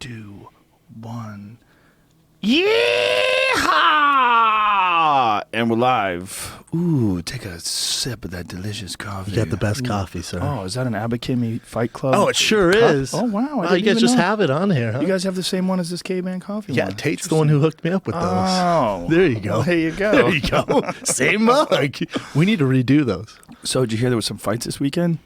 2, 1. Yeehaw! And we're live. Ooh, take a sip of that delicious coffee. You got the best coffee, sir. Oh, is that an Abakimi Fight Club? Oh, it sure cup? is. Oh, wow. Wow, you guys just have it on here, huh? You guys have the same one as this K-Man coffee Yeah, one. Tate's the one who hooked me up with those. Oh. There you go. Well, there you go. There you go. Same mug. We need to redo those. So, did you hear there was some fights this weekend?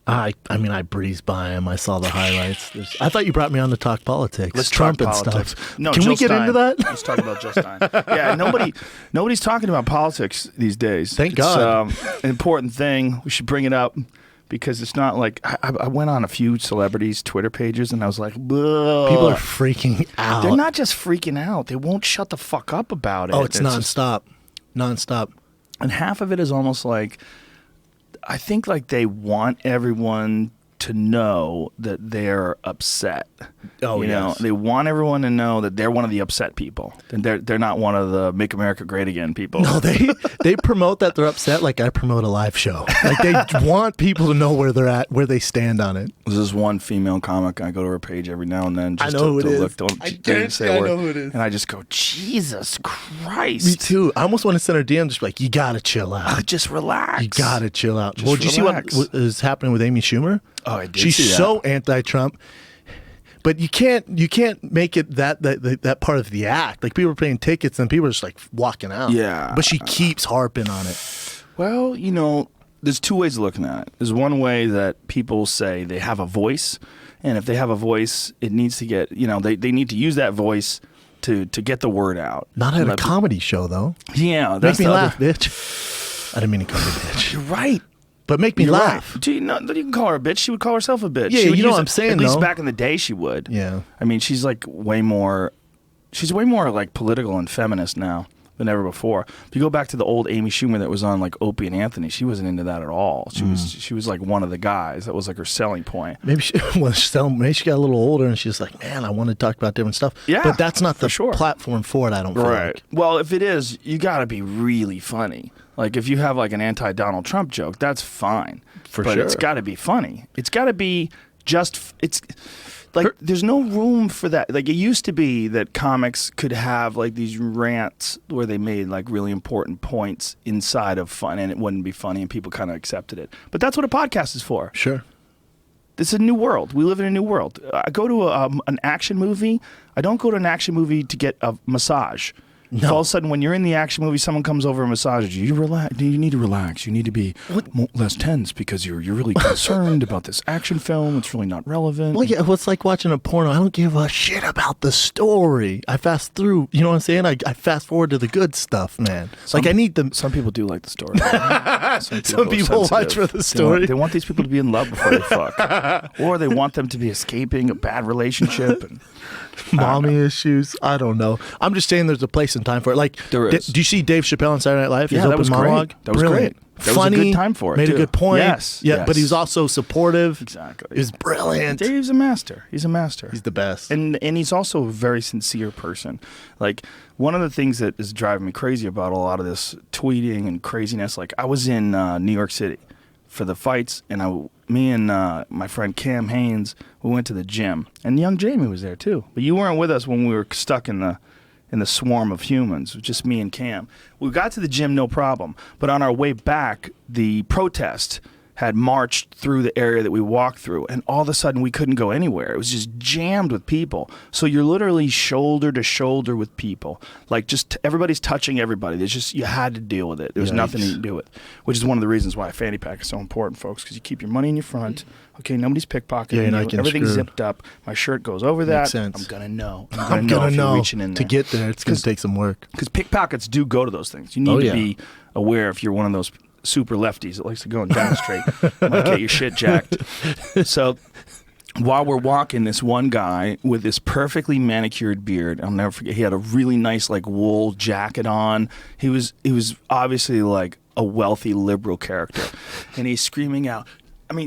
I mean, I breezed by them. I saw the highlights. I thought you brought me on to talk politics. Let's Trump talk and politics. stuff. No, Can Jill we get Stein. into that? Let's talk about Jill Stein. Yeah, nobody's talking about politics these days. Thank God. It's an important thing. We should bring it up because it's not like I went on a few celebrities' Twitter pages and I was like, ugh. People are freaking out. They're not just freaking out. They won't shut the fuck up about it. Oh, it's nonstop. Nonstop. And half of it is almost like, I think like they want everyone to know that they're upset. Oh, you know, they want everyone to know that they're one of the upset people. And they're not one of the Make America Great Again people. No, they promote that they're upset like I promote a live show. Like they want people to know where they're at, where they stand on it. There's this one female comic. I go to her page every now and then. Just I know who it is. Look, I guarantee I know who it is. And I just go, Jesus Christ. Me too. I almost want to send her DM, just be like, you gotta chill out. Just relax. You gotta chill out. Just Well, did you see what relax. is happening with Amy Schumer? Oh, I did She's see that. so anti-Trump, but you can't make it that part of the act. Like people are paying tickets and people are just like walking out. Yeah. But she keeps harping on it. Well, you know, there's two ways of looking at it. There's one way that people say they have a voice, and if they have a voice, it needs to get, you know, they need to use that voice to get the word out. Not at a comedy show though. Yeah, Make that's me the laugh, other. bitch. I didn't mean to call you a bitch. You're right. But make me You're laugh. right. Do you know, you can call her a bitch. She would call herself a bitch. Yeah, She would you know use what it- I'm saying, At least though. back in the day, she would. Yeah. I mean, she's like way more like political and feminist now than ever before. If you go back to the old Amy Schumer that was on like Opie and Anthony, she wasn't into that at all. She was like one of the guys. That was like her selling point. Maybe she got a little older and she's like, man, I want to talk about different stuff. Yeah, but that's not the for sure. platform for it, I don't feel like. Well, if it is, you got to be really funny. Like if you have like an anti-Donald Trump joke, that's fine. For but sure. it's got to be funny. It's got to be it's like there's no room for that. Like it used to be that comics could have like these rants where they made like really important points inside of fun and it wouldn't be funny and people kind of accepted it. But that's what a podcast is for. Sure. It's a new world. We live in a new world. I go to an action movie. I don't go to an action movie to get a massage. No. If all of a sudden, when you're in the action movie, someone comes over and massages you. You need to relax. You need to be less tense because you're really concerned about this action film. It's really not relevant. Well, yeah, well, it's like watching a porno. I don't give a shit about the story. I fast through. You know what I'm saying? I fast forward to the good stuff, man. I need them. Some people do like the story. Some people watch for the story. They want these people to be in love before they fuck, or they want them to be escaping a bad relationship. And Mommy issues. I don't know. I'm just saying there's a place and time for it. Like, There is. Do you see Dave Chappelle on Saturday Night Live? Yeah, His that open was monologue? great. That was Brilliant. great. That was a Funny, good time for it, made too. a good point. Yes, Yeah, yes. but he was also supportive. Exactly. It was brilliant. Dave's a master. He's a master. He's the best. And he's also a very sincere person. Like, one of the things that is driving me crazy about a lot of this tweeting and craziness, like, I was in New York City for the fights, and me and my friend Cam Haynes, we went to the gym. And young Jamie was there, too. But you weren't with us when we were stuck in the swarm of humans, just me and Cam. We got to the gym, no problem. But on our way back, the protest had marched through the area that we walked through, and all of a sudden we couldn't go anywhere. It was just jammed with people. So you're literally shoulder to shoulder with people. Like just everybody's touching everybody. There's just, you had to deal with it. There was nothing you can do with it, which is one of the reasons why a fanny pack is so important, folks, because you keep your money in your front. Okay, nobody's pickpocketing you're not you. getting Everything's screwed. zipped up. My shirt goes over that. Makes sense. I'm going to know. I'm know gonna if you're know reaching in to there. get there. It's going to take some work. Because pickpockets do go to those things. You need to yeah. be aware if you're one of those super lefties that likes to go and demonstrate. Might get your shit jacked. So while we're walking, this one guy with this perfectly manicured beard, I'll never forget, he had a really nice like wool jacket on. He was obviously like a wealthy liberal character. And he's screaming out,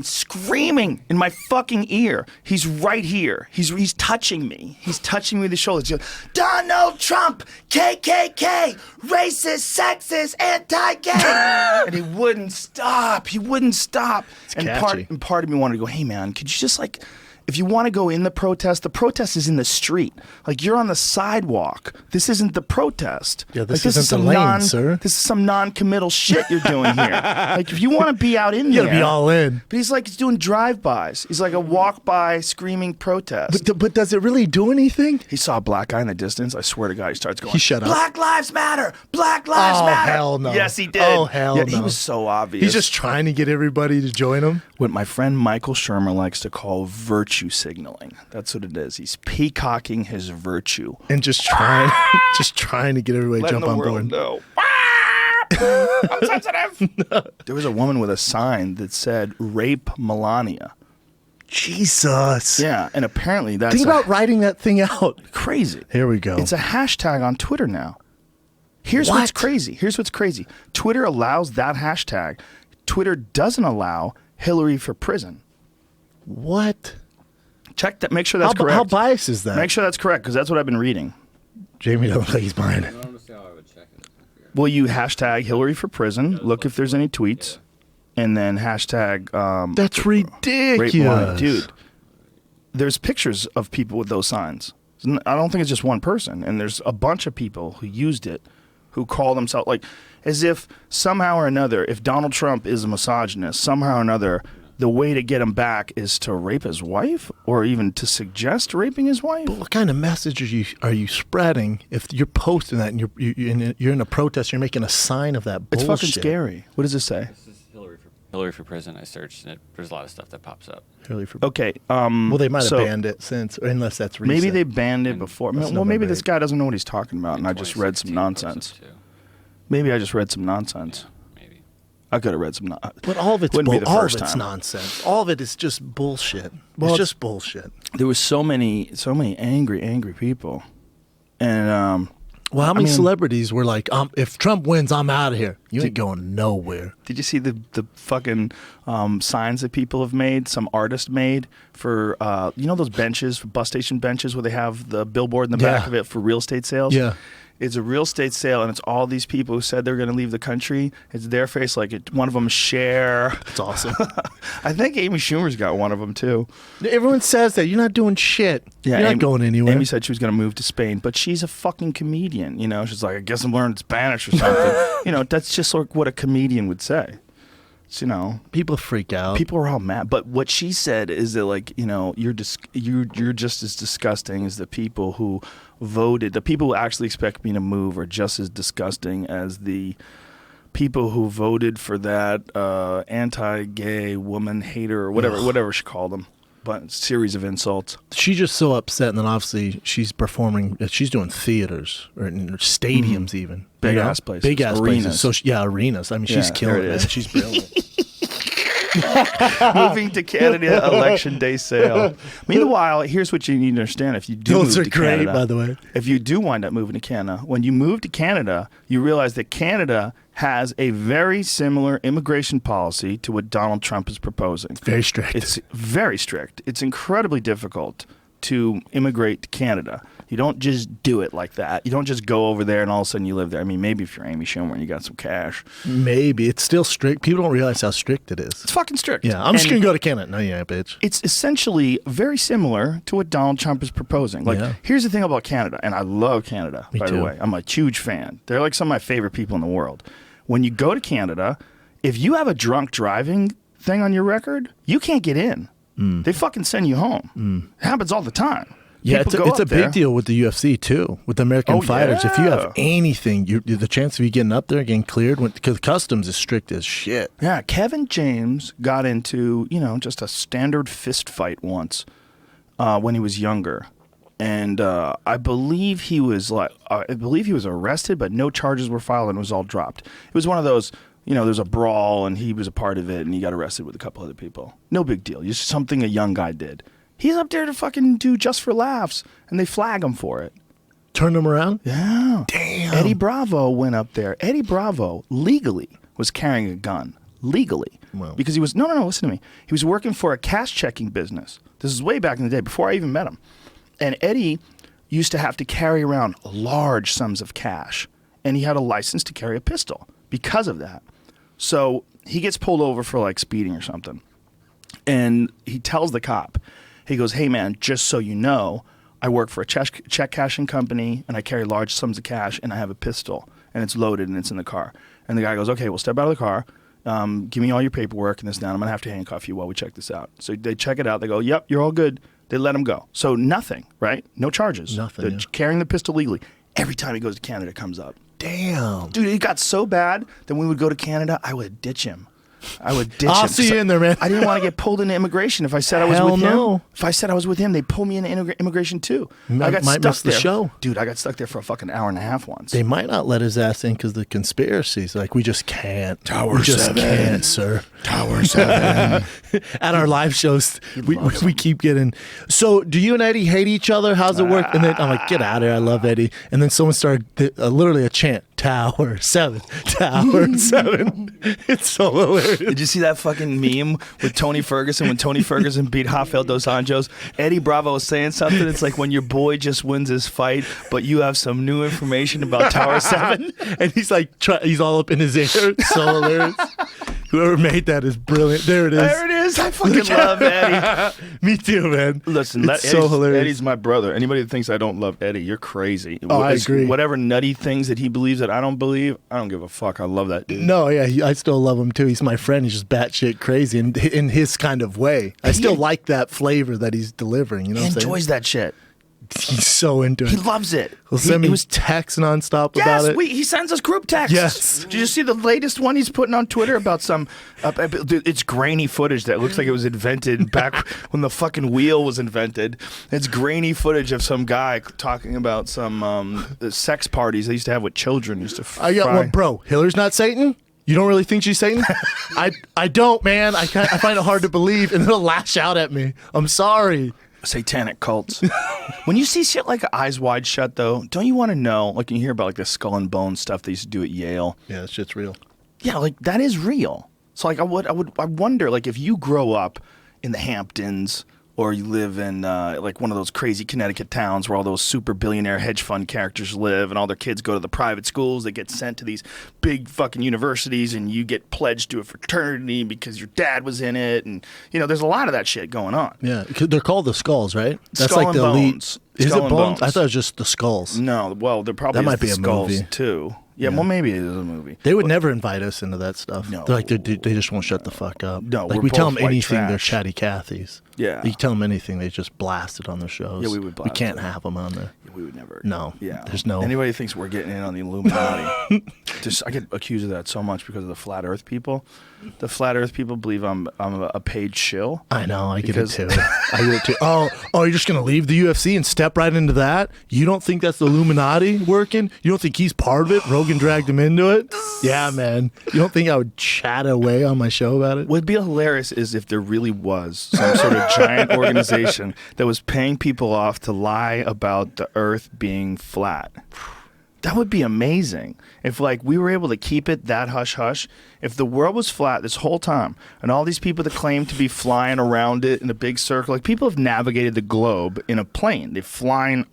screaming in my fucking ear. He's right here. He's touching me. He's touching me with his shoulders. He's like, Donald Trump, KKK, racist, sexist, anti-gay. And he wouldn't stop. It's And catchy. part of me wanted to go, hey man, could you just like if you want to go in the protest is in the street. Like, you're on the sidewalk. This isn't the protest. Yeah, this like, isn't the lane, sir. This is some non-committal shit you're doing here. Like, if you want to be out in there. You gotta be all in. But he's doing drive-bys. He's like a walk-by screaming protest. But does it really do anything? He saw a black guy in the distance. I swear to God, he starts going, He shut up. Black Lives Matter! Black Lives Matter! Hell no. Yes, he did. Oh, hell yeah, no. He was so obvious. He's just trying to get everybody to join him. What my friend Michael Shermer likes to call virtue signaling. That's what it is. He's peacocking his virtue. And just trying to get everybody to jump on board. Know. I'm sensitive. There was a woman with a sign that said "Rape Melania." Jesus. Yeah, and apparently that's Think about writing that thing out. crazy. Here we go. It's a hashtag on Twitter now. Here's What? what's crazy. Here's what's crazy. Twitter allows that hashtag. Twitter doesn't allow Hillary for prison. What? Check that. Make sure that's correct. How biased is that? Make sure that's correct, because that's what I've been reading. Jamie doesn't think he's buying I it. don't understand how I would check it. Well, you hashtag Hillary for prison. Look if there's any tweets, and then hashtag That's rape ridiculous. Melania. Dude. There's pictures of people with those signs. I don't think it's just one person, and there's a bunch of people who used it, who call themselves like, as if somehow or another, if Donald Trump is a misogynist, somehow or another, the way to get him back is to rape his wife, or even to suggest raping his wife. But what kind of message are you spreading if you're posting that and you're in a protest, you're making a sign of that It's bullshit? fucking scary. What does it say? This is Hillary for prison. I searched, and there's a lot of stuff that pops up. Okay. Well, they might have so banned it since, unless that's recent. maybe they banned it before. That's Well, maybe November this 8th. guy doesn't know what he's talking about, and I just read some 2016 nonsense. posts up too. Maybe I just read some nonsense. Maybe. I could have read some nonsense. But all of it's Wouldn't be the all of first it's time. nonsense. All of it is just bullshit. Well, it's just bullshit. There was so many angry people, and Well, how many mean- celebrities were like, if Trump wins, I'm out of here. You ain't going nowhere. did you see the fucking signs that people have made? Some artist made for those benches, bus station benches, where they have the billboard in the back Yeah. of it for real estate sales. Yeah. It's a real estate sale, and it's all these people who said they're going to leave the country. It's their face, like one of them, Cher. It's awesome. I think Amy Schumer's got one of them too. Everyone says that. You're not doing shit. You're not going anywhere. Amy said she was going to move to Spain, but she's a fucking comedian. You know, she's like, I guess I'm learning Spanish or something. That's just like what a comedian would say. It's, People freak out. people are all mad. But what she said is that, like, you're just as disgusting as the people who voted. The people who actually expect me to move are just as disgusting as the people who voted for that anti-gay woman hater or whatever she called them. But series of insults. She's just so upset, and then obviously she's performing. She's doing theaters or in stadiums, even Big ass places. big ass Arenas. places. So arenas. I mean, she's Yeah, killing there it it. is. Man. She's brilliant. Moving to Canada election day sale. Meanwhile, here's what you need to understand: if you do Those move are to great, Canada, by the way. if you do wind up moving to Canada, when you move to Canada, you realize that Canada has a very similar immigration policy to what Donald Trump is proposing. Very strict. It's very strict. It's incredibly difficult to immigrate to Canada. You don't just do it like that. You don't just go over there and all of a sudden you live there. I mean, maybe if you're Amy Schumer and you got some cash. Maybe it's still strict. People don't realize how strict it is. It's fucking strict. Yeah, I'm just And gonna go to Canada. No, you ain't, bitch. it's essentially very similar to what Donald Trump is proposing. Like, Yeah. here's the thing about Canada, and I love Canada, Me by too. the way. I'm a huge fan. They're like some of my favorite people in the world. When you go to Canada, if you have a drunk driving thing on your record, you can't get in. They fucking send you home. It happens all the time. Yeah, People it's go a up there. big deal with the UFC too, with the American Oh, fighters. If you yeah. have anything, the chance of you getting up there, getting cleared, because customs is strict as shit. Yeah, Kevin James got into, just a standard fist fight once when he was younger. And I believe he was arrested, but no charges were filed and it was all dropped. It was one of those, there's a brawl and he was a part of it and he got arrested with a couple other people. No big deal. Just something a young guy did. He's up there to fucking do just for laughs and they flag him for it. Turn them around. Yeah. Damn. Eddie Bravo went up there. Eddie Bravo legally was carrying a gun. Legally. Wow. Because he was, no, listen to me. He was working for a cash checking business. This is way back in the day, before I even met him. And Eddie used to have to carry around large sums of cash. And he had a license to carry a pistol because of that. So he gets pulled over for like speeding or something. And he tells the cop, He goes, hey, man, just so you know, I work for a check cashing company, and I carry large sums of cash, and I have a pistol, and it's loaded, and it's in the car. And the guy goes, okay, well, step out of the car. Give me all your paperwork and this down. I'm going to have to handcuff you while we check this out. So they check it out. They go, yep, you're all good. They let him go. So nothing, right? No charges. Nothing, They're carrying the pistol legally. Every time he goes to Canada, it comes up. Damn. Dude, it got so bad that when we would go to Canada, I would ditch him. I'll see you in there, man. I didn't want to get pulled into immigration. If I said I was Hell with no. him, if I said I was with him, they'd pull me into immigration too. I got might stuck miss the there. show. Dude, I got stuck there for a fucking hour and a half once. They might not let his ass in because the conspiracies. Like, we just can't. Tower we just 7. can't, sir. Tower 7. At our live shows, loves we keep getting. So, do you and Eddie hate each other? How's it work? And then I'm like, get out of here. I love Eddie. And then someone started literally a chant. Tower 7. Tower 7. It's so hilarious. Did you see that fucking meme with Tony Ferguson when Tony Ferguson beat Rafael dos Anjos? Eddie Bravo was saying something. It's like when your boy just wins his fight, but you have some new information about Tower 7. And he's like, he's all up in his ear. It's so hilarious. Whoever made that is brilliant. There it is. There it is. I fucking love Eddie. Me too, man. Listen, it's so hilarious. Eddie's my brother. Anybody that thinks I don't love Eddie, you're crazy. Oh, I agree. Whatever nutty things that he believes that I don't believe, I don't give a fuck. I love that dude. No, yeah, I still love him too. He's my friend. He's just batshit crazy in his kind of way. I still like that flavor that he's delivering. You know, He what I'm saying? enjoys that shit. He's so into it. He loves it. He'll send me texts nonstop about it. He sends us group texts. Yes. Did you see the latest one he's putting on Twitter about some? It's grainy footage that looks like it was invented back when the fucking wheel was invented. It's grainy footage of some guy talking about some sex parties they used to have with children. Used to. I got one, bro. Hillary's not Satan. You don't really think she's Satan? I don't, man. I find it hard to believe, and it'll lash out at me. I'm sorry. Satanic cults. When you see shit like Eyes Wide Shut, though, don't you want to know? Like you hear about like the skull and bone stuff they used to do at Yale. Yeah, that shit's real. Yeah, like that is real. So like I wonder like if you grow up in the Hamptons or you live in like one of those crazy Connecticut towns where all those super billionaire hedge fund characters live and all their kids go to the private schools, they get sent to these big fucking universities and you get pledged to a fraternity because your dad was in it, and you know there's a lot of that shit going on. Yeah, they're called the Skulls, right? That's Skull like and the elite. Bones. Is Skull it and Bones? Bones. I thought it was just the Skulls. No, well, there probably That is might be the a Skulls movie. too. Yeah, well, maybe it is a movie. They would never invite us into that stuff. No. They're like they just won't shut the fuck up. No, like we're we tell both them white anything, they're trash. chatty Cathys. Yeah. You tell them anything, they just blast it on their shows. Yeah, we would blast We can't it. have them on there. We would never. No. Yeah. There's no. Anybody thinks we're getting in on the Illuminati. I get accused of that so much because of the flat Earth people. The flat Earth people believe I'm a paid shill. I know. I get it Because- too. I get it too. Oh, you're just gonna leave the UFC and step right into that? You don't think that's the Illuminati working? You don't think he's part of it? Rogan dragged him into it? Yeah, man. You don't think I would chat away on my show about it? What would be hilarious is if there really was some sort of giant organization that was paying people off to lie about the Earth being flat. That would be amazing. If like we were able to keep it that hush hush. If the world was flat this whole time, and all these people that claim to be flying around it in a big circle, like people have navigated the globe in a plane. They've flown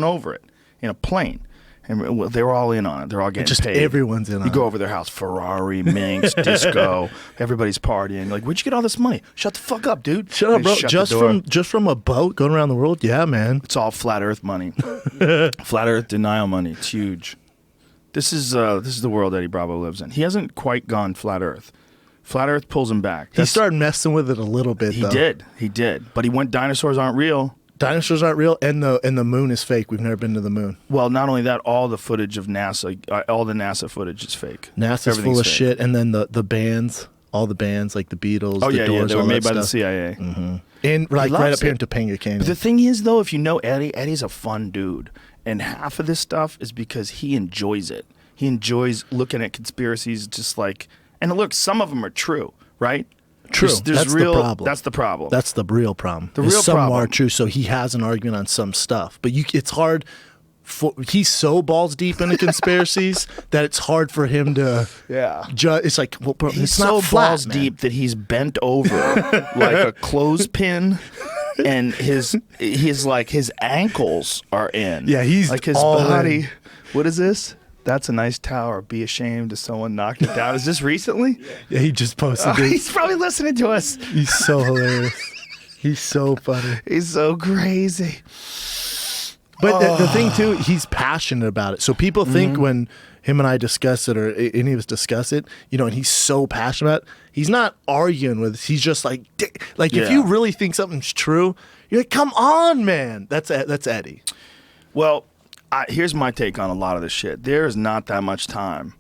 over it in a plane. And they were all in on it. They're all getting Just paid. everyone's in on You go it. over their house, Ferrari, Minx, disco. Everybody's partying. Like, where'd you get all this money? Shut the fuck up, dude. Shut up, They bro. shut the Just door. from a boat going around the world? Yeah, man. It's all flat Earth money. Flat Earth denial money. It's huge. This is the world Eddie Bravo lives in. He hasn't quite gone flat Earth. Flat Earth pulls him back. He started messing with it a little bit, He though. did. But he went, dinosaurs aren't real. Dinosaurs aren't real, and the moon is fake. We've never been to the moon. Well, not only that, all the footage of NASA, all the NASA footage is fake. NASA's Everything's full of fake. shit, and then the bands, all the bands like the Beatles, Oh the yeah, Doors, they were all made that by the stuff. CIA. And like loves right up here in it. Topanga Canyon. But the thing is, though, if you know Eddie, Eddie's a fun dude, and half of this stuff is because he enjoys it. He enjoys looking at conspiracies, just like, and look, some of them are true, right? True. There's That's real, the problem. That's the problem. That's the real problem. The is real some problem. are true, so he has an argument on some stuff. But it's hard. He's so balls deep into conspiracies that it's hard for him to. Yeah. It's like, well, bro, He's it's so not flat, balls man. deep that he's bent over like a clothespin, and his ankles are in. Yeah, he's like his all body. in. What is this? That's a nice tower. Be ashamed if someone knocked it down. Is this recently? Yeah, he just posted Oh, it. he's probably listening to us. He's so hilarious. He's so funny. He's so crazy. But the thing too, he's passionate about it. So people think when him and I discuss it, or any of us discuss it, you know, and he's so passionate about it, he's not arguing with us. He's just like if you really think something's true, you're like, come on, man. That's Eddie. Well, here's my take on a lot of this shit. There is not that much time.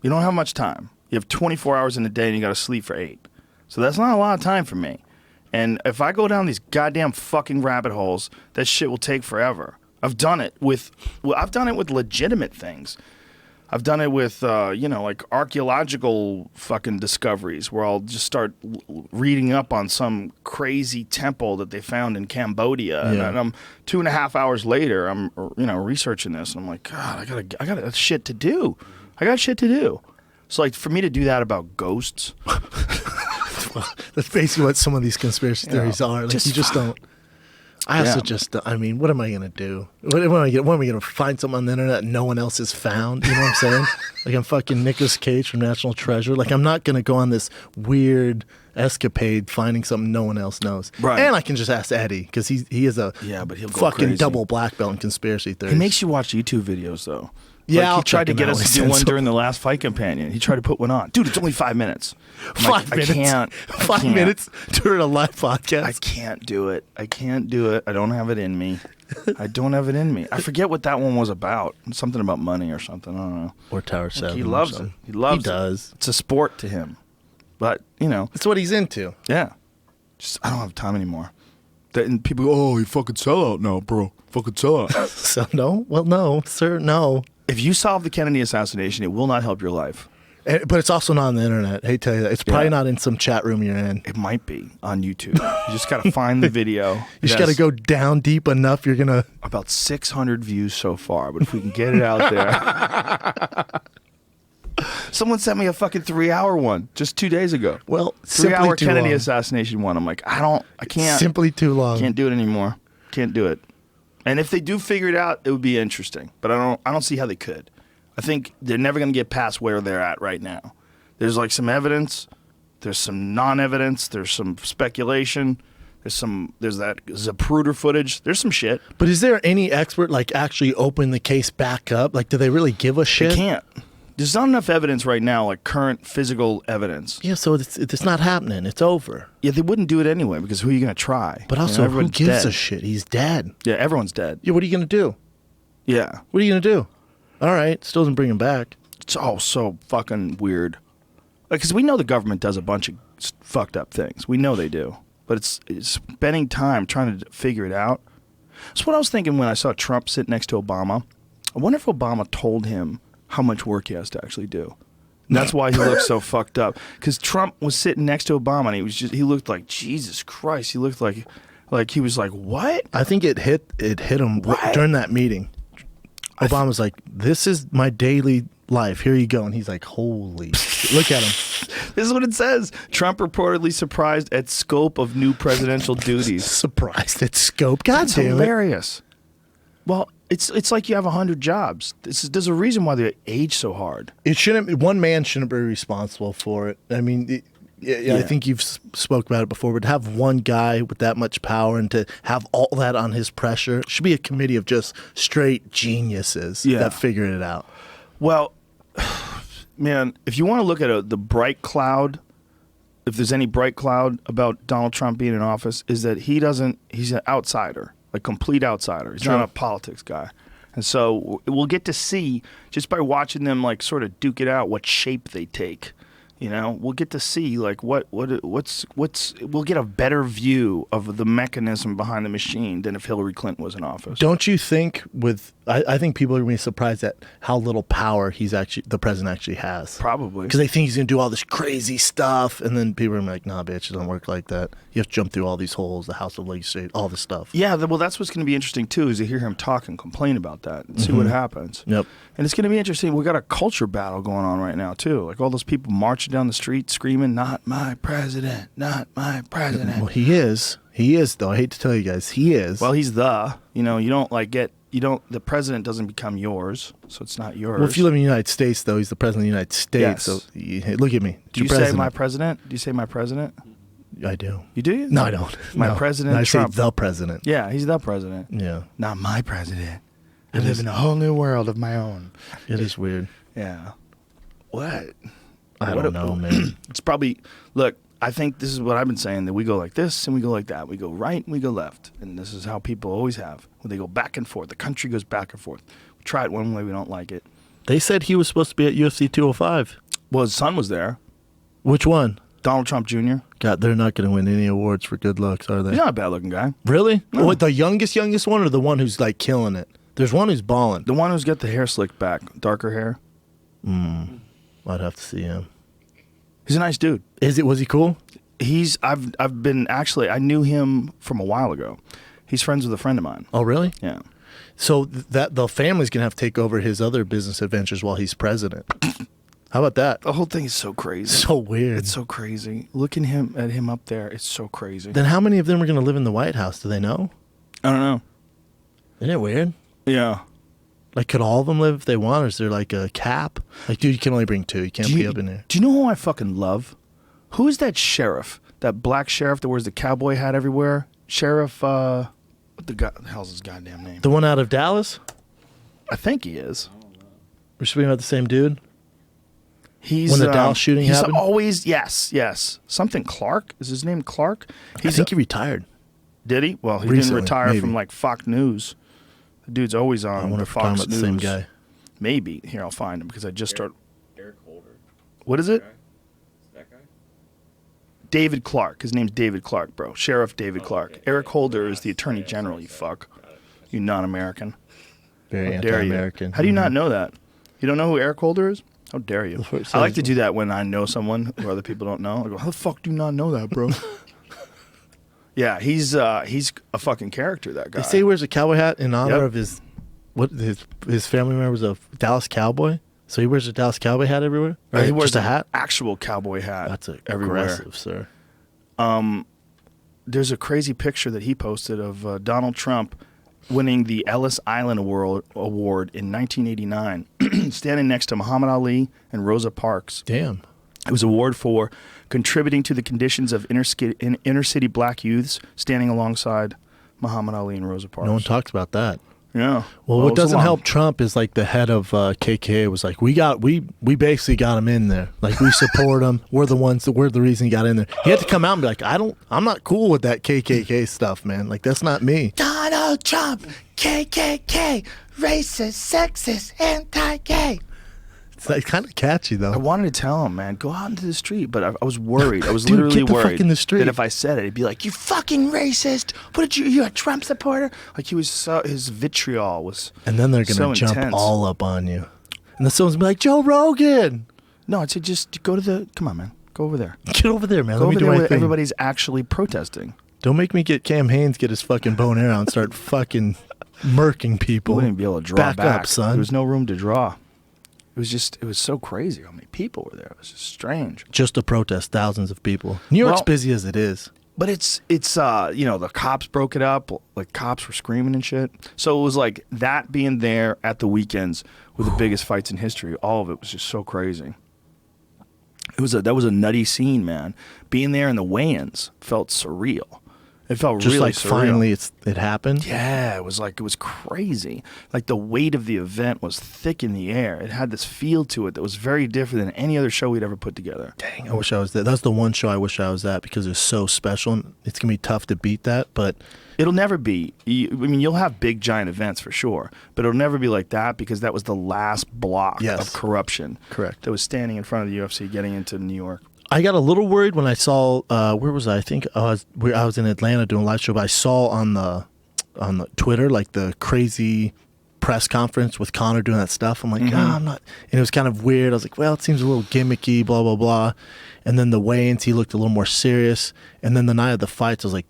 You don't have much time. You have 24 hours in a day and you got to sleep for 8. So that's not a lot of time for me. And if I go down these goddamn fucking rabbit holes, that shit will take forever. I've done it with legitimate things. I've done it with, like archaeological fucking discoveries where I'll just start reading up on some crazy temple that they found in Cambodia. Yeah. And I'm 2.5 hours later, I'm, researching this. And I'm like, God, I got shit to do. I got shit to do. So like for me to do that about ghosts. That's basically what some of these conspiracy theories are. Like you just don't. I also I mean, what am I going to do? What am I going to find something on the internet no one else has found? You know what I'm saying? Like I'm fucking Nicolas Cage from National Treasure. Like I'm not going to go on this weird escapade finding something no one else knows. Right. And I can just ask Eddie because he is a but he'll go fucking crazy. double black belt in conspiracy theories. He makes you watch YouTube videos though. Yeah, Like, I'll he tried to check get him us out to do when he one sends during the last Fight Companion. He tried to put one on. Dude, it's only 5 minutes. I'm 5 minutes. I can't. 5 minutes during a live podcast. I can't do it. I don't have it in me. I forget what that one was about. Something about money or something. I don't know. Or Tower 7. He loves it. He loves it. He does. It's a sport to him. But, It's what he's into. yeah. Just I don't have time anymore. And people go, oh, you fucking sell out now, bro. Fucking sell out. So no? Well, no, sir, no. If you solve the Kennedy assassination, it will not help your life. But it's also not on the internet. I hate to tell you that. It's probably not in some chat room you're in. It might be on YouTube. You just got to find the video. You just got to go down deep enough. You're going to... About 600 views so far, but if we can get it out there. Someone sent me a fucking 3-hour one just 2 days ago. Well, 3-hour too Kennedy long. assassination one. I'm like, I can't. Simply too long. Can't do it anymore. Can't do it. And if they do figure it out, it would be interesting. But I don't see how they could. I think they're never going to get past where they're at right now. There's like some evidence. There's some non-evidence. There's some speculation. There's that Zapruder footage. There's some shit. But is there any expert like actually open the case back up? Like, do they really give a shit? They can't. There's not enough evidence right now, like current physical evidence. Yeah, so it's not happening. It's over. Yeah, they wouldn't do it anyway because who are you going to try? But also, who everyone's gives dead. a shit? He's dead. Yeah, everyone's dead. Yeah, what are you going to do? Yeah. What are you going to do? All right, still doesn't bring him back. It's all so fucking weird. Because we know the government does a bunch of fucked up things. We know they do. But it's spending time trying to figure it out. That's what I was thinking when I saw Trump sit next to Obama. I wonder if Obama told him how much work he has to actually do. And that's why he looks so fucked up. Because Trump was sitting next to Obama and he looked like, Jesus Christ. He looked like he was like, what? I think it hit him during that meeting. Obama's like, this is my daily life. Here you go. And he's like, holy, look at him. This is what it says. Trump reportedly surprised at scope of new presidential duties. Surprised at scope. God That's damn it. hilarious. Well, it's like you have 100 jobs. There's a reason why they age so hard. It shouldn't. One man shouldn't be responsible for it. I mean, I think you've spoke about it before. But to have one guy with that much power and to have all that on his pressure, it should be a committee of just straight geniuses that figured it out. Well, man, if you want to look at the bright cloud, if there's any bright cloud about Donald Trump being in office, is that he's an outsider, a complete outsider. He's not a politics guy. And so we'll get to see, just by watching them like sort of duke it out, what shape they take. You know, we'll get to see like we'll get a better view of the mechanism behind the machine than if Hillary Clinton was in office. Don't you think I think people are going to be surprised at how little power the president actually has. Probably. Because they think he's going to do all this crazy stuff, and then people are gonna be like, nah, bitch, it doesn't work like that. You have to jump through all these holes, the House of Legislature, all this stuff. Yeah, well, that's what's going to be interesting, too, is to hear him talk and complain about that and see what happens. Yep. And it's going to be interesting. We got a culture battle going on right now, too. Like all those people marching down the street screaming, not my president, not my president. Well, he is. He is, though. I hate to tell you guys. He is. Well, he's the president doesn't become yours, so it's not yours. Well, if you live in the United States, though, he's the president of the United States. Yes. So look at me. Do you say my president? Do you say my president? I do. You do? No, I don't. My No. president, No, I say Trump. the president. Yeah, he's the president. Yeah. Not my president. I It live is- in a whole new world of my own. It is weird. Yeah. What? I What don't know, man. It's probably, look, I think this is what I've been saying, that we go like this and we go like that. We go right and we go left. And this is how people always have. When they go back and forth. The country goes back and forth. We try it one way, we don't like it. They said he was supposed to be at UFC 205. Well, his son was there. Which one? Donald Trump Jr. God, they're not going to win any awards for good looks, are they? He's not a bad looking guy. Really? No. What, the youngest one or the one who's like killing it? There's one who's balling. The one who's got the hair slicked back, darker hair. I'd have to see him. He's a nice dude. Was he cool? I've been actually, I knew him from a while ago. He's friends with a friend of mine. Oh, really? Yeah. So that the family's going to have to take over his other business adventures while he's president. How about that? The whole thing is so crazy. So weird. It's so crazy. Looking at him up there, it's so crazy. Then how many of them are going to live in the White House? Do they know? I don't know. Isn't it weird? Yeah. Like, could all of them live if they want, or is there like a cap? Like, dude, you can only bring 2. You can't be up in there. Do you know who I fucking love? Who is that sheriff? That black sheriff that wears the cowboy hat everywhere? Sheriff, what the hell's his goddamn name? The one out of Dallas? I think he is. We're speaking about the same dude? He's When the Dallas shooting he's happened? always, yes. Something Clark? Is his name Clark? I think he retired. Did he? Well, he Recently, didn't retire maybe. from like Fox News. The dude's always on I wonder the if we're talking Fox about News. the same guy. Maybe. Here, I'll find him because I just started. Eric Holder. What is it? That guy? David Clark. His name's David Clark, bro. Sheriff David Clark. okay. Eric Holder is the Attorney General, you fuck. You non-American. Very How dare you? anti-American. How do you not know that? You don't know who Eric Holder is? How dare you? That's what it I like says. to do that when I know someone who other people don't know. I go, how the fuck do you not know that, bro? Yeah, he's a fucking character, that guy. They say he wears a cowboy hat in honor Yep. of his family member was a Dallas Cowboy. So he wears a Dallas Cowboy hat everywhere? Or he wears just a an hat? actual cowboy hat. That's everywhere. aggressive, sir. There's a crazy picture that he posted of Donald Trump winning the Ellis Island Award in 1989, standing next to Muhammad Ali and Rosa Parks. Damn. It was an award for contributing to the conditions of inner city black youths, standing alongside Muhammad Ali and Rosa Parks. No one talks about that. Yeah. Well, it what was a doesn't long- help Trump is like the head of KKA was like, we basically got him in there. Like, we support him. We're the reason he got in there. He had to come out and be like, I'm not cool with that KKK stuff, man. Like, that's not me. Donald Trump, KKK, racist, sexist, anti-gay. It's like, kind of catchy I though. wanted to tell him, man, go out into the street, but I was worried. I was Dude, literally get the fuck worried in the street. that if I said it, he'd be like, "You fucking racist! What did you're a Trump supporter?" Like he was his vitriol was. And then they're gonna so jump intense. all up on you. And then someone's gonna be like, Joe Rogan, No, I'd say just go to the. Come on, man, go over there. get over there, man. Go Let me over do there my where thing. everybody's actually protesting. Don't make me get Cam Haines get his fucking bone arrow and start fucking murking people. We wouldn't be able to draw Back back. up, son. There was no room to draw. It was so crazy how many people were there. It was just strange. Just to protest thousands of people. New York's Well- busy as it is. But it's the cops broke it up. Like cops were screaming and shit. So it was like that being there at the weekends were the biggest fights in history. All of it was just so crazy. That was a nutty scene, man. Being there in the weigh-ins felt surreal. It felt Just really like surreal. finally it happened. Yeah, it was crazy. Like the weight of the event was thick in the air. It had this feel to it that was very different than any other show we'd ever put together. Dang, I wish I was there. That's the one show I wish I was at because it's so special. And it's gonna be tough to beat that, but It'll never be. You'll have big giant events for sure, but it'll never be like that because that was the last block Yes. of corruption. Correct. That was standing in front of the UFC, getting into New York. I got a little worried when I saw where was I? I think I was in Atlanta doing a live show, but I saw on the Twitter like the crazy press conference with Conor doing that stuff. I'm like, I'm not, and it was kind of weird. I was like, well, it seems a little gimmicky, blah blah blah. And then the weigh-ins, he looked a little more serious. And then the night of the fights, I was like,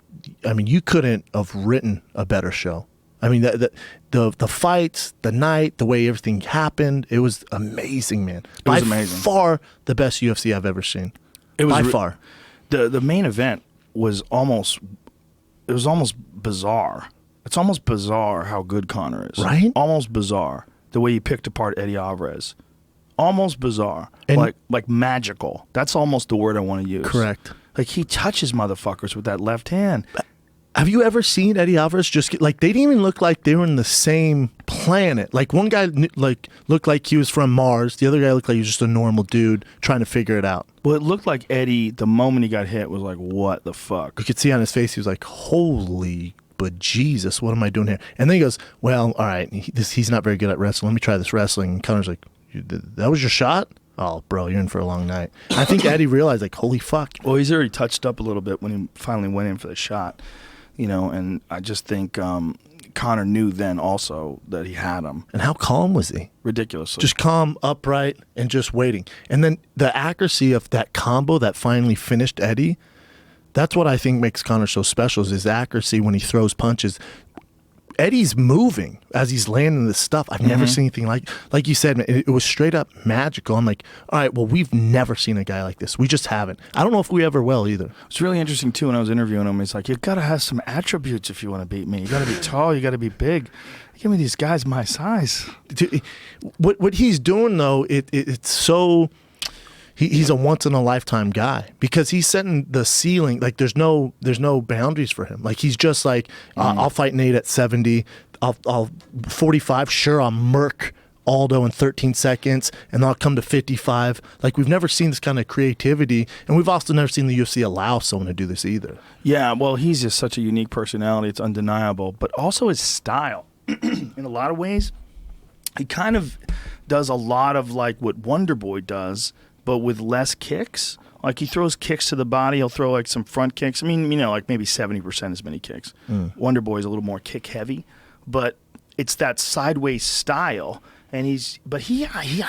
I mean, you couldn't have written a better show. I mean, the fights, the night, the way everything happened, it was amazing, man. It was By amazing. far the best UFC I've ever seen. It was by far. The main event was almost bizarre. It's almost bizarre how good Conor is. Right? Almost bizarre the way he picked apart Eddie Alvarez. Almost bizarre. And- like magical. That's almost the word I want to use. Correct. Like, he touches motherfuckers with that left hand. Have you ever seen Eddie Alvarez just get, like, they didn't even look like they were in the same planet. Like, one guy like looked like he was from Mars. The other guy looked like he was just a normal dude trying to figure it out. Well, it looked like Eddie, the moment he got hit, was like, what the fuck? You could see on his face, he was like, holy but Jesus, what am I doing here? And then he goes, well, all right, he's not very good at wrestling. Let me try this wrestling. And Connor's like, that was your shot? Oh, bro, you're in for a long night. I think Eddie realized, like, holy fuck. Well, he's already touched up a little bit when he finally went in for the shot, you know, and I just think Connor knew then also that he had him. And how calm was he? Ridiculously. Just calm, upright, and just waiting. And then the accuracy of that combo that finally finished Eddie, that's what I think makes Connor so special, is his accuracy when he throws punches. Eddie's moving as he's landing this stuff. I've never seen anything like you said, man, it was straight up magical. I'm like, all right, well, we've never seen a guy like this. We just haven't. I don't know if we ever will either. It's really interesting, too, when I was interviewing him. He's like, you got to have some attributes if you want to beat me. You got to be tall. You got to be big. Give me these guys my size. What he's doing, though, it's so... He's a once in a lifetime guy because he's setting the ceiling. Like there's no boundaries for him. Like he's just like I'll fight Nate at 70. I'll 45. Sure, I'll murk Aldo in 13 seconds, and I'll come to 55. Like we've never seen this kind of creativity, and we've also never seen the UFC allow someone to do this either. Yeah, well, he's just such a unique personality. It's undeniable, but also his style. In a lot of ways, he kind of does a lot of like what Wonder Boy does, but with less kicks. Like he throws kicks to the body. He'll throw like some front kicks. I mean, you know, like maybe 70% as many kicks. Wonder Boy's a little more kick heavy, but it's that sideways style. And I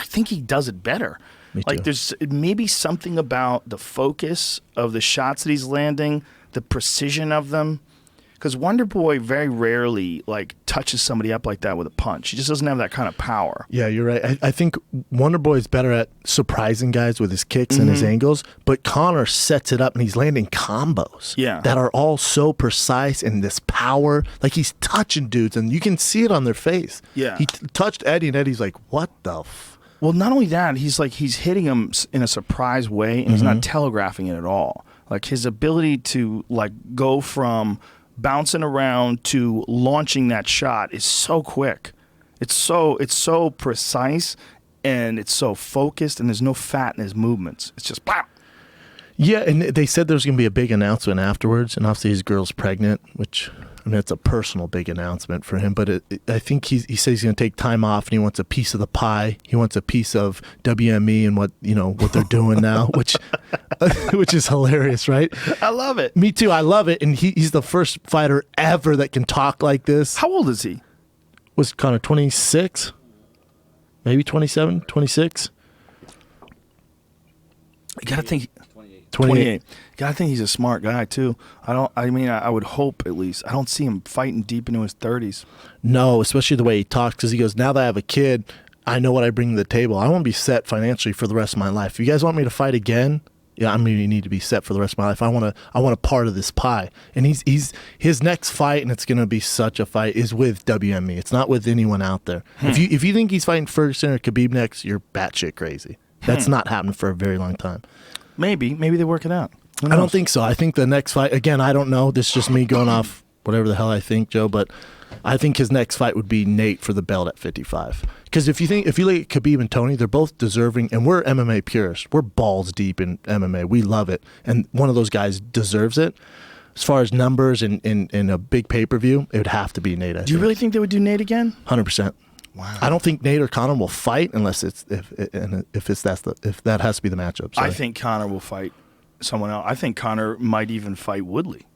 think he does it better. Me too. Like there's maybe something about the focus of the shots that he's landing, the precision of them. Because Wonder Boy very rarely like touches somebody up like that with a punch. He just doesn't have that kind of power. Yeah, you're right. I think Wonder Boy is better at surprising guys with his kicks and his angles, but Connor sets it up and he's landing combos that are all so precise and this power. Like he's touching dudes and you can see it on their face. Yeah. He touched Eddie and Eddie's like, what the Well, not only that, he's hitting him in a surprise way and he's not telegraphing it at all. Like his ability to like go from bouncing around to launching that shot is so quick. It's so precise and it's so focused and there's no fat in his movements. It's just bam. Yeah, and they said there's going to be a big announcement afterwards, and obviously his girl's pregnant, which, I mean, it's a personal big announcement for him, but I think he says he's going to take time off and he wants a piece of the pie. He wants a piece of WME and what they're doing now, which is hilarious, right? I love it. Me too. I love it, and he's the first fighter ever that can talk like this. How old is he? Was Connor 26? Maybe 27, 26? You got to think 28. I think he's a smart guy too. I would hope at least. I don't see him fighting deep into his 30s. No, especially the way he talks, because he goes, now that I have a kid, I know what I bring to the table. I want to be set financially for the rest of my life. If you guys want me to fight again, yeah, I'm going to need to be set for the rest of my life. I want a part of this pie. And he's his next fight, and it's going to be such a fight, is with WME. It's not with anyone out there. If you think he's fighting Ferguson or Khabib next, you're batshit crazy. That's not happening for a very long time. Maybe they work it out. I don't think so. I think the next fight, again, I don't know. This is just me going off whatever the hell I think, Joe, but I think his next fight would be Nate for the belt at 55. Because if you look at Khabib and Tony, they're both deserving, and we're MMA purists. We're balls deep in MMA. We love it. And one of those guys deserves it. As far as numbers and in a big pay-per-view, it would have to be Nate. Do you really think they would do Nate again? 100%. Wow. I don't think Nate or Conor will fight unless if that has to be the matchup. Sorry. I think Conor will fight someone else. I think Conor might even fight Woodley.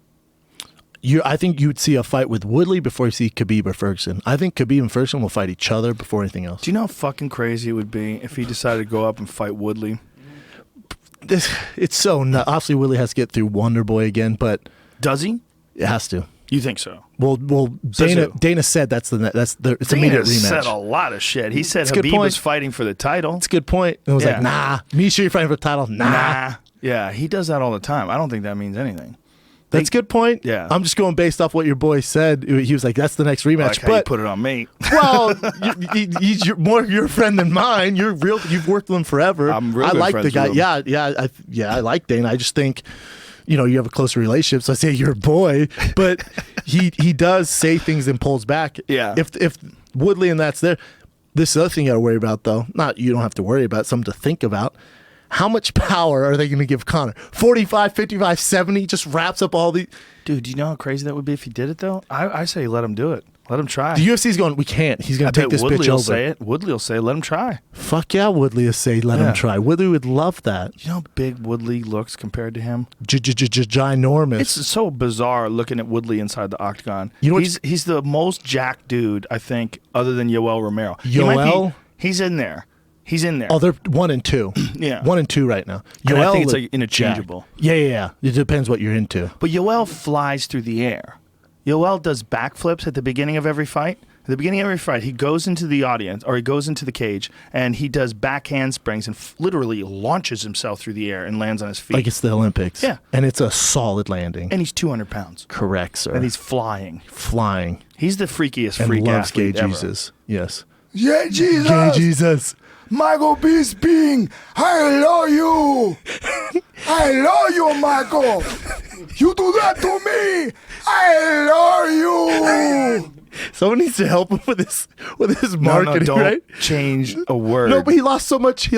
I think you would see a fight with Woodley before you see Khabib or Ferguson. I think Khabib and Ferguson will fight each other before anything else. Do you know how fucking crazy it would be if he decided to go up and fight Woodley? It's so nuts. Obviously, Woodley has to get through Wonder Boy again, but does he? It has to. You think so? Well, Dana said it's immediate rematch. Said a lot of shit. He said Khabib was fighting for the title. It's a good point. It was like, nah. Me sure you're fighting for the title? Nah. Yeah, he does that all the time. I don't think that means anything. That's a good point. Yeah. I'm just going based off what your boy said. He was like, that's the next rematch. Like how you put it on me. Well, he's more your friend than mine. You've worked with him forever. I'm really I like friends the guy. with him. Yeah, I like Dana. I just think, you have a closer relationship, so I say you're a boy, but he does say things and pulls back. Yeah. If Woodley and that's there, this other thing you got to worry about, though, you don't have to worry about, something to think about. How much power are they going to give Conor? 45, 55, 70, just wraps up all the... Dude, do you know how crazy that would be if he did it, though? I say let him do it. Let him try. The UFC's going, we can't. He's going to take this Woodley bitch will over. say it. Woodley will say, let him try. Fuck yeah, Woodley will say, let him try. Woodley would love that. You know how big Woodley looks compared to him? Ginormous. It's so bizarre looking at Woodley inside the octagon. You know he's the most jacked dude, I think, other than Yoel Romero. He's in there. He's in there. Oh, they're 1 and 2. Yeah. 1 and 2 right now. And I think it's like interchangeable. Yeah. It depends what you're into. But Yoel flies through the air. Yoel does backflips at the beginning of every fight. At the beginning of every fight, he goes into the audience, or he goes into the cage, and he does back handsprings and literally launches himself through the air and lands on his feet. Like it's the Olympics. Yeah. And it's a solid landing. And he's 200 pounds. Correct, sir. And he's flying. He's the freakiest and freak loves athlete gay ever. Jesus. Yes. Yeah, Jesus. Gay Jesus. Michael Bisping, I love you. I love you, Michael. You do that to me. I love you. Someone needs to help him with his marketing, don't right? change a word. No, but he lost so much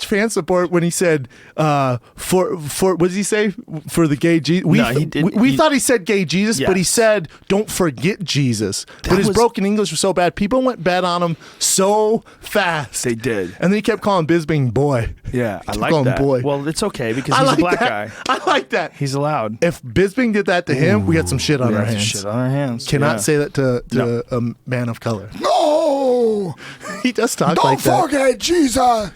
fan support when he said for what does he say? For the gay Jesus. We thought he said gay Jesus, but he said don't forget Jesus. But his broken English was so bad. People went bad on him so fast. They did. And then he kept calling Bisping boy. Yeah, I like calling that. Boy. Well, it's okay because he's a black guy. I like that. He's allowed. If Bisping did that to him, we got some shit on our hands. Cannot say that to a man of color. No. He does talk Don't like that. forget Jesus.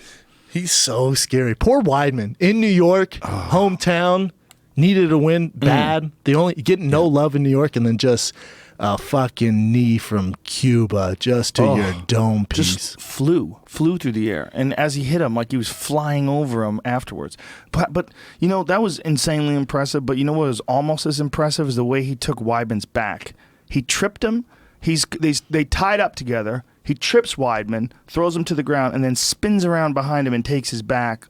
He's so scary. Poor Weidman in New York, hometown, needed a win bad. They only getting no love in New York, and then just a fucking knee from Cuba just to your dome piece. Just flew through the air, and as he hit him, like he was flying over him afterwards. But that was insanely impressive. But you know what was almost as impressive is the way he took Weidman's back. He tripped him. They tied up together. He trips Weidman, throws him to the ground, and then spins around behind him and takes his back.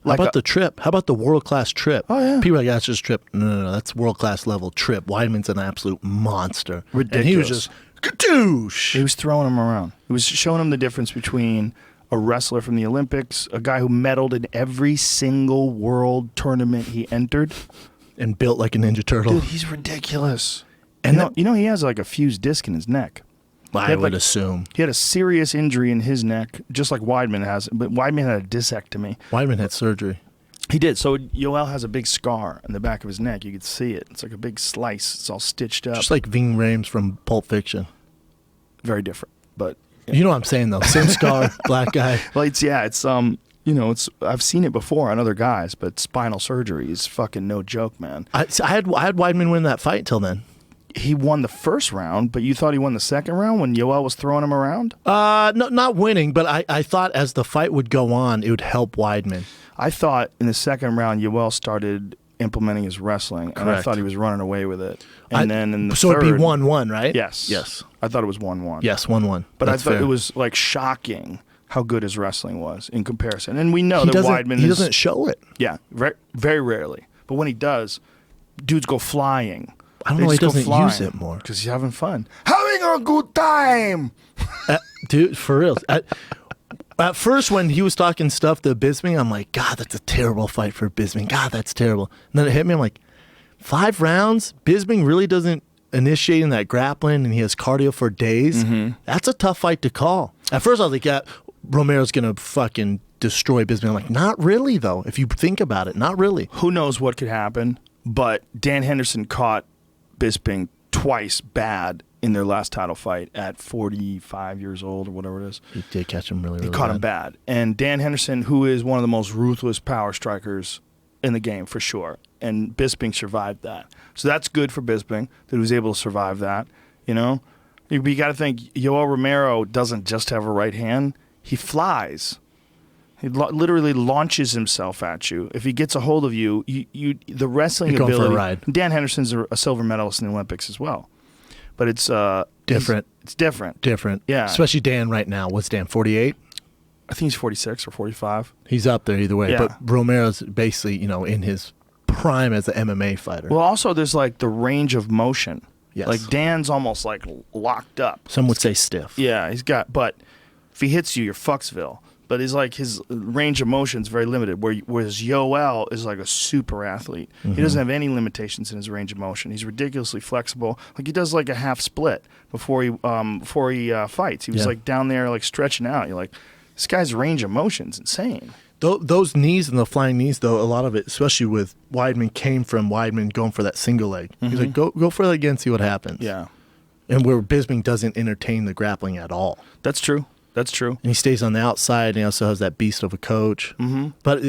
How about the trip? How about the world-class trip? Oh, yeah. People are like, that's just trip. No. That's world-class level trip. Weidman's an absolute monster. Ridiculous. And he was just, kadoosh. He was throwing him around. He was showing him the difference between a wrestler from the Olympics, a guy who medaled in every single world tournament he entered. And built like a Ninja Turtle. Dude, he's ridiculous. And he has like a fused disc in his neck. I would assume. He had a serious injury in his neck, just like Weidman has. But Weidman had a discectomy. Weidman had surgery. He did. So Yoel has a big scar in the back of his neck. You could see it. It's like a big slice. It's all stitched up. Just like Ving Rhames from Pulp Fiction. Very different. But you know what I'm saying, though. Same scar, black guy. Well, it's I've seen it before on other guys, but spinal surgery is fucking no joke, man. I had Weidman win that fight until then. He won the first round, but you thought he won the second round when Yoel was throwing him around? No, not winning, but I thought as the fight would go on, it would help Weidman. I thought in the second round, Yoel started implementing his wrestling, and I thought he was running away with it. And then in the third, it'd be 1-1, right? Yes. I thought it was 1-1. Yes, 1-1. But That's I thought fair. it was like shocking how good his wrestling was in comparison. And we know he that Weidman doesn't show it. Yeah, very, very rarely. But when he does, dudes go flying. I don't know why he doesn't use it more. Because he's having fun. Having a good time. Dude, for real. At first, when he was talking stuff to Bisping, I'm like, God, that's a terrible fight for Bisping. God, that's terrible. And then it hit me, I'm like, 5 rounds? Bisping really doesn't initiate in that grappling, and he has cardio for days? Mm-hmm. That's a tough fight to call. At first, I was like, yeah, Romero's going to fucking destroy Bisping. I'm like, not really, though, if you think about it. Not really. Who knows what could happen, but Dan Henderson caught Bisping twice bad in their last title fight at 45 years old or whatever it is. He did catch him really He caught him bad. And Dan Henderson, who is one of the most ruthless power strikers in the game for sure, and Bisping survived that. So that's good for Bisping that he was able to survive that, you know? You got to think, Yoel Romero doesn't just have a right hand. He flies. He literally launches himself at you. If he gets a hold of you, the wrestling You're going ability. for a ride. Dan Henderson's a silver medalist in the Olympics as well. But it's different. It's different. Different. Yeah. Especially Dan right now. What's Dan, 48? I think he's 46 or 45. He's up there either way. Yeah. But Romero's basically, in his prime as an MMA fighter. Well, also there's like the range of motion. Yes. Like Dan's almost like locked up. Some would say stiff. Yeah, but if he hits you, you're Fucksville. But his range of motion is very limited. Whereas Yoel is like a super athlete. He doesn't have any limitations in his range of motion. He's ridiculously flexible. Like he does like a half split before he fights. He was like down there like stretching out. You're like, this guy's range of motion is insane. Those knees and the flying knees, though, a lot of it, especially with Weidman, came from Weidman going for that single leg. He's like, go for it again, see what happens. Yeah, and where Bisping doesn't entertain the grappling at all. that's true. That's true. And he stays on the outside, and he also has that beast of a coach. But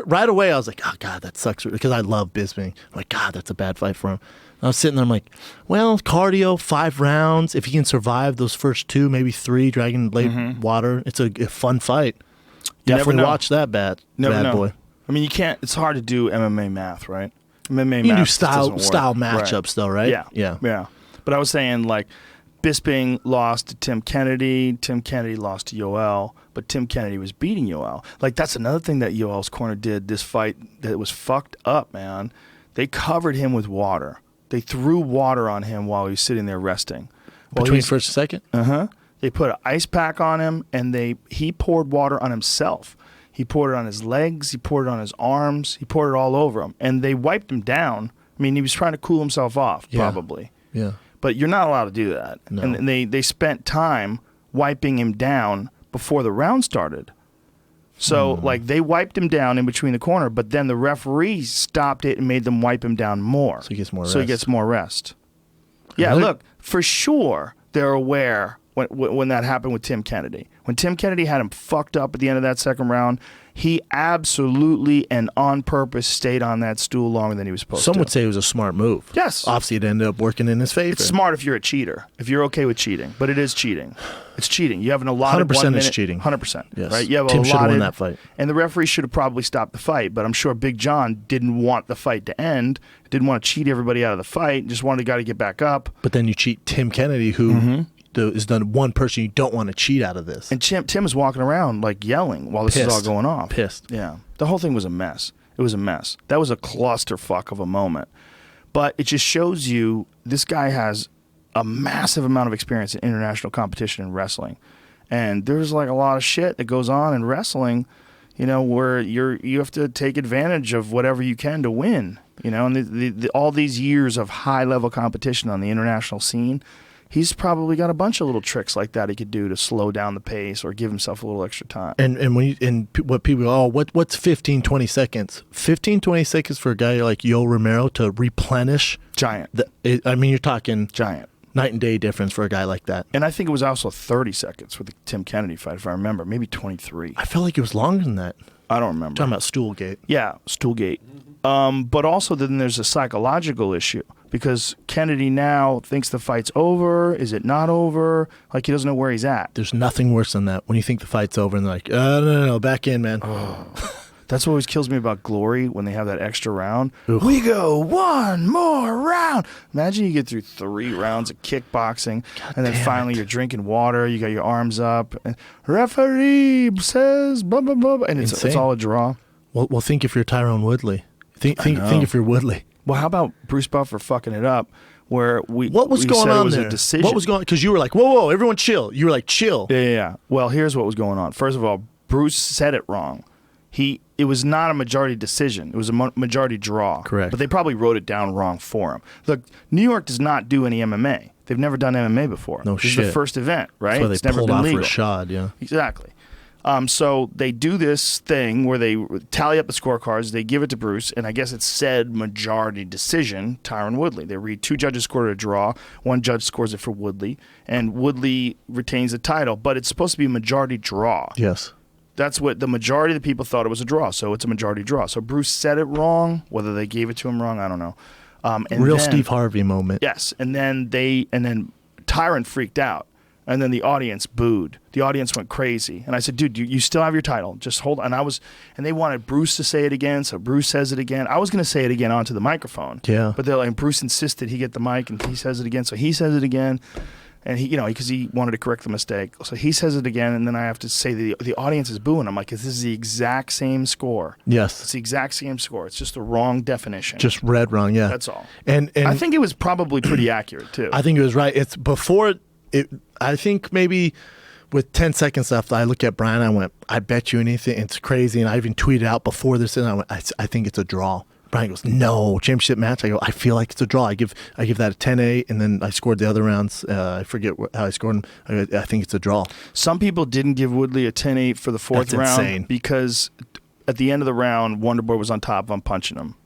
right away, I was like, oh, God, that sucks. Because I love Bisping. I'm like, God, that's a bad fight for him. And I was sitting there, I'm like, well, cardio, 5 rounds. If he can survive those first 2, maybe 3, Dragon Lake Water, it's a fun fight. Definitely watch that bad boy. I mean, you can't. It's hard to do MMA math, right? MMA You can math do doesn't style work. matchups, though, right? Yeah. But I was saying, like, Bisping lost to Tim Kennedy. Tim Kennedy lost to Yoel, but Tim Kennedy was beating Yoel. Like, that's another thing that Yoel's corner did this fight that was fucked up, man. They covered him with water. They threw water on him while he was sitting there resting. Between first and second? They put an ice pack on him, and he poured water on himself. He poured it on his legs. He poured it on his arms. He poured it all over him. And they wiped him down. I mean, he was trying to cool himself off, probably. Yeah. But you're not allowed to do that. No. And they spent time wiping him down before the round started. So, like, they wiped him down in between the corner, but then the referee stopped it and made them wipe him down more. So he gets more So he rest. gets more rest. Yeah, Really? look, for sure they're aware when that happened with Tim Kennedy. When Tim Kennedy had him fucked up at the end of that second round, he absolutely and on purpose stayed on that stool longer than he was supposed to. Some would say it was a smart move. Yes. Obviously, it ended up working in his favor. It's smart if you're a cheater, if you're okay with cheating, but it is cheating. It's cheating. You have an allotted 100% 1 minute. is cheating. 100%. Yes. Right? You have Tim a should have won allotted, that fight. and the referee should have probably stopped the fight, but I'm sure Big John didn't want the fight to end, didn't want to cheat everybody out of the fight, just wanted the guy to get back up. But then you cheat Tim Kennedy, who is the one person you don't want to cheat out of this. And Tim is walking around like yelling while this is all going on. Pissed. Yeah. The whole thing was a mess. It was a mess. That was a clusterfuck of a moment. But it just shows you this guy has a massive amount of experience in international competition in wrestling. And there's like a lot of shit that goes on in wrestling, you know, where you have to take advantage of whatever you can to win, you know, and all these years of high level competition on the international scene. He's probably got a bunch of little tricks like that he could do to slow down the pace or give himself a little extra time. And what people go, what's 15, 20 seconds? 15, 20 seconds for a guy like Yoel Romero to replenish. Giant. You're talking Giant. night and day difference for a guy like that. And I think it was also 30 seconds with the Tim Kennedy fight, if I remember. Maybe 23. I felt like it was longer than that. I don't remember. Talking about Stoolgate. Yeah, Stoolgate. But also then there's a psychological issue because Kennedy now thinks the fight's over. Is it not over? Like he doesn't know where he's at. There's nothing worse than that when you think the fight's over and they're like, no, back in, man. That's what always kills me about Glory when they have that extra round. Oof. We go one more round. Imagine you get through 3 rounds of kickboxing and then finally you're drinking water. You got your arms up. And referee says blah, blah, blah. And it's all a draw. Well, think if you're Tyrone Woodley. Think if you're Woodley. Well, how about Bruce Buffer fucking it up? Where what was going said on it was there? A decision. What was going? Because you were like, whoa, everyone chill. You were like, chill. Yeah. Well, here's what was going on. First of all, Bruce said it wrong. It was not a majority decision. It was a majority draw. Correct. But they probably wrote it down wrong for him. Look, New York does not do any MMA. They've never done MMA before. No this shit. is the first event, right? That's why they it's never pulled been off legal. Rashad, yeah. Exactly. So they do this thing where they tally up the scorecards, they give it to Bruce, and I guess it said majority decision, Tyron Woodley. They read 2 judges scored a draw, 1 judge scores it for Woodley, and Woodley retains the title, but it's supposed to be a majority draw. Yes. That's what the majority of the people thought it was a draw, so it's a majority draw. So Bruce said it wrong, whether they gave it to him wrong, I don't know. Real Steve Harvey moment. Yes, and then Tyron freaked out. And then the audience booed. The audience went crazy. And I said, dude, you still have your title. Just hold on. And they wanted Bruce to say it again, so Bruce says it again. I was going to say it again onto the microphone. Yeah. But they're like, Bruce insisted he get the mic, and he says it again, so he says it again. And he, because he wanted to correct the mistake. So he says it again, and then I have to say the audience is booing. I'm like, this is the exact same score. Yes. It's the exact same score. It's just the wrong definition. Just read wrong, yeah. That's all. And I think it was probably pretty accurate, too. I think it was right. It's before it. I think maybe with 10 seconds left, I look at Bryan. I went, I bet you anything. It's crazy. And I even tweeted out before this, and I went, I think it's a draw. Bryan goes, no, championship match. I go, I feel like it's a draw. I give that a 10-8, and then I scored the other rounds. I forget how I scored them. I think it's a draw. Some people didn't give Woodley a 10-8 for the fourth That's round insane. Because at the end of the round, Wonderboy was on top. I'm punching him.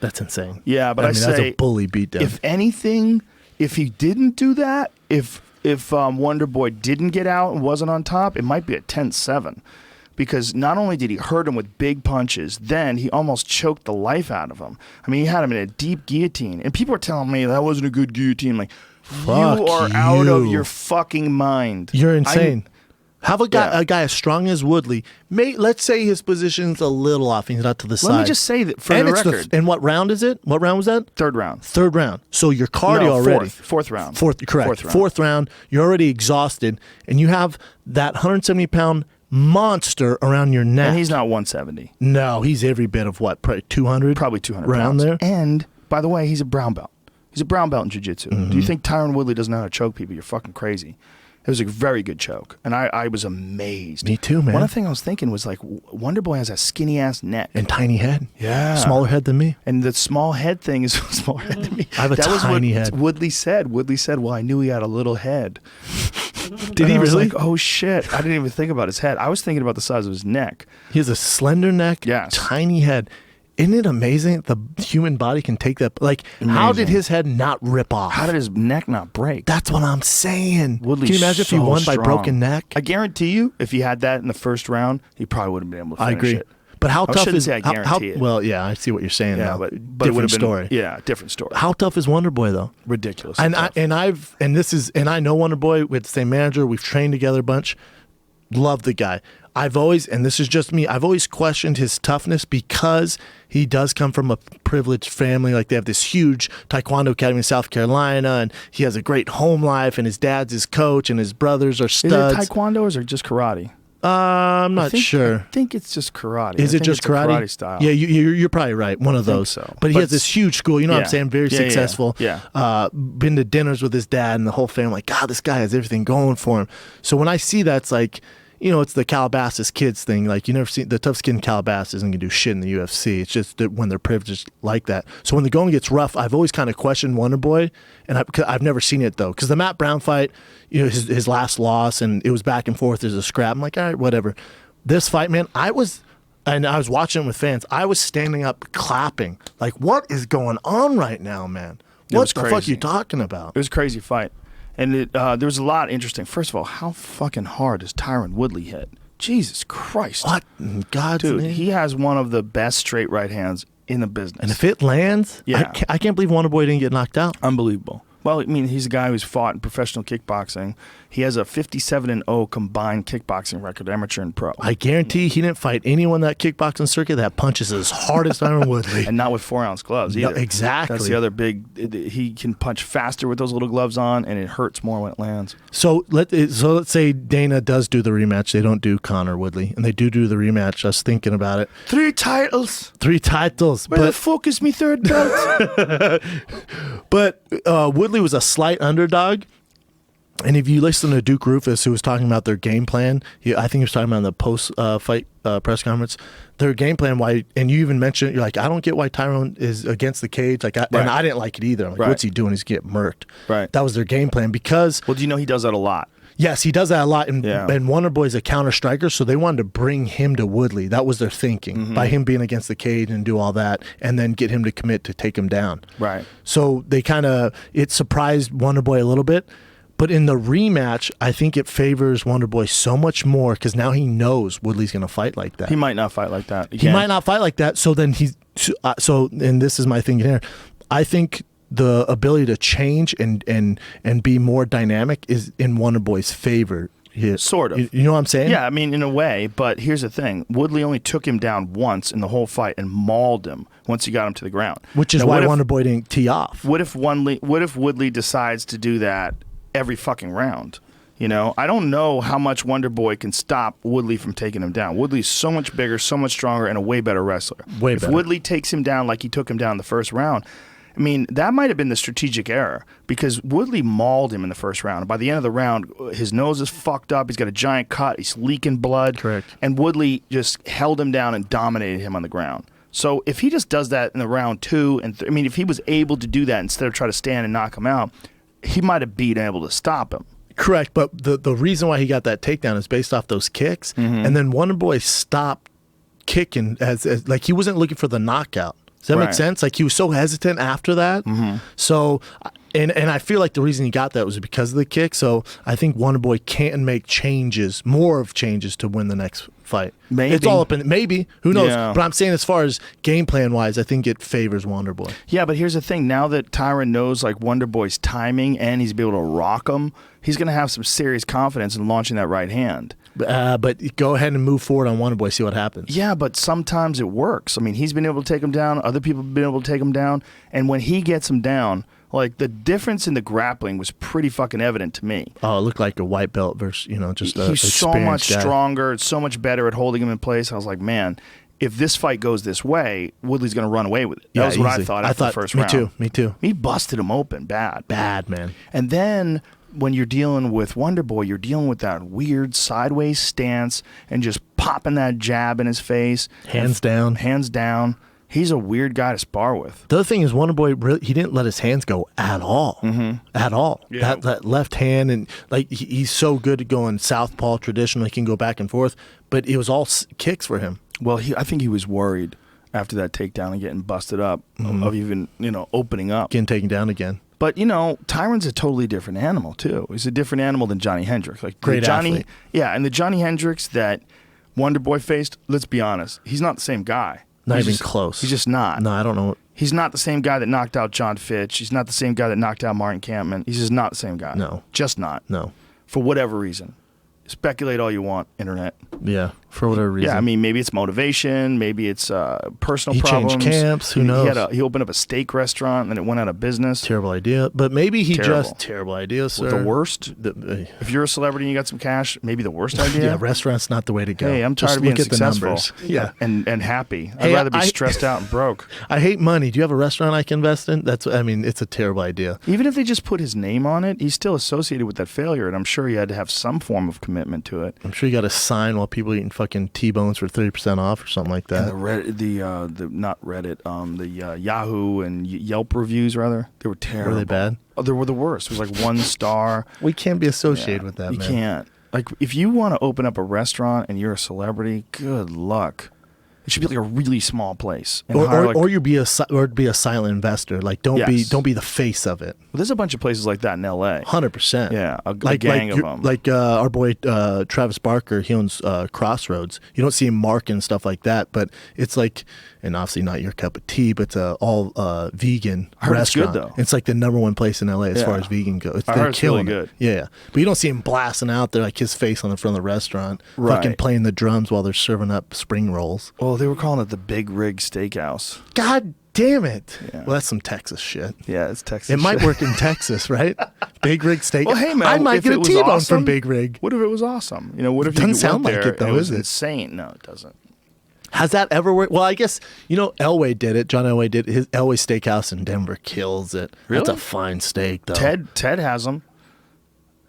That's insane. Yeah, but I that's say, a bully beatdown. if anything, if he didn't do that, if Wonderboy didn't get out and wasn't on top, it might be a 10-7. Because not only did he hurt him with big punches, then he almost choked the life out of him. I mean, he had him in a deep guillotine. And people are telling me that wasn't a good guillotine. I'm like, Fuck you are out of you. your fucking mind. You're insane. Have a guy as strong as Woodley. Let's say his position's a little off. He's not to the side. Let me just say that for the record. And what round is it? What round was that? Third round. Third round. So your cardio No, already. Fourth round. Correct. Fourth round. Fourth round. You're already exhausted, and you have that 170-pound monster around your neck. And he's not 170. No, he's every bit of what? Probably 200? Probably 200 around pounds. there. And, by the way, he's a brown belt. He's a brown belt in jiu-jitsu. Do you think Tyron Woodley doesn't know how to choke people? You're fucking crazy. It was a very good choke. And I was amazed. Me too, man. One of the things I was thinking was like, Wonderboy has a skinny-ass neck. And tiny head. Yeah. Smaller head than me. And the small head thing is smaller head than me. I have a tiny head. Woodley said, well, I knew he had a little head. Did And he I was really? like, oh, shit. I didn't even think about his head. I was thinking about the size of his neck. He has a slender neck, Yes. tiny head. Isn't it amazing the human body can take that? Like, how did Amazing. his head not rip off? How did his neck not break? That's what I'm saying. Woodley's Can you imagine if he so won by strong. broken neck? I guarantee you, if he had that in the first round, he probably wouldn't have been able to I finish agree. it. But how I tough shouldn't is say I guarantee it. Well, yeah, I see what you're saying Yeah, now. but it would different have been, story. Yeah, different story. How tough is Wonderboy though? Ridiculous. And tough. I know Wonderboy. We had the same manager. We've trained together a bunch. Love the guy. I've always, and this is just me, I've always questioned his toughness because he does come from a privileged family. Like they have this huge taekwondo academy in South Carolina, and he has a great home life, and his dad's his coach, and his brothers are Is studs. it taekwondo or is it just karate? I'm not sure. I think it's just karate. Is I it think just it's a karate style? Yeah, you're probably right. One of think those. so. But he But has this huge school. You know what I'm yeah. saying? Very Yeah, yeah, successful. yeah. Been to dinners with his dad and the whole family. Like, God, this guy has everything going for him. So when I see that, it's like, it's the Calabasas kids thing. Like, you never see the tough-skinned Calabasas isn't going to do shit in the UFC. It's just that when they're privileged like that. So when the going gets rough, I've always kind of questioned Wonderboy, and I've never seen it, though. Because the Matt Brown fight, his last loss, and it was back and forth. There's a scrap. I'm like, all right, whatever. This fight, man, I was watching it with fans. I was standing up clapping. Like, what is going on right now, man? What was the fuck are crazy. you talking about? It was a crazy fight. And there was a lot interesting. First of all, how fucking hard does Tyron Woodley hit? Jesus Christ. What in God's Dude, name? he has one of the best straight right hands in the business. And if it lands, Yeah. I can't believe Wonderboy didn't get knocked out. Unbelievable. Well, I mean, he's a guy who's fought in professional kickboxing. He has a 57-0 combined kickboxing record, amateur and pro. I guarantee he didn't fight anyone that kickboxing circuit that punches as hard as Tyron Woodley. And not with 4-ounce gloves No, either. exactly. That's the other big. He can punch faster with those little gloves on, and it hurts more when it lands. So let's say Dana does do the rematch. They don't do Conor Woodley, and they do the rematch. I was thinking about it. 3 titles. 3 titles, Where the fuck is me third belt? but Woodley was a slight underdog. And if you listen to Duke Rufus, who was talking about their game plan, I think he was talking about in the post-fight press conference, their game plan, and you even mentioned, you're like, I don't get why Tyrone is against the cage. Like, and I didn't like it either. I'm like, Right. what's he doing? He's getting murked. Right. That was their game plan because, Well, do you know he does that a lot? yes, he does that a lot. And, Yeah. and Wonderboy's a counter striker, so they wanted to bring him to Woodley. That was their thinking, by him being against the cage and do all that, and then get him to commit to take him down. Right. So they it surprised Wonderboy a little bit. But in the rematch, I think it favors Wonderboy so much more because now he knows Woodley's going to fight like that. He might not fight like that. He might not fight like that. So then and this is my thing here. I think the ability to change and be more dynamic is in Wonderboy's favor. Here. Sort of. You know what I'm saying? Yeah, I mean, in a way, but here's the thing. Woodley only took him down once in the whole fight and mauled him once he got him to the ground. Which is Now, why what if- Wonderboy didn't tee off. What if Woodley decides to do that every fucking round. You know, I don't know how much Wonder Boy can stop Woodley from taking him down. Woodley's so much bigger, so much stronger, and a way better wrestler. If Woodley takes him down like he took him down the first round, I mean, that might have been the strategic error because Woodley mauled him in the first round. By the end of the round, his nose is fucked up. He's got a giant cut. He's leaking blood. Correct. And Woodley just held him down and dominated him on the ground. So if he just does that in the round 2, and I mean, if he was able to do that instead of try to stand and knock him out, he might have been able to stop him. Correct, but the reason why he got that takedown is based off those kicks, and then Wonder Boy stopped kicking as like he wasn't looking for the knockout. Does that make sense? Like he was so hesitant after that. So, and I feel like the reason he got that was because of the kick. So I think Wonder Boy can make changes, more of changes to win the next fight. Maybe. It's all up in maybe. Who knows? Yeah. But I'm saying as far as game plan wise, I think it favors Wonder Boy. Yeah, but here's the thing. Now that Tyron knows like Wonder Boy's timing and he's be able to rock him, he's going to have some serious confidence in launching that right hand. But go ahead and move forward on Wonder Boy, see what happens. Yeah, but sometimes it works. I mean, he's been able to take him down. Other people have been able to take him down. And when he gets him down, like the difference in the grappling was pretty fucking evident to me. Oh, it looked like a white belt versus, just a he's so much guy. stronger, so much better at holding him in place. I was like, man, if this fight goes this way, Woodley's going to run away with it. That was what I thought after the first round. Me too. He busted him open bad. Bad, man. And then when you're dealing with Wonder Boy, you're dealing with that weird sideways stance and just popping that jab in his face. Hands down. Hands down. He's a weird guy to spar with. The other thing is Wonder Boy, really, he didn't let his hands go at all. At all. Yeah. That left hand, and like he's so good at going southpaw traditional. He can go back and forth, but it was all kicks for him. Well, I think he was worried after that takedown and getting busted up of even, opening up. Getting taken down again. But, Tyron's a totally different animal, too. He's a different animal than Johnny Hendricks. Like Great athlete. Yeah, and the Johnny Hendricks that Wonder Boy faced, let's be honest, he's not the same guy. Not He's even just- close. He's just not. No, I don't know. He's not the same guy that knocked out John Fitch. He's not the same guy that knocked out Martin Kampman. He's just not the same guy. No. Just not. No. For whatever reason. Speculate all you want, internet. Yeah, for whatever reason. Yeah, I mean, maybe it's motivation. Maybe it's personal He problems. changed camps. Who knows? He opened up a steak restaurant and then it went out of business. Terrible idea. But maybe he Terrible. terrible idea, sir. The worst? If you're a celebrity and you got some cash, maybe the worst idea? Yeah, restaurant's not the way to go. Hey, I'm tired Just of being look at successful. the numbers. Yeah. And happy. I'd Hey, rather be stressed out and broke. I hate money. Do you have a restaurant I can invest in? It's a terrible idea. Even if they just put his name on it, he's still associated with that failure, and I'm sure he had to have some form of commitment to it. I'm sure you got a sign while people eating fucking T-bones for 30% off or something like that. And the Yahoo and Yelp reviews, rather, they were terrible. Were they bad? Oh, they were the worst. It was like 1 star. We can't be associated with that, You man. can't. Like, if you want to open up a restaurant and you're a celebrity, good luck. It should be like a really small place. And Or you be a silent investor. Like don't be the face of it. Well, there's a bunch of places like that in L.A. 100%. Yeah, a gang of them. Like our boy Travis Barker, he owns Crossroads. You don't see him marking stuff like that, but it's like, and obviously not your cup of tea, but it's all vegan I heard it's good, restaurant. though. It's like the #1 place in LA as far as vegan goes. I They're heard it's really killing good. it. Yeah, but you don't see him blasting out there like his face on the front of the restaurant, Right. fucking playing the drums while they're serving up spring rolls. Well, they were calling it the Big Rig Steakhouse. God damn it! Yeah. Well, that's some Texas shit. Yeah, it's Texas. It might shit. work in Texas, right? Big Rig Steak. Well, hey, man, I might if get it a was T-bone awesome, from Big Rig. What if it was awesome? What if Doesn't you sound went like there it, though, and it was is it? insane? No, it doesn't. Has that ever worked? Well, I guess, Elway did it. John Elway did it. His Elway Steakhouse in Denver kills it. Really? That's a fine steak, though. Ted has them.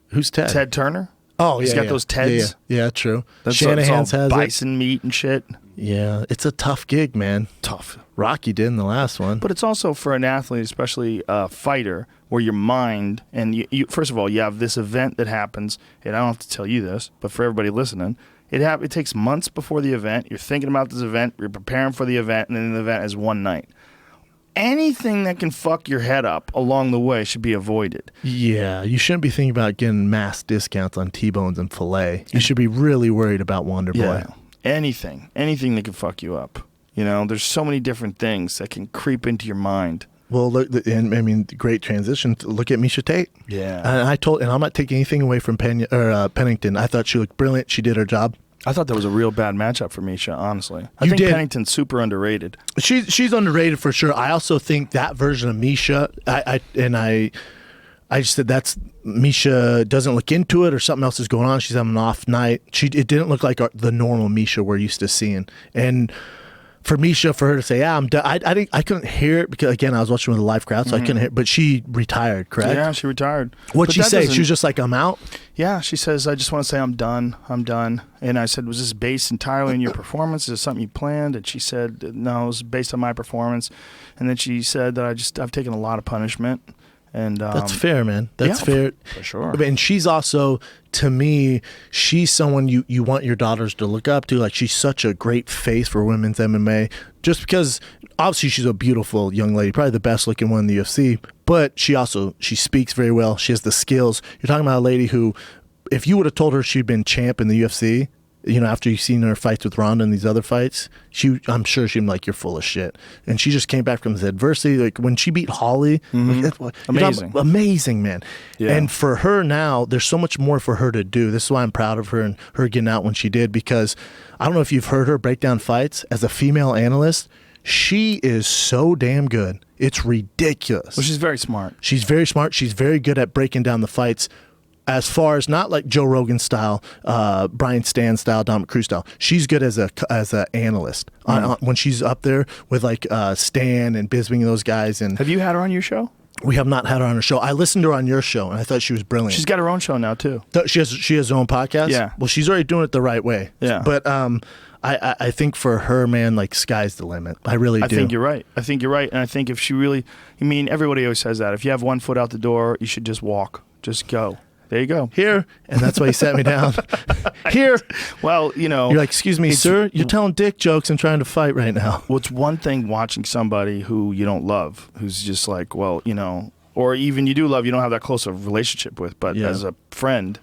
Who's Ted? Ted Turner. Oh, He's got those Teds. Yeah, true. That's Shanahan's all has it. bison meat and shit. Yeah, it's a tough gig, man. Tough. Rocky did in the last one. But it's also for an athlete, especially a fighter, where your mind, and you first of all, you have this event that happens, and I don't have to tell you this, but for everybody listening, it takes months before the event. You're thinking about this event, you're preparing for the event, and then the event is one night. Anything that can fuck your head up along the way should be avoided. Yeah, you shouldn't be thinking about getting mass discounts on T-bones and filet. You should be really worried about Wonder Boy. Yeah, anything that can fuck you up. There's so many different things that can creep into your mind. Well, look, great transition. Look at Misha Tate. Yeah. And I'm not taking anything away from Pennington. I thought she looked brilliant. She did her job. I thought that was a real bad matchup for Misha, honestly. I think did. Pennington's super underrated. She's underrated for sure. I also think that version of Misha, I just said that's Misha doesn't look into it or something else is going on. She's having an off night. It didn't look like the normal Misha we're used to seeing. And for Misha, for her to say, "Yeah, I'm done," I couldn't hear it because again I was watching with a live crowd, so I couldn't hear. But she retired, correct? Yeah, she retired. What'd But she that say? doesn't- She was just like, "I'm out." Yeah, she says, I just want to say I'm done. I'm done. And I said, was this based entirely on your performance? Is it something you planned? And she said, no, it was based on my performance. And then she said that I've taken a lot of punishment. And That's fair, man. That's yeah, fair. For sure. And she's also, to me, she's someone you want your daughters to look up to. Like, she's such a great face for women's MMA. Just because, obviously, she's a beautiful young lady, probably the best looking one in the UFC. But she speaks very well. She has the skills. You're talking about a lady who, if you would have told her she'd been champ in the UFC, after you've seen her fights with Ronda and these other fights, I'm sure she'd be like, you're full of shit. And she just came back from this adversity. Like when she beat Holly, amazing, man. Yeah. And for her now, there's so much more for her to do. This is why I'm proud of her and her getting out when she did, because I don't know if you've heard her break down fights as a female analyst. She is so damn good. It's ridiculous. Well, she's very smart. She's very smart. She's very good at breaking down the fights. As far as not like Joe Rogan style, Brian Stan style, Dominic Cruz style, she's good as a analyst. When she's up there with like Stan and Bisbing and those guys. And Have you had her on your show? we have not had her on her show. I listened to her on your show, and I thought she was brilliant. She's got her own show now too. She has her own podcast. Yeah. Well, she's already doing it the right way. Yeah. But I think for her, man, like sky's the limit. I really do. I think you're right. And I think if she really, everybody always says that. If you have one foot out the door, you should just walk. Just go. There you go. Here, and that's why he sat me down. Here. Well, You're like, excuse me, sir, you're telling dick jokes and trying to fight right now. Well, it's one thing watching somebody who you don't love, who's just like, well, or even you do love, you don't have that close of relationship with, but as a friend,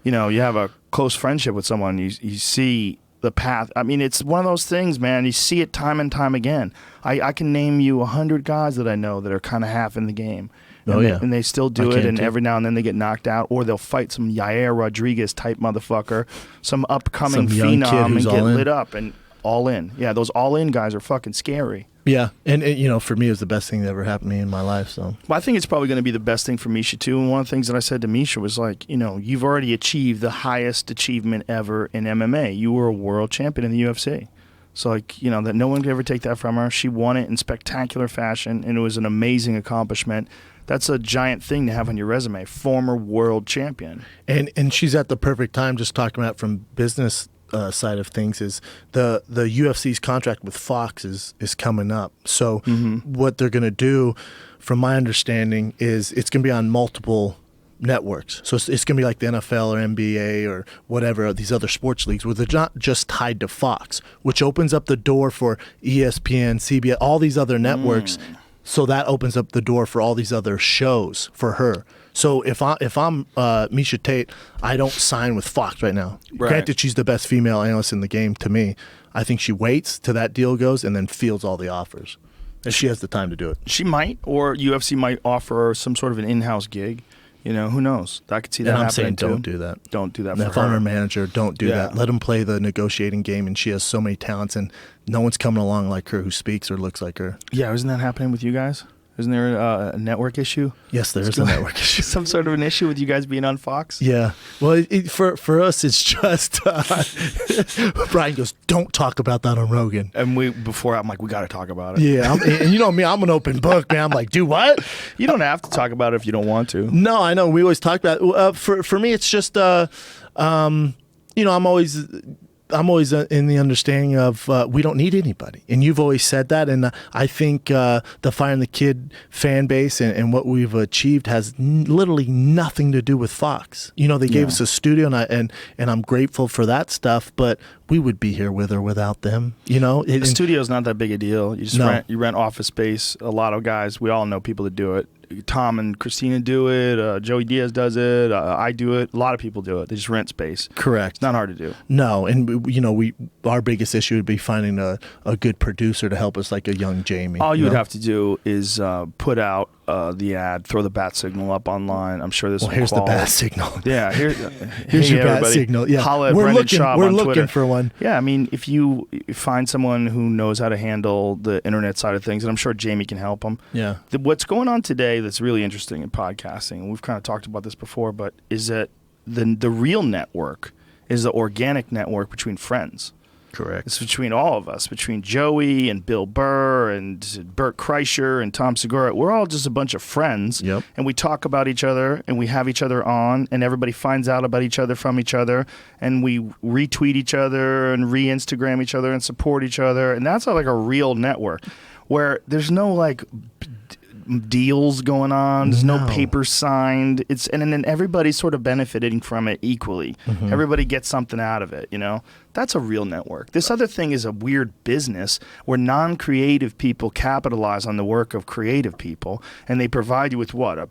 you have a close friendship with someone, you see the path. It's one of those things, man. You see it time and time again. I can name you 100 guys that I know that are kind of half in the game. And they still do it, and every now and then they get knocked out, or they'll fight some Yair Rodriguez type motherfucker, some upcoming phenom, and get lit up and all in. Yeah, those all in guys are fucking scary. Yeah, and for me, it was the best thing that ever happened to me in my life. So, well, I think it's probably going to be the best thing for Misha too. And one of the things that I said to Misha was like, you've already achieved the highest achievement ever in MMA. You were a world champion in the UFC. So, that no one could ever take that from her. She won it in spectacular fashion, and it was an amazing accomplishment. That's a giant thing to have on your resume, former world champion. And she's at the perfect time, just talking about from business side of things, is the UFC's contract with Fox is coming up. So what they're going to do, from my understanding, is it's going to be on multiple networks. So it's going to be like the NFL or NBA or whatever, these other sports leagues, where they're not just tied to Fox, which opens up the door for ESPN, CBS, all these other networks. So that opens up the door for all these other shows for her. So if I'm Misha Tate, I don't sign with Fox right now. Right. Granted, she's the best female analyst in the game to me. I think she waits till that deal goes and then fields all the offers. And she has the time to do it. She might, or UFC might offer her some sort of an in-house gig. Who knows? I could see that happening. I'm saying too. don't do that. Don't do that And for if I'm her. her manager, don't do that. Let them play the negotiating game, and she has so many talents, and no one's coming along like her who speaks or looks like her. Yeah, isn't that happening with you guys? Isn't there a network issue? Yes, there is a network issue. Some sort of an issue with you guys being on Fox? Yeah. Well, for us, it's just Brian goes, don't talk about that on Rogan. And I'm like, we got to talk about it. Yeah, and you know me, I'm an open book, man. I'm like, do what? You don't have to talk about it if you don't want to. No, I know. We always talk about it. For me, it's just, I'm always in the understanding of we don't need anybody. And you've always said that. And I think the Fire and the Kid fan base and what we've achieved has literally nothing to do with Fox. They gave us a studio, and I'm grateful for that stuff, but we would be here with or without them. The studio's not that big a deal. You just rent office space. A lot of guys, we all know people that do it. Tom and Christina do it. Joey Diaz does it. I do it. A lot of people do it. They just rent space. Correct. It's not hard to do. No, and our biggest issue would be finding a good producer to help us, like a young Jamie. All you would have to do is put out the ad. Throw the bat signal up online. I'm sure this. Well, here's the bat signal. Yeah, here's your bat everybody. signal. Yeah, Holla at we're Brendan looking. Schaub We're on looking Twitter. for one. Yeah, I mean, if you find someone who knows how to handle the internet side of things, and I'm sure Jamie can help them. Yeah. What's going on today that's really interesting in podcasting, and we've kind of talked about this before, but is that the real network is the organic network between friends. Correct. It's between all of us, between Joey and Bill Burr and Bert Kreischer and Tom Segura. We're all just a bunch of friends, and we talk about each other, and we have each other on, and everybody finds out about each other from each other, and we retweet each other and re-Instagram each other and support each other, and that's like a real network where there's no like deals going on. There's no paper signed. And then everybody's sort of benefiting from it equally. Everybody gets something out of it, you know? That's a real network. This other thing is a weird business where non-creative people capitalize on the work of creative people, and they provide you with what? A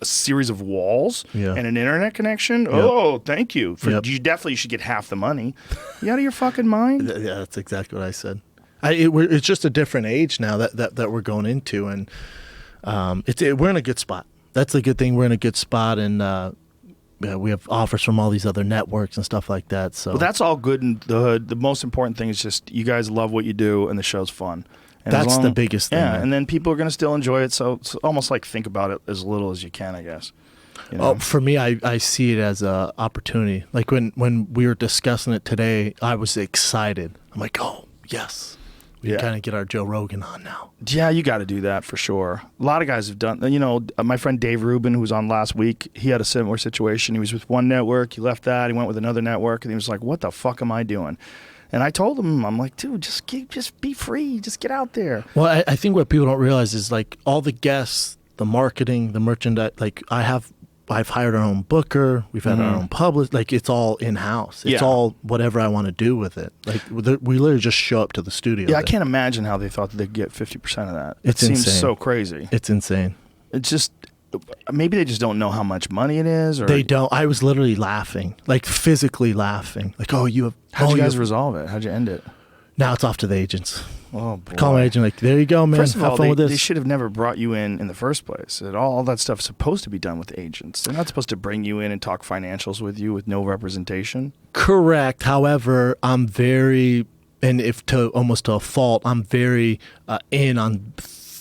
series of walls and an internet connection? Oh, thank you. You definitely should get half the money. You out of your fucking mind? Yeah, that's exactly what I said. It's just a different age now that we're going into, and we're in a good spot. That's a good thing. We're in a good spot, and we have offers from all these other networks and stuff like that. So, well, that's all good in the hood. The most important thing is just you guys love what you do, and the show's fun. And that's the biggest thing. Yeah, man. and then people are going to still enjoy it. So it's almost like think about it as little as you can, I guess. You know? Oh, for me, I see it as an opportunity. Like when we were discussing it today, I was excited. I'm like, oh yes. We can kind of get our Joe Rogan on now. Yeah, you got to do that for sure. A lot of guys have done. You know, my friend Dave Rubin, who was on last week, he had a similar situation. He was with one network, he left that, he went with another network, and he was like, "What the fuck am I doing?" And I told him, I'm like, "Dude, just be free, just get out there." Well, I think what people don't realize is like all the guests, the marketing, the merchandise. Like I've hired our own booker. We've had our own public. Like it's all in house. It's all whatever I want to do with it. Like we literally just show up to the studio. Yeah, I can't imagine how they thought that they'd get 50% of that. It seems insane. so crazy. It's insane. It's just maybe they just don't know how much money it is, or they don't. I was literally laughing, like physically laughing. Like, oh, you have. How'd you guys resolve it? How'd you end it? Now it's off to the agents. Oh, boy. Call my agent, like, there you go, man. First of have all, fun with this. They should have never brought you in the first place. All that stuff's supposed to be done with agents. They're not supposed to bring you in and talk financials with you with no representation. Correct. However, I'm very, and almost to a fault, I'm very in on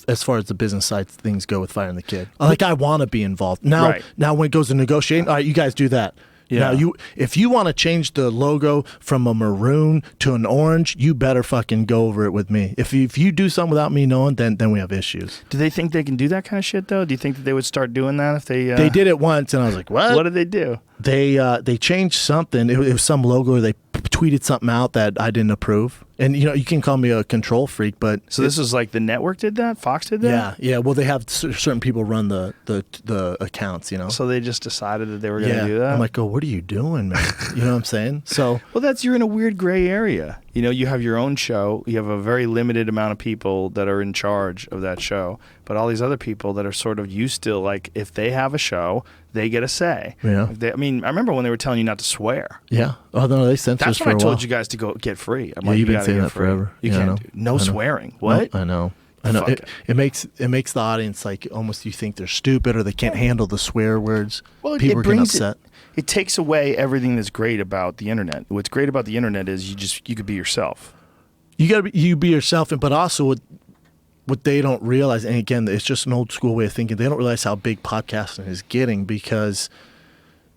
as far as the business side things go with firing the kid. Like, I want to be involved. Now when it goes to negotiating, all right, you guys do that. Yeah. Now, if you want to change the logo from a maroon to an orange, you better fucking go over it with me. If you do something without me knowing, then we have issues. Do they think they can do that kind of shit, though? Do you think that they would start doing that if they... They did it once, and I was like, what? What did they do? They changed something. It was some logo, or they tweeted something out that I didn't approve. And, you can call me a control freak, but... So this is like the network did that? Fox did that? Yeah. Well, they have certain people run the accounts, So they just decided that they were going to do that? I'm like, oh, what are you doing, man? You know what I'm saying? So... Well, you're in a weird gray area. You have your own show. You have a very limited amount of people that are in charge of that show. But all these other people that are sort of used to, like, if they have a show, they get a say. Yeah. I remember when they were telling you not to swear. Yeah. Oh, no, they censored us for a while. That's when I told you guys to go get free. I'm like, you've been saying that forever. You can't do no swearing. What? No, I know. It makes the audience like almost you think they're stupid or they can't handle the swear words. Well, people are getting upset. It takes away everything that's great about the internet. What's great about the internet is you could be yourself. You be yourself, but also what they don't realize, and again, it's just an old school way of thinking. They don't realize how big podcasting is getting, because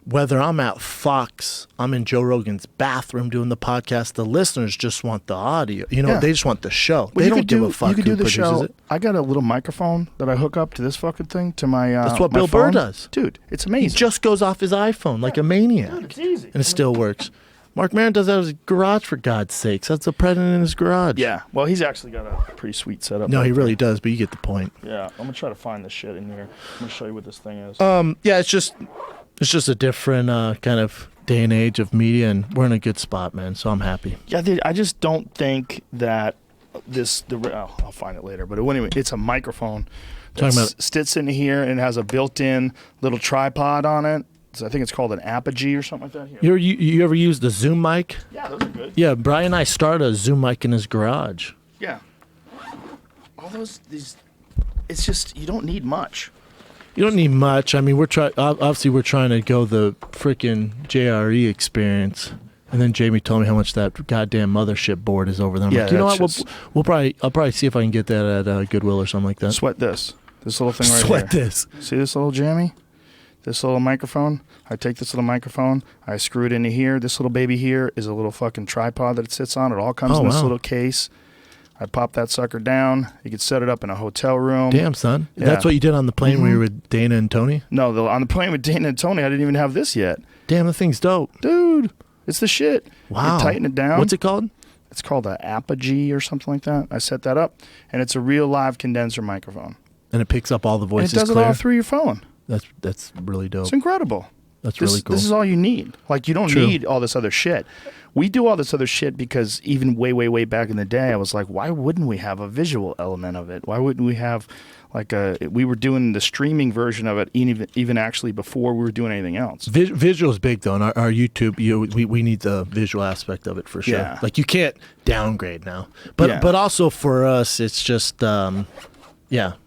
whether I'm at Fox, I'm in Joe Rogan's bathroom doing the podcast, the listeners just want the audio. They just want the show. They don't give a fuck. You could do who the produces show. it. I got a little microphone that I hook up to this fucking thing to my. That's what my Bill phone. Burr does, dude. It's He amazing. just goes off his iPhone like a maniac, Dude, it's easy, and it still works. Mark Maron does that in his garage, for God's sakes. That's a president in his garage. Yeah. Well, he's actually got a pretty sweet setup. No, he really does, but you get the point. Yeah. I'm gonna try to find this shit in here. I'm gonna show you what this thing is. Yeah, it's just a different kind of day and age of media, and we're in a good spot, man. So I'm happy. Yeah, I just don't think that I'll find it later. But anyway, it's a microphone that sits in here and has a built-in little tripod on it. I think it's called an Apogee or something like that. Here. You ever use the Zoom mic? Yeah, those are good. Yeah, Brian and I started a Zoom mic in his garage. Yeah. All these it's just you don't need much. You don't need much. I mean, obviously we're trying to go the freaking JRE experience. And then Jamie told me how much that goddamn mothership board is over there. I'm like, you know what? I'll probably see if I can get that at Goodwill or something like that. Sweat this little thing right Sweat here. this. See this little jammy? This little microphone? I take this little microphone, I screw it into here. This little baby here is a little fucking tripod that it sits on. It all comes in this little case. I pop that sucker down. You can set it up in a hotel room. Damn, son. Yeah. That's what you did on the plane when you were with Dana and Tony? No, on the plane with Dana and Tony, I didn't even have this yet. Damn, the thing's dope. Dude, it's the shit. Wow. You tighten it down. What's it called? It's called an Apogee or something like that. I set that up, and it's a real live condenser microphone. And it picks up all the voices And it does clear? it all through your phone. That's really dope. It's incredible. That's really cool. This is all you need. Like, you don't True. need all this other shit. We do all this other shit because even way, way, way back in the day, I was like, why wouldn't we have a visual element of it? Why wouldn't we have, like, we were doing the streaming version of it even actually before we were doing anything else. Visual is big, though. On our YouTube, we need the visual aspect of it for sure. Yeah. Like, you can't downgrade now. But also for us, it's just, you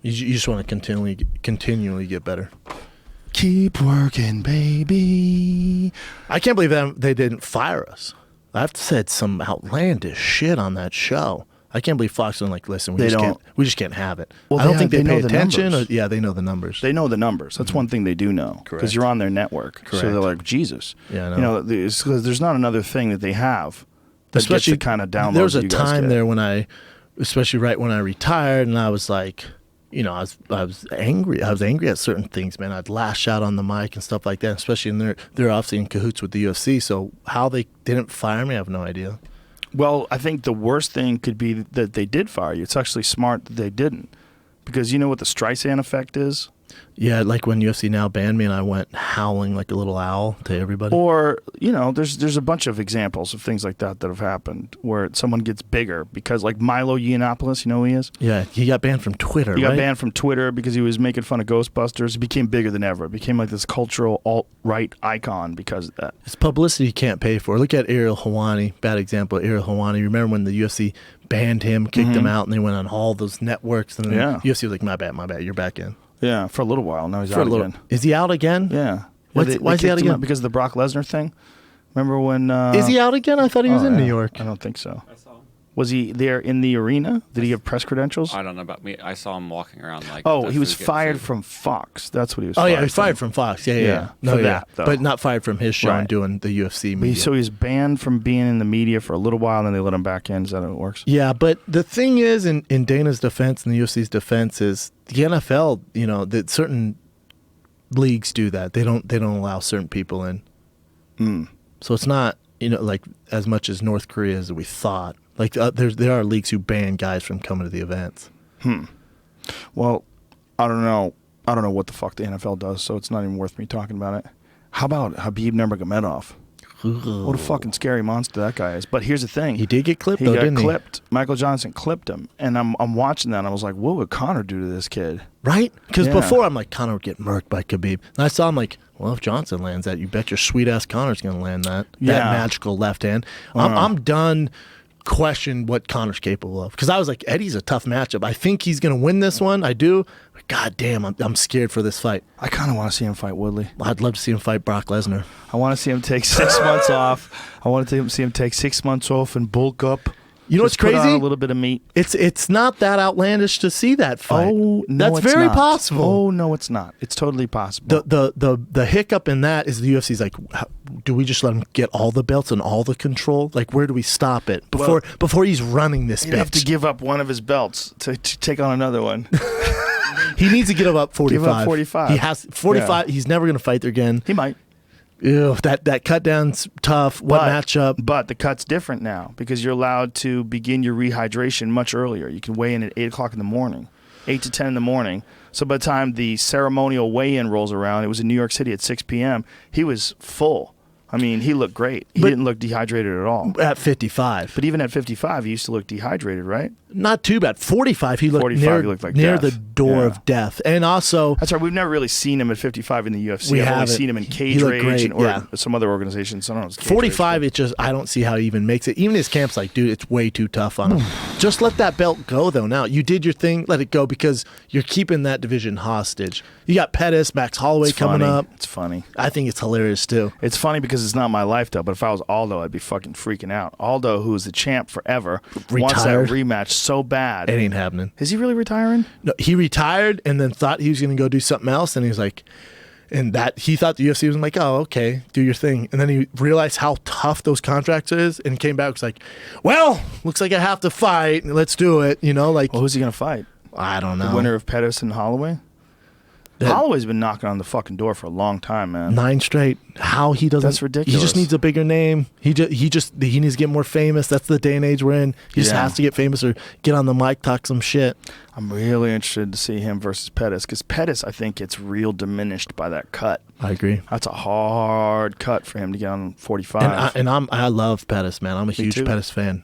just want to continually get better. Keep working, baby. I can't believe they didn't fire us. I've said some outlandish shit on that show. I can't believe Fox was like, listen, we just can't have it. Well, I don't think they know pay the attention. numbers. They know the numbers. They know the numbers. That's one thing they do know. Correct. Because you're on their network. Correct. So they're like, Jesus. Yeah, I know. You know, because there's not another thing that they have that Especially gets the kind of downloads there was a you guys time get. there especially right when I retired, and I was like, you know, I was angry. I was angry at certain things, man. I'd lash out on the mic and stuff like that, especially in they're obviously in cahoots with the UFC. So how they didn't fire me, I have no idea. Well, I think the worst thing could be that they did fire you. It's actually smart that they didn't. Because you know what the Streisand effect is? Yeah, like when UFC Now banned me and I went howling like a little owl to everybody. Or, you know, there's a bunch of examples of things like that have happened where someone gets bigger because, like Milo Yiannopoulos, you know who he is? Yeah, he got banned from Twitter, He right? got banned from Twitter because he was making fun of Ghostbusters. He became bigger than ever. It became like this cultural alt-right icon because of that. It's publicity you can't pay for. Look at Ariel Helwani, bad example. Ariel Helwani, remember when the UFC banned him, kicked him out, and they went on all those networks, and then UFC was like, my bad, you're back in. Yeah, for a little while. Now he's out again. Is he out again? Yeah. Why is he out kicked him again? because of the Brock Lesnar thing. Remember when... Is he out again? I thought he was in yeah. New York. I don't think so. I saw him. Was he there in the arena? Did he have press credentials? I don't know about me. I saw him walking around like. Oh, the he was food fired getting from Fox. That's what he was Oh, fired yeah, he was fired from Fox. Yeah. No, for that, though. But not fired from his show and Right. doing the UFC But media. so he was banned from being in the media for a little while, and then they let him back in. Is that how it works? Yeah, but the thing is, in Dana's defense and the UFC's defense is the NFL, you know, that certain leagues do that. They don't allow certain people in. So it's not, you know, like as much as North Korea as we thought. Like there are leagues who ban guys from coming to the events. Well, I don't know. I don't know what the fuck the NFL does, so it's not even worth me talking about it. How about Habib Nurmagomedov? What a fucking scary monster that guy is. But here's the thing. He did get clipped, He though, got didn't clipped. Michael Johnson clipped him. And I'm watching that, and I was like, what would Conor do to this kid? Right? Because Yeah. before I'm like, Conor would get murked by Khabib. And I saw him like, well, if Johnson lands that, you bet your sweet ass Conor's going to land that Yeah. magical left hand. I'm done question what Conor's capable of. Because I was like, Eddie's a tough matchup. I think he's going to win this one. I do. But God damn, I'm scared for this fight. I kind of want to see him fight Woodley. I'd love to see him fight Brock Lesnar. I want to see him take 6 months off. I want to see him take 6 months off and bulk up. You know what's Just put on crazy? a little bit of meat. It's not that outlandish to see that fight. Oh, no, that's it's very not. possible. Oh, no, it's not. It's totally possible. The hiccup in that is the UFC's like, do we just let him get all the belts and all the control? Like, where do we stop it before he's running this He'd have to bitch? give up one of his belts to take on another one. He needs to give up 45. Give up 45. He has 45. Yeah. He's never going to fight there again. He might. Ew, that cut down's tough. What matchup? But the cut's different now because you're allowed to begin your rehydration much earlier. You can weigh in at 8 o'clock in the morning, 8 to 10 in the morning. So by the time the ceremonial weigh-in rolls around, it was in New York City at 6 p.m., he was full. I mean, he looked great. He didn't look dehydrated at all. At 55. But even at 55, he used to look dehydrated, right? Not too bad. 45, he looked 45, near, he looked like near death. the door Yeah. of death. And also, That's right. We've never really seen him at 55 in the UFC. We I've only haven't. seen him in He Cage looked Rage great, or yeah. some other organizations. I don't know. If it's Cage 45, Rage, it just, I don't see how he even makes it. Even his camp's like, dude, it's way too tough on him. Just let that belt go, though. Now, you did your thing. Let it go because you're keeping that division hostage. You got Pettis, Max Holloway It's coming funny. up. It's funny. I think it's hilarious, too. It's funny because it's not my life, though. But if I was Aldo, I'd be fucking freaking out. Aldo, who was the champ forever, wants that Retired. rematch so bad. It ain't happening. Is he really retiring? No, he retired and then thought he was going to go do something else. And he was like, and that he thought the UFC was like, oh, okay, do your thing. And then he realized how tough those contracts is. And he came back, was like, well, looks like I have to fight. Let's do it. You know, like, Well, who's he going to fight? I don't know. The winner of Pettis and Holloway? That- Holloway's been knocking on the fucking door for a long time, man. 9 straight. How he doesn't? That's ridiculous. He just needs a bigger name. He needs to get more famous. That's the day and age we're in. He just Yeah. has to get famous or get on the mic, talk some shit. I'm really interested to see him versus Pettis because Pettis, I think, gets real diminished by that cut. I agree. That's a hard cut for him to get on 45. I love Pettis, man. I'm a huge too. Pettis fan,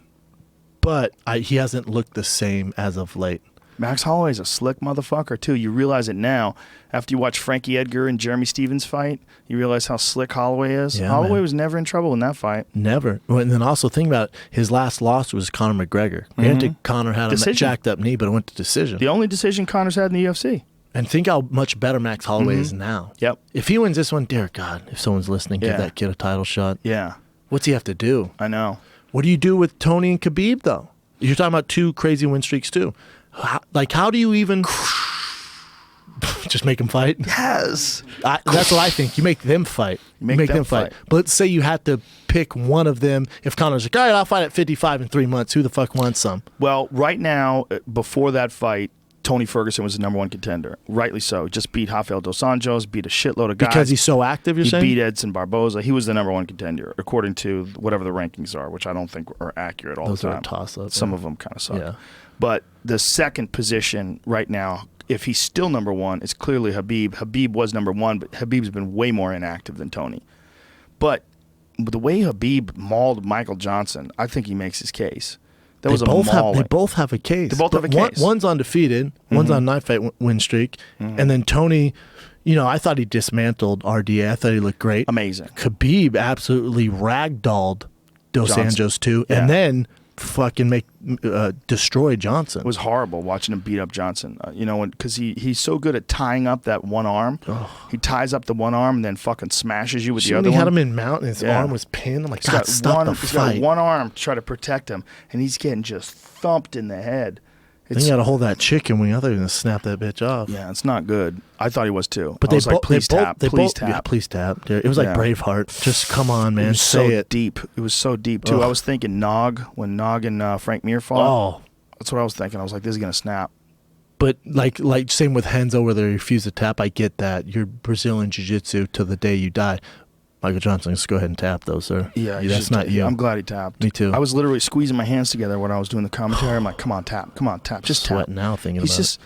but he hasn't looked the same as of late. Max Holloway's a slick motherfucker, too. You realize it now. After you watch Frankie Edgar and Jeremy Stevens fight, you realize how slick Holloway is. Yeah, Holloway man. was never in trouble in that fight. Never. And then also think about it, his last loss was Conor McGregor. Granted, Conor had a Decision. jacked up knee, but it went to decision. The only decision Connor's had in the UFC. And think how much better Max Holloway is now. Yep. If he wins this one, dear God, if someone's listening, give Yeah. that kid a title shot. Yeah, What's he have to do? I know. What do you do with Tony and Khabib, though? You're talking about 2 crazy win streaks, too. How do you even just make them fight? Yes. That's what I think. You make them fight. You Make them fight. But let's say you had to pick one of them. If Conor's like, all right, I'll fight at 55 in 3 months. Who the fuck wants some? Well, right now, before that fight, Tony Ferguson was the number 1 contender. Rightly so. Just beat Rafael Dos Anjos, beat a shitload of guys. Because he's so active, you're He saying? beat Edson Barboza. He was the number 1 contender, according to whatever the rankings are, which I don't think are accurate all Those the are time. a toss-up, Some yeah. of them kind of suck. Yeah. But the second position right now, if he's still number 1, is clearly Khabib. Khabib was number 1, but Khabib's been way more inactive than Tony. But the way Khabib mauled Michael Johnson, I think he makes his case. That was a mauling. They both have a case. They both have a But case. One's undefeated. One's on 9-fight win streak. And then Tony, I thought he dismantled RDA. I thought he looked great. Amazing. Khabib absolutely ragdolled Dos Johnson. Anjos too, Yeah. and then fucking destroy Johnson. It was horrible watching him beat up Johnson. Because he's so good at tying up that one arm. He ties up the one arm and then fucking smashes you with the When other he one. had him in mount and his Yeah. arm was pinned. I'm like, He's God, got stop the he's got fight. one arm to try to protect him, and he's getting just thumped in the head. Then you got to hold that chicken wing. I thought he was going to snap that bitch off. Yeah, it's not good. I thought he was too. But I was like, please they tap, both, please Yeah, tap. please tap. It was like Yeah. Braveheart. Just come on, It man. was Say so it. deep. It was so deep too. Ugh. I was thinking Nog when Nog and Frank Mir fought. Oh, That's what I was thinking. I was like, this is gonna snap. but like same with Henzo where they refuse to tap. I get that. You're Brazilian jiu-jitsu till the day you die. Michael Johnson, just go ahead and tap those, sir. Yeah, he that's should- not you. I'm glad he tapped. Me too. I was literally squeezing my hands together when I was doing the commentary. I'm like, come on, tap, just tap. sweating now thinking He's about just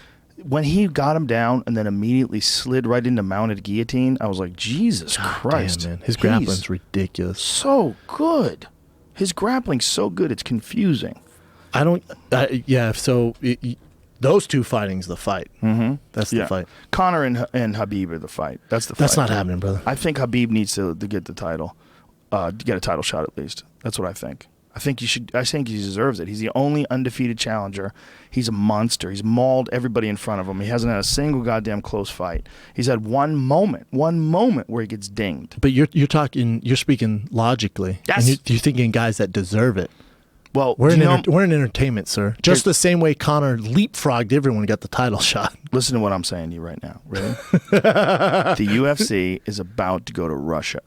when he got him down and then immediately slid right into mounted guillotine. I was like, Jesus it. Christ, Damn, man. His He's grappling's ridiculous. so good. His grappling's so good, it's confusing. I don't. Yeah. So those two fighting's the fight. Mm-hmm. That's the fight. Conor and Khabib are the fight. That's the fight. That's not happening, brother. I think Khabib needs to get the title, to get a title shot at least. That's what I think. I think he deserves it. He's the only undefeated challenger. He's a monster. He's mauled everybody in front of him. He hasn't had a single goddamn close fight. He's had one moment where he gets dinged. But you're speaking logically. Yes. And you're thinking guys that deserve it. Well, We're do you in, know- we're in entertainment, sir. Just the same way Conor leapfrogged everyone and got the title shot. listen to what I'm saying to you right now. Ready? The UFC is about to go to Russia.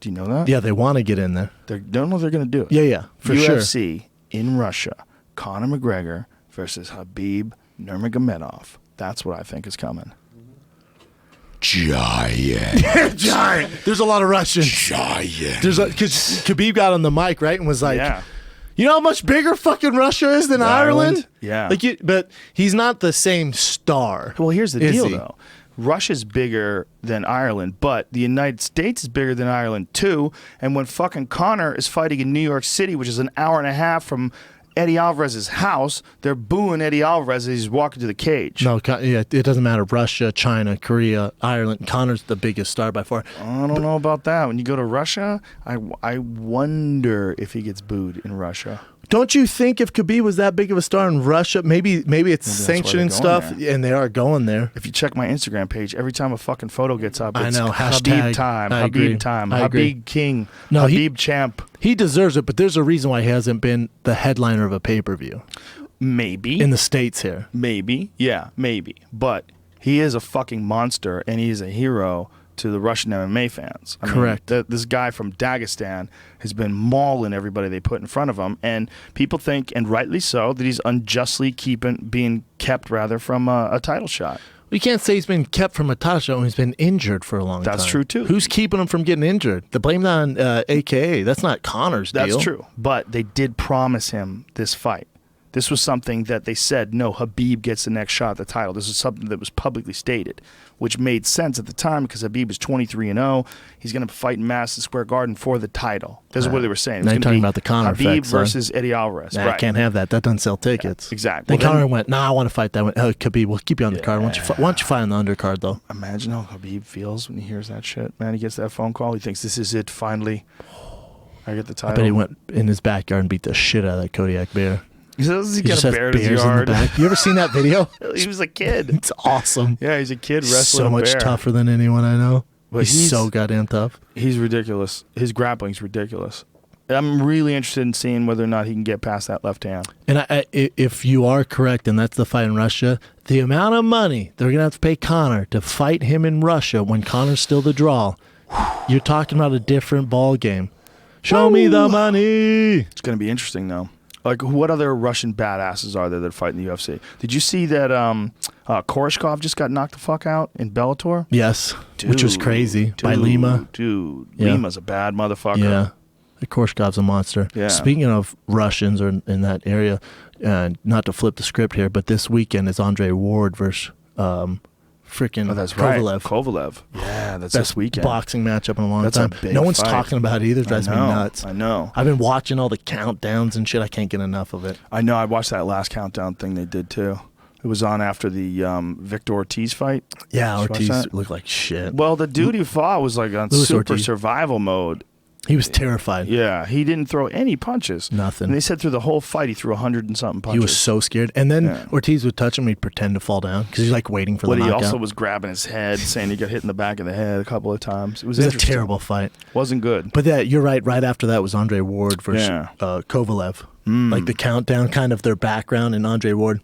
Do you know that? Yeah, they want to get in there. They don't know if they're going to do it. Yeah, for sure. UFC in Russia, Conor McGregor versus Khabib Nurmagomedov. That's what I think is coming. Giant. Giant. There's a lot of Russians. Giant. Because Khabib got on the mic, right, and was like, Yeah. you know how much bigger fucking Russia is than Ireland? Ireland? Yeah. But he's not the same star. Well, here's the Is deal, he? though. Russia's bigger than Ireland, but the United States is bigger than Ireland too. And when fucking Conor is fighting in New York City, which is an hour and a half from Eddie Alvarez's house, they're booing Eddie Alvarez as he's walking to the cage. No, yeah, it doesn't matter. Russia, China, Korea, Ireland. Conor's the biggest star by far. I don't know about that. When you go to Russia, I wonder if he gets booed in Russia. Don't you think if Khabib was that big of a star in Russia, maybe it's sanctioning stuff, and they are going there. If you check my Instagram page, every time a fucking photo gets up, it's I know, Habib time, Habib time, Habib King, Habib champ. He deserves it, but there's a reason why he hasn't been the headliner of a pay-per-view. Maybe. In the States here. Maybe. Yeah, maybe. But he is a fucking monster, and he is a hero to the Russian MMA fans. Correct. This guy from Dagestan has been mauling everybody they put in front of him, and people think, and rightly so, that he's unjustly being kept from a title shot. We can't say he's been kept from a title shot when he's been injured for a long time. That's true, too. Who's keeping him from getting injured? The blame that on AKA. That's not Conor's deal. That's true. But they did promise him this fight. This was something that they said, no, Habib gets the next shot at the title. This is something that was publicly stated, which made sense at the time because Habib is 23-0. He's going to fight in Madison Square Garden for the title. This is what they were saying. Now you're talking about the Conor Habib effect, versus Eddie Alvarez. Nah, right. I can't have that. That doesn't sell tickets. Yeah, exactly. Then Conor went, I want to fight that one. Oh, Khabib, we'll keep you on the card. Why don't you fight on the undercard, though? Imagine how Habib feels when he hears that shit. Man, he gets that phone call. He thinks, this is it, finally. I get the title. I bet he went in his backyard and beat the shit out of that Kodiak bear. He says he got just a has bear in his bears in the yard. back. You ever seen that video? He was a kid. It's awesome. Yeah, he's a kid wrestling So a much bear. tougher than anyone I know. But He's so goddamn tough. He's ridiculous. His grappling's ridiculous. I'm really interested in seeing whether or not he can get past that left hand. And if you are correct, and that's the fight in Russia, the amount of money they're going to have to pay Conor to fight him in Russia when Conor's still the draw, you're talking about a different ball game. Show me the money. It's going to be interesting, though. Like, what other Russian badasses are there that fight in the UFC? Did you see that Koreshkov just got knocked the fuck out in Bellator? Yes, which was crazy by Lima. Dude, Yeah. Lima's a bad motherfucker. Yeah, Koreshkov's a monster. Yeah. Speaking of Russians or in that area, not to flip the script here, but this weekend is Andre Ward versus freaking That's Kovalev. right. Kovalev. Yeah, that's Best this weekend. boxing matchup in a long That's a time. big No one's fight. talking about it either. It drives me nuts. I know. I've been watching all the countdowns and shit. I can't get enough of it. I know. I watched that last countdown thing they did, too. It was on after the Victor Ortiz fight. Yeah, Did you watch Ortiz that? looked like shit. Well, the dude who fought was like on Luis super Ortiz. survival mode. He was terrified. Yeah, he didn't throw any punches. Nothing. And they said through the whole fight he threw 100 and something punches. He was so scared. And then Yeah. Ortiz would touch him, he'd pretend to fall down because he's like waiting for But the he knockout. also was grabbing his head, saying he got hit in the back of the head a couple of times. It was a interesting. terrible fight. Wasn't good. But you're right. Right after that was Andre Ward versus Yeah. Kovalev. Like the countdown, kind of their background. And Andre Ward,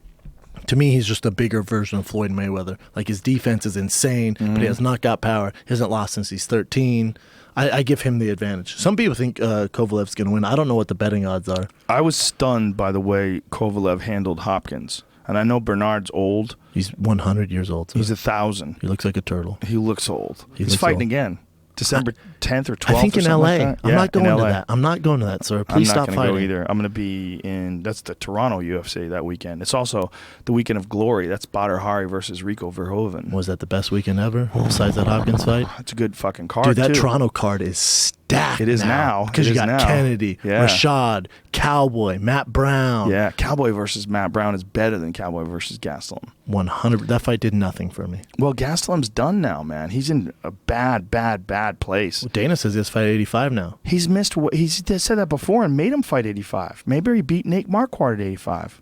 to me, he's just a bigger version of Floyd Mayweather. Like his defense is insane, but he has knockout power. He hasn't lost since he's 13. I give him the advantage. Some people think Kovalev's going to win. I don't know what the betting odds are. I was stunned by the way Kovalev handled Hopkins. And I know Bernard's old. He's 100 years old. So He's 1,000. he looks like a turtle. He looks old. He He's looks fighting old. again. December 10th or 12th I think or in something L.A. like that. I'm Yeah, not going in to LA. that. I'm not going to that, sir. I'm Please not stop going to fighting. go either. I'm going to be in. That's the Toronto UFC that weekend. It's also the weekend of glory. That's Badr Hari versus Rico Verhoeven. Was that the best weekend ever? Besides that Hopkins fight? It's a good fucking card. Dude, that too. Toronto card is stacked. It is now. Because It you is got now. Kennedy, Yeah. Rashad, Cowboy, Matt Brown. Yeah, Cowboy versus Matt Brown is better than Cowboy versus Gastelum. 100. That fight did nothing for me. Well, Gastelum's done now, man. He's in a bad place. Well, Dana says he has to fight 85 now. He's missed. He's said that before and made him fight 85. Maybe he beat Nate Marquardt at 85.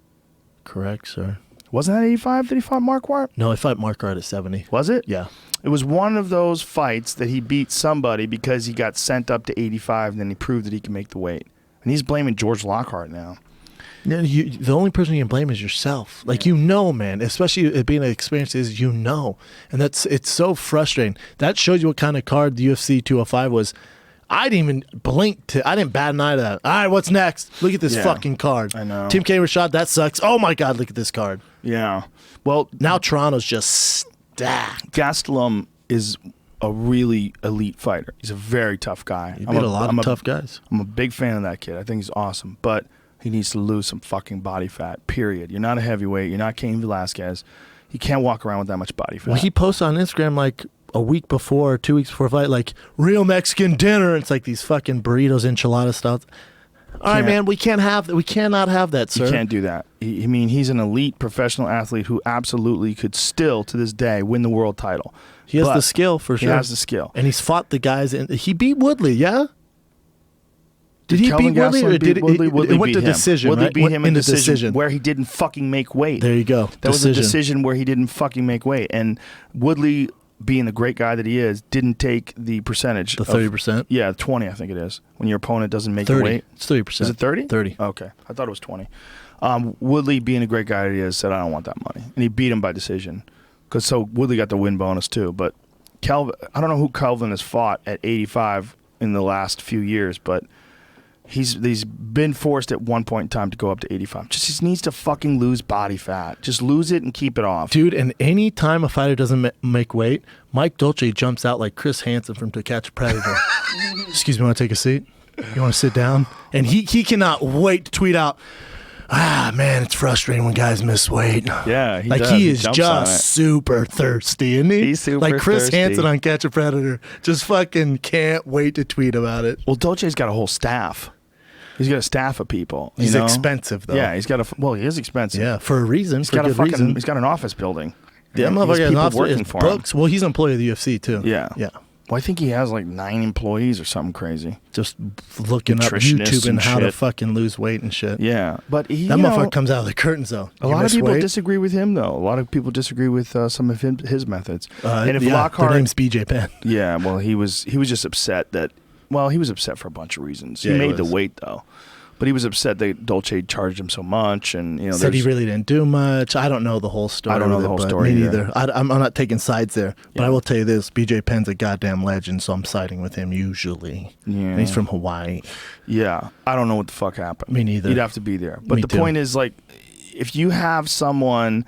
Correct, sir. Wasn't that 85 that he fought Marquardt? No, I fight Mark Hart at 70. Was it? Yeah. It was one of those fights that he beat somebody because he got sent up to 85 and then he proved that he can make the weight. And he's blaming George Lockhart now. No, the only person you can blame is yourself. Like, man, especially it being an experience is And it's so frustrating. That shows you what kind of card the UFC 205 was. I didn't even I didn't bat an eye to that. All right, what's next? Look at this fucking card. I know. Tim K. Rashad, that sucks. Oh my God, look at this card. Yeah. Well, Now Toronto's just stacked. Gastelum is a really elite fighter. He's a very tough guy. He beat a lot of tough guys. I'm a big fan of that kid. I think he's awesome. But he needs to lose some fucking body fat, period. You're not a heavyweight. You're not Cain Velasquez. You can't walk around with that much body fat. Well, he posts on Instagram like a week before, 2 weeks before fight, like real Mexican dinner. It's like these fucking burritos, enchilada stuff. All right, man, we cannot have that, sir. You can't do that. I mean, he's an elite professional athlete who absolutely could still, to this day, win the world title. He has the skill for sure. He has the skill. And he's fought the guys. He beat Woodley, yeah? Did he Kelvin beat Woodley, Gastelum or did Woodley it went beat to him. decision? Woodley right? beat him in in a decision where he didn't fucking make weight. There you go. That was a decision where he didn't fucking make weight. And Woodley, being the great guy that he is, didn't take the percentage. The 30%? Yeah, 20, I think it is. When your opponent doesn't make 30. the weight. It's 30%. Is it 30? 30. Okay. I thought it was 20. Woodley, being a great guy that he is, said, I don't want that money. And he beat him by decision. So Woodley got the win bonus too. But Kelvin, I don't know who Kelvin has fought at 85 in the last few years, but he's been forced at one point in time to go up to 85. Just needs to fucking lose body fat. Just lose it and keep it off. Dude, and any time a fighter doesn't make weight, Mike Dolce jumps out like Chris Hansen from To Catch a Predator. Excuse me, want to take a seat? You want to sit down? And he cannot wait to tweet out, man, it's frustrating when guys miss weight. Yeah, like does. he is jumps on just it. super thirsty, isn't he? He's super like Chris thirsty. Hansen on Catch a Predator. Just fucking can't wait to tweet about it. Well, Dolce's got a whole staff. He's got a staff of people. He's you know? expensive, though. Yeah, he is expensive. Yeah, for a reason. He's for got a a good reason. He's got an office building. Yeah, He has motherfucker has people an office- working his for books. Well, he's an employee of the UFC, too. him. Yeah. Yeah. Well, I think he has like 9 employees or something crazy. Just looking up Nutritionists YouTube and and how to shit. fucking lose weight and shit. Yeah, but That you motherfucker know, comes out of the curtains, though. a You lot of miss people weight? disagree with him, though. A lot of people disagree with some of his methods. And if yeah, Lockhart, their name's BJ Penn. yeah, well, he was just upset that. Well, he was upset for a bunch of reasons. Yeah, He he made the was. weight though, but he was upset that Dolce charged him so much, and Said he there's- really didn't do much. I don't know the whole story. I don't know with the it, whole but story Me either. neither. I'm not taking sides there, but Yeah. I will tell you this: BJ Penn's a goddamn legend, so I'm siding with him usually. Yeah. And he's from Hawaii. Yeah, I don't know what the fuck happened. Me neither. You'd have to be there. But Me the too. point is, like, if you have someone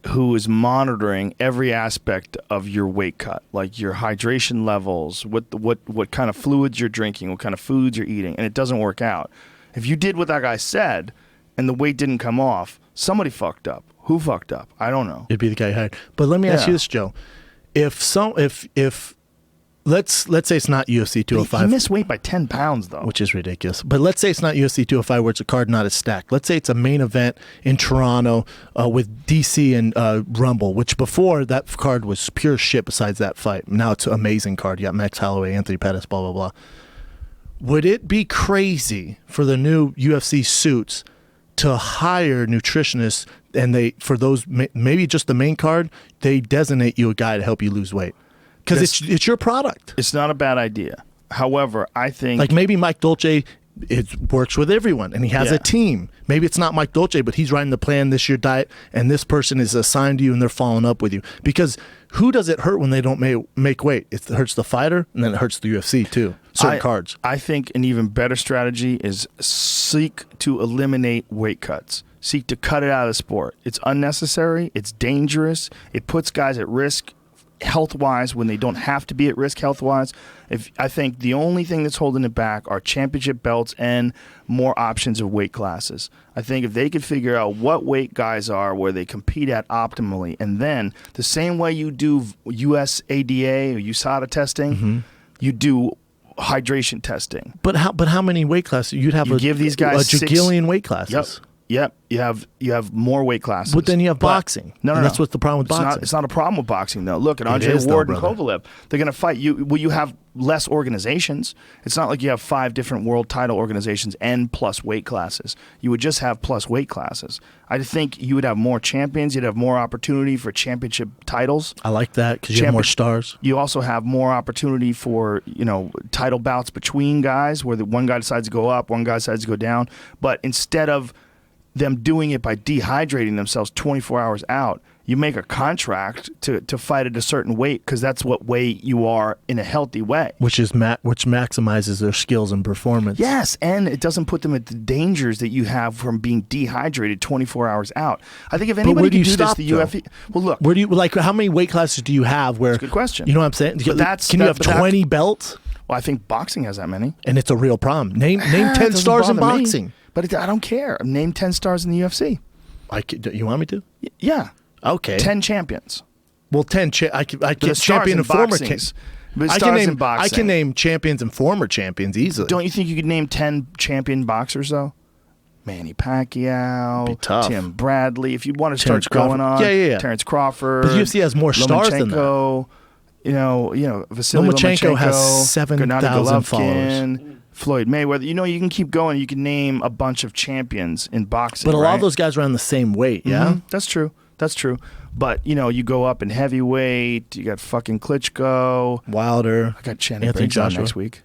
who is monitoring every aspect of your weight cut, like your hydration levels, what kind of fluids you're drinking, what kind of foods you're eating, and it doesn't work out. If you did what that guy said and the weight didn't come off, somebody fucked up. Who fucked up? I don't know. It'd be the guy hired. But let me ask Yeah. you this, Joe: if let's say it's not UFC He 205. missed weight by 10 pounds, though. Which is ridiculous. But let's say it's not UFC 205 where it's a card not as stacked. Let's say it's a main event in Toronto with DC and Rumble, which before that card was pure shit besides that fight. Now it's an amazing card. You got Max Holloway, Anthony Pettis, blah, blah, blah. Would it be crazy for the new UFC suits to hire nutritionists and for those, maybe just the main card, they designate you a guy to help you lose weight? Because it's your product. It's not a bad idea. However, I think... Like maybe Mike Dolce works with everyone and he has Yeah. a team. Maybe it's not Mike Dolce, but he's writing the plan, this your diet, and this person is assigned to you and they're following up with you. Because who does it hurt when they don't make weight? It hurts the fighter and then it hurts the UFC too. Certain cards. I think an even better strategy is seek to eliminate weight cuts. Seek to cut it out of the sport. It's unnecessary. It's dangerous. It puts guys at risk health-wise when they don't have to be at risk health-wise. I think the only thing that's holding it back are championship belts and more options of weight classes. I think if they could figure out what weight guys are where they compete at optimally, and then the same way you do USADA or USADA testing, you do hydration testing. But how many weight classes? You'd have You give these guys a jagillion weight classes. Yep. You have more weight classes. But then you have boxing. No. And that's what's the problem with boxing. It's not a problem with boxing, though. Look at Andre is, though, Ward and brother. Kovalev. They're going to fight you. Well, you have less organizations. It's not like you have 5 different world title organizations and plus weight classes. You would just have plus weight classes. I think you would have more champions. You'd have more opportunity for championship titles. I like that because you have more stars. You also have more opportunity for, title bouts between guys where the one guy decides to go up, one guy decides to go down. But instead of them doing it by dehydrating themselves 24 hours out, you make a contract to fight at a certain weight because that's what weight you are in a healthy way. Which maximizes their skills and performance. Yes, and it doesn't put them at the dangers that you have from being dehydrated 24 hours out. I think if anybody where do can you do stop, this, the though? UFC. Well, look, Where do you how many weight classes do you have? Where That's a good question. You know what I'm saying? But that's- Can you that- have but that- 20 belts? well, I think boxing has that many. And it's a real problem. Name It 10 doesn't stars in bother me, boxing. but I don't care. Name 10 stars in the UFC. Do you want me to? Yeah. Okay. 10 champions. Well, 10. I can The get stars champion in and former. boxing. But I stars can in name. I boxing. can name champions and former champions easily. Don't you think you could name 10 champion boxers though? Manny Pacquiao, Be tough. Tim Bradley. If you want to Terrence start going Crawford. on, Yeah. Terrence Crawford. But the UFC has more stars than that. Lomachenko, you know, Vasily Lomachenko Lomachenko has 7,000 Gennady followers. Golovkin, Floyd Mayweather. You can keep going. You can name a bunch of champions in boxing. But a lot right? of those guys are around the same weight. Yeah. Mhm. That's true. But you go up in heavyweight. You got fucking Klitschko. Wilder. I got Channing Anthony Briggs on Joshua. next week.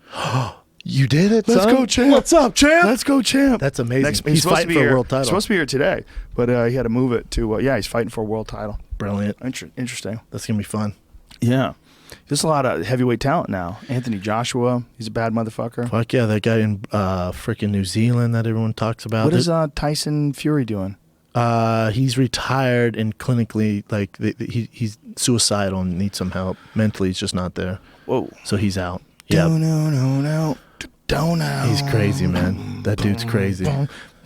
You did it. Let's son? go, champ. What's up, champ? Let's go, champ. That's amazing. He's He's supposed to fighting be for here. a world He's title. supposed to be here today, but he had to move it to. He's fighting for a world title. Brilliant. Interesting. That's gonna be fun. Yeah. There's a lot of heavyweight talent now. Anthony Joshua, he's a bad motherfucker. Fuck yeah, that guy in freaking New Zealand that everyone talks about. What is Tyson Fury doing? He's retired and clinically he's suicidal and needs some help. Mentally, he's just not there. Whoa. So he's out. Yeah. No. Don't know. He's crazy, man. That dude's crazy.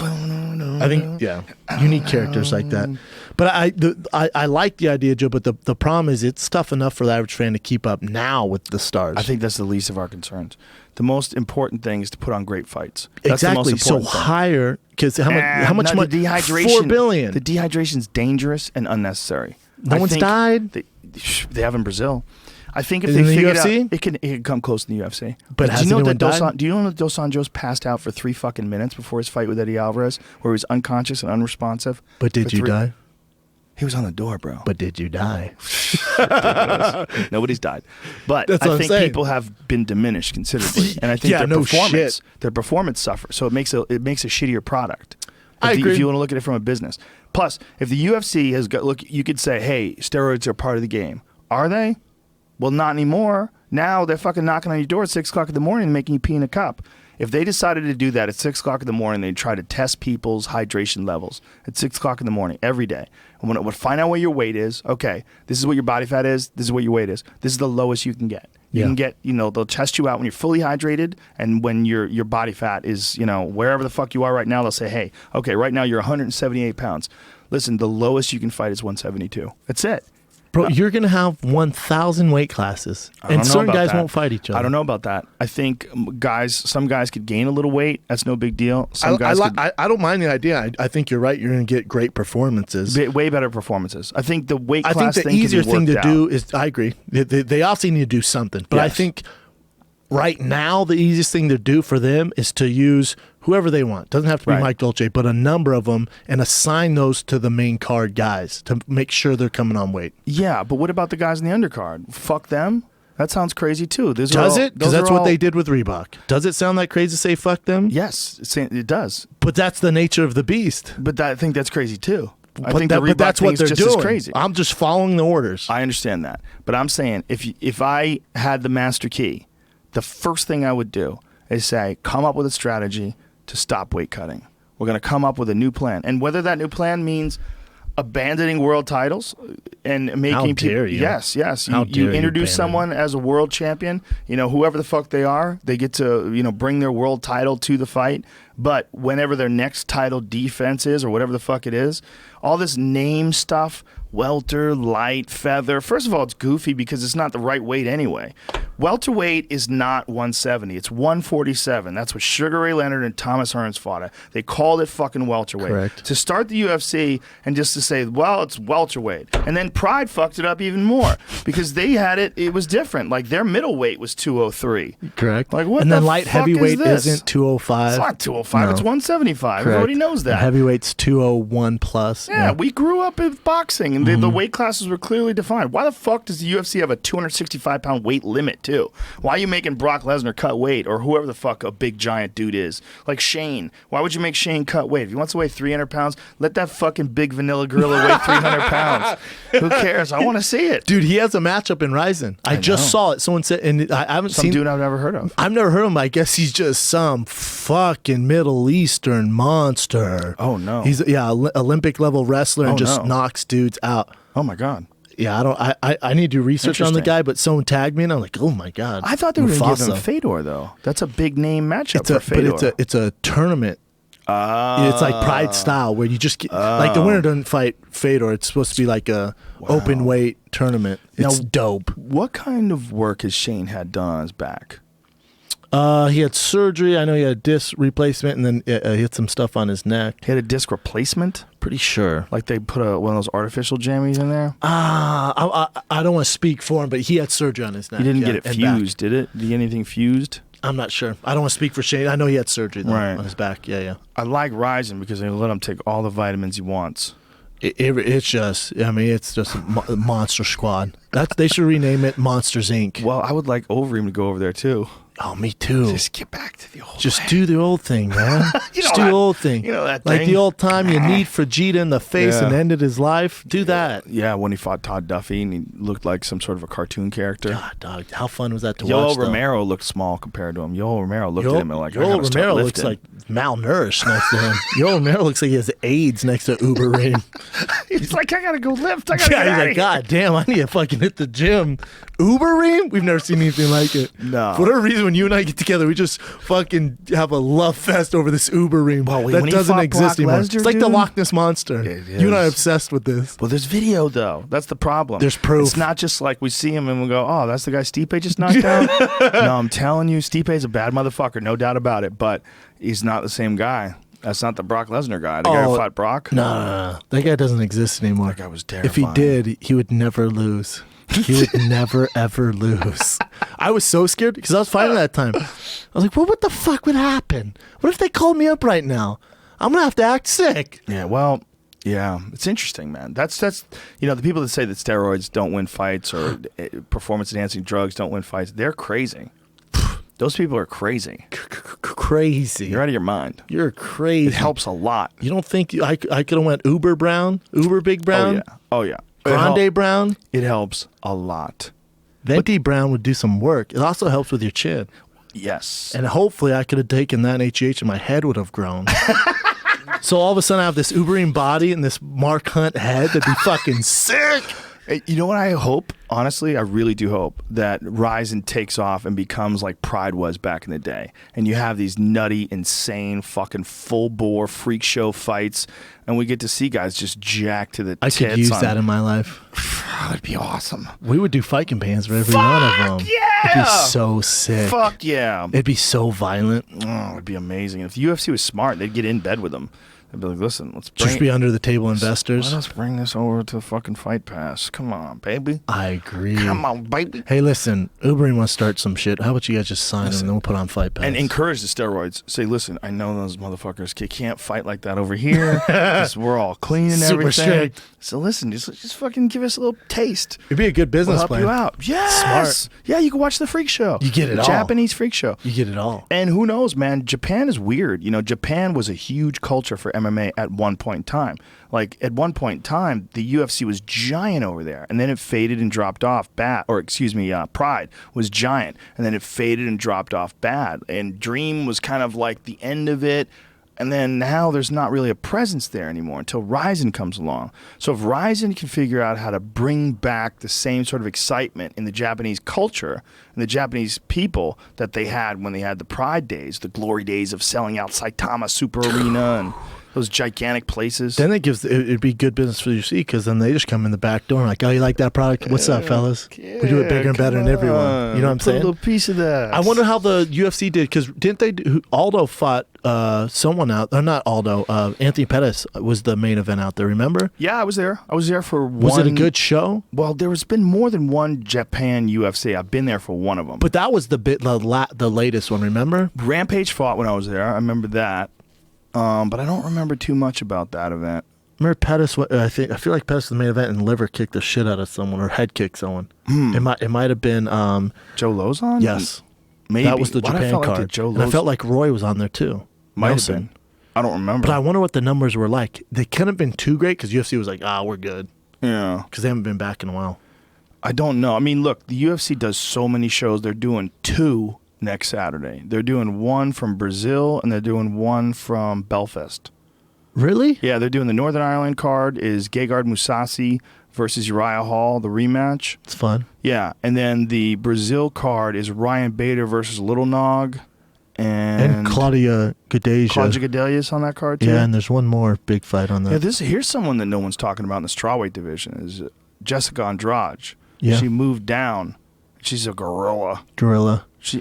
I think, you need characters like that. But I like the idea, Joe. But the problem is, it's tough enough for the average fan to keep up now with the stars. I think that's the least of our concerns. The most important thing is to put on great fights. That's exactly. The most So important thing. higher, because how much no, money? the dehydration, $4 billion. The dehydration's dangerous and unnecessary. No one's died? They have in Brazil. I think if In they the figure UFC? it out, it can come close to the UFC. But has anyone died? Do you know that Dos Anjos passed out for 3 fucking minutes before his fight with Eddie Alvarez, where he was unconscious and unresponsive? But did you die? He was on the door, bro. But did you die? Nobody's died. But That's what I I'm think saying. people have been diminished considerably, and I think Yeah, no their performance suffers. So it makes a shittier product. I agree. If you want to look at it from a business. Plus, if the UFC has got you could say, hey, steroids are part of the game. Are they? Well, not anymore. Now they're fucking knocking on your door at 6 o'clock in the morning and making you pee in a cup. If they decided to do that at 6 o'clock in the morning, they'd try to test people's hydration levels at 6 o'clock in the morning every day. And when it would find out what your weight is, okay, this is what your body fat is, this is what your weight is. This is the lowest you can get. You can get, they'll test you out when you're fully hydrated, and when your body fat is, wherever the fuck you are right now, they'll say, hey, okay, right now you're 178 pounds. Listen, the lowest you can fight is 172. That's it. Bro, you're going to have 1,000 weight classes, and certain guys won't fight each other. I don't know about that. I think some guys could gain a little weight. That's no big deal. Some guys I don't mind the idea. I think you're right. You're going to get great performances. way better performances. I think the weight I class think the thing easier can be thing worked to do out. is, I agree, they obviously need to do something. But I Yes. think right now the easiest thing to do for them is to use whoever they want. Doesn't have to be Right. Mike Dolce, but a number of them, and assign those to the main card guys to make sure they're coming on weight. Yeah, but what about the guys in the undercard? Fuck them? That sounds crazy too. Does it? Because that's what they did with Reebok. Does it sound like crazy to say fuck them? Yes, it does. But that's the nature of the beast. But I think that's crazy too. I But think that- the but Reebok that's thing what is they're just doing. as crazy. I'm just following the orders. I understand that, but I'm saying if I had the master key, the first thing I would do is say, come up with a strategy to stop weight cutting. We're going to come up with a new plan, and whether that new plan means abandoning world titles and making How people dare you. yes How you dare you introduce abandon someone as a world champion, whoever the fuck they are, they get to bring their world title to the fight. But whenever their next title defense is, or whatever the fuck it is, all this name stuff, welter, light, feather, first of all, it's goofy because it's not the right weight anyway. Welterweight is not 170. It's 147. That's what Sugar Ray Leonard and Thomas Hearns fought at. They called it fucking welterweight. Correct. To start the UFC and just to say, well, it's welterweight. And then Pride fucked it up even more because they had it was different. Like their middleweight was 203. Correct. Like, what and then the light fuck heavyweight is this? isn't 205. It's not 205. No. It's 175. Correct. Everybody knows that. And heavyweight's 201 plus. Yeah, we grew up with boxing, and the weight classes were clearly defined. Why the fuck does the UFC have a 265-pound weight limit, too? Why are you making Brock Lesnar cut weight, or whoever the fuck a big giant dude is? Like Shane. Why would you make Shane cut weight? If he wants to weigh 300 pounds, let that fucking big vanilla gorilla weigh 300 pounds. Who cares? I want to see it. Dude, he has a matchup in Ryzen. I just know. saw it. Someone said, and I haven't Some seen. dude I've never heard of. I've never heard of him. I guess he's just some fucking Middle Eastern monster. Oh, no. He's Olympic level wrestler and Oh, just no. knocks dudes out. Oh, my God. Yeah, I need to do research on the Interesting. guy, but someone tagged me and I'm like, oh my god. I thought they were going to give him Mufasa. Fedor, though. That's a big name matchup It's a, for Fedor. but it's a tournament. It's like Pride style, where you just get, like the winner doesn't fight Fedor. It's supposed to be like a open weight tournament. It's dope. What kind of work has Shane had done on his back? He had surgery. I know he had a disc replacement, and then he had some stuff on his neck. He had a disc replacement? Pretty sure. Like they put one of those artificial jammies in there? I don't want to speak for him, but he had surgery on his neck. He didn't get it fused, did it? Did he get anything fused? I'm not sure. I don't want to speak for Shane. I know he had surgery though, on his back. Yeah. I like Ryzen because they let him take all the vitamins he wants. It's just, I mean, it's just a Monster Squad. They should rename it Monsters Inc. Well, I would like Overeem to go over there too. Oh, me too. Just get back to the old Just do the old thing, man. Just do the old thing. You know that like thing? the old time you need Vegeta in the face and ended his life. Do that. Yeah, when he fought Todd Duffy and he looked like some sort of a cartoon character. God, dog, how fun was that to Yoel watch? Romero looked small compared to him. Yoel Romero looked at him and like, Yoel Romero looks like malnourished next to him. Yoel Romero looks like he has AIDS next to Uber Rain. He's like, I gotta go lift. I gotta get he's out like, of God damn, I need to fucking hit the gym. Uber Ream? We've never seen anything like it. No. For whatever reason, when you and I get together, we just fucking have a love fest over this Uber Ream that when he doesn't fought exist Brock anymore. Lesnar, It's like the dude? Loch Ness Monster. It You and I are is. obsessed with this. Well, there's video though. That's the problem. There's proof. It's not just like we see him and we go, "Oh, that's the guy Stipe just knocked out." No, I'm telling you, Stipe's a bad motherfucker, no doubt about it. But he's not the same guy. That's not the Brock Lesnar guy. The guy who fought Brock. No. That guy doesn't exist anymore. That guy was terrifying. If he did, he would never lose. He would never, ever lose. I was so scared because I was fighting that time. I was like, well, what the fuck would happen? What if they called me up right now? I'm going to have to act sick. Yeah, well, yeah, it's interesting, man. That's the people that say that steroids don't win fights or performance enhancing drugs don't win fights, they're crazy. Those people are crazy. Crazy. You're out of your mind. You're crazy. It helps a lot. You don't think I could have went Uber Brown? Uber Big Brown? Oh, yeah. Grande Brown? It helps a lot. Venti Brown would do some work. It also helps with your chin. Yes. And hopefully I could have taken that HGH and my head would have grown. So all of a sudden I have this Ubering body and this Mark Hunt head. That'd be fucking sick. You know what I hope? Honestly, I really do hope that Ryzen takes off and becomes like Pride was back in the day. And you have these nutty, insane, fucking full-bore freak show fights. And we get to see guys just jacked to the I tits. could use that in my life. That'd be awesome. We would do fight campaigns for every one of them. Yeah! It'd be so sick. Fuck yeah. It'd be so violent. Oh, it'd be amazing. If the UFC was smart, they'd get in bed with them. They'd be like, listen, let's bring Just be under the table investors. Let us bring this over to fucking Fight Pass. Come on, baby. I agree. Come on, baby. Hey, listen, Ubering wants to start some shit. How about you guys just sign them and then we'll put on Fight Pass? And encourage the steroids. Say, listen, I know those motherfuckers can't fight like that over here. 'Cause we're all clean and Super everything. strict. So listen, just fucking give us a little taste. It'd be a good We'll business help plan. you out. Yes. Smart. Yeah, you can watch the freak show. You get it the all. Japanese freak show. You get it all. And who knows, man? Japan is weird. You know, Japan was a huge culture for MMA at one point in time. Like, at one point in time, the UFC was giant over there, and then it faded and dropped off bad. Pride was giant, and then it faded and dropped off bad. And Dream was kind of like the end of it. And then now there's not really a presence there anymore until Ryzen comes along. So if Ryzen can figure out how to bring back the same sort of excitement in the Japanese culture and the Japanese people that they had when they had the Pride days, the glory days of selling out Saitama Super Arena and those gigantic places. Then it'd be good business for UFC because then they just come in the back door and like, oh, you like that product? What's up, fellas? We do it bigger and better than everyone. You know what I'm Put saying? a little piece of that. I wonder how the UFC did because didn't they? Aldo fought someone out. Or not Aldo. Anthony Pettis was the main event out there. Remember? Yeah, I was there. I was there for one. Was it a good show? Well, there's been more than one Japan UFC. I've been there for one of them. But that was the latest one. Remember? Rampage fought when I was there. I remember that. But I don't remember too much about that event. Remember Pettis? I feel like Pettis was the main event and liver kicked the shit out of someone or head kicked someone. It might have been Joe Lozon? yes. Maybe. That was the Why did I Japan feel like card. the Joe And I Lozon- felt like Roy was on there too. Might Nelson. have been. I don't remember. But I wonder what the numbers were like. They couldn't have been too great because UFC was like, we're good. Yeah. Because they haven't been back in a while. I don't know. I mean, look, the UFC does so many shows. They're doing 2 next Saturday. They're doing one from Brazil and they're doing one from Belfast. Really? Yeah, they're doing the Northern Ireland card is Gegard Mousasi versus Uriah Hall, the rematch. It's fun. Yeah, and then the Brazil card is Ryan Bader versus Little Nog, And Claudia Gadeja. Claudia Gadelia's on that card too. Yeah, and there's one more big fight on that. Yeah, here's someone that no one's talking about in the strawweight division is Jessica Andrade. Yeah. She moved down. She's a gorilla.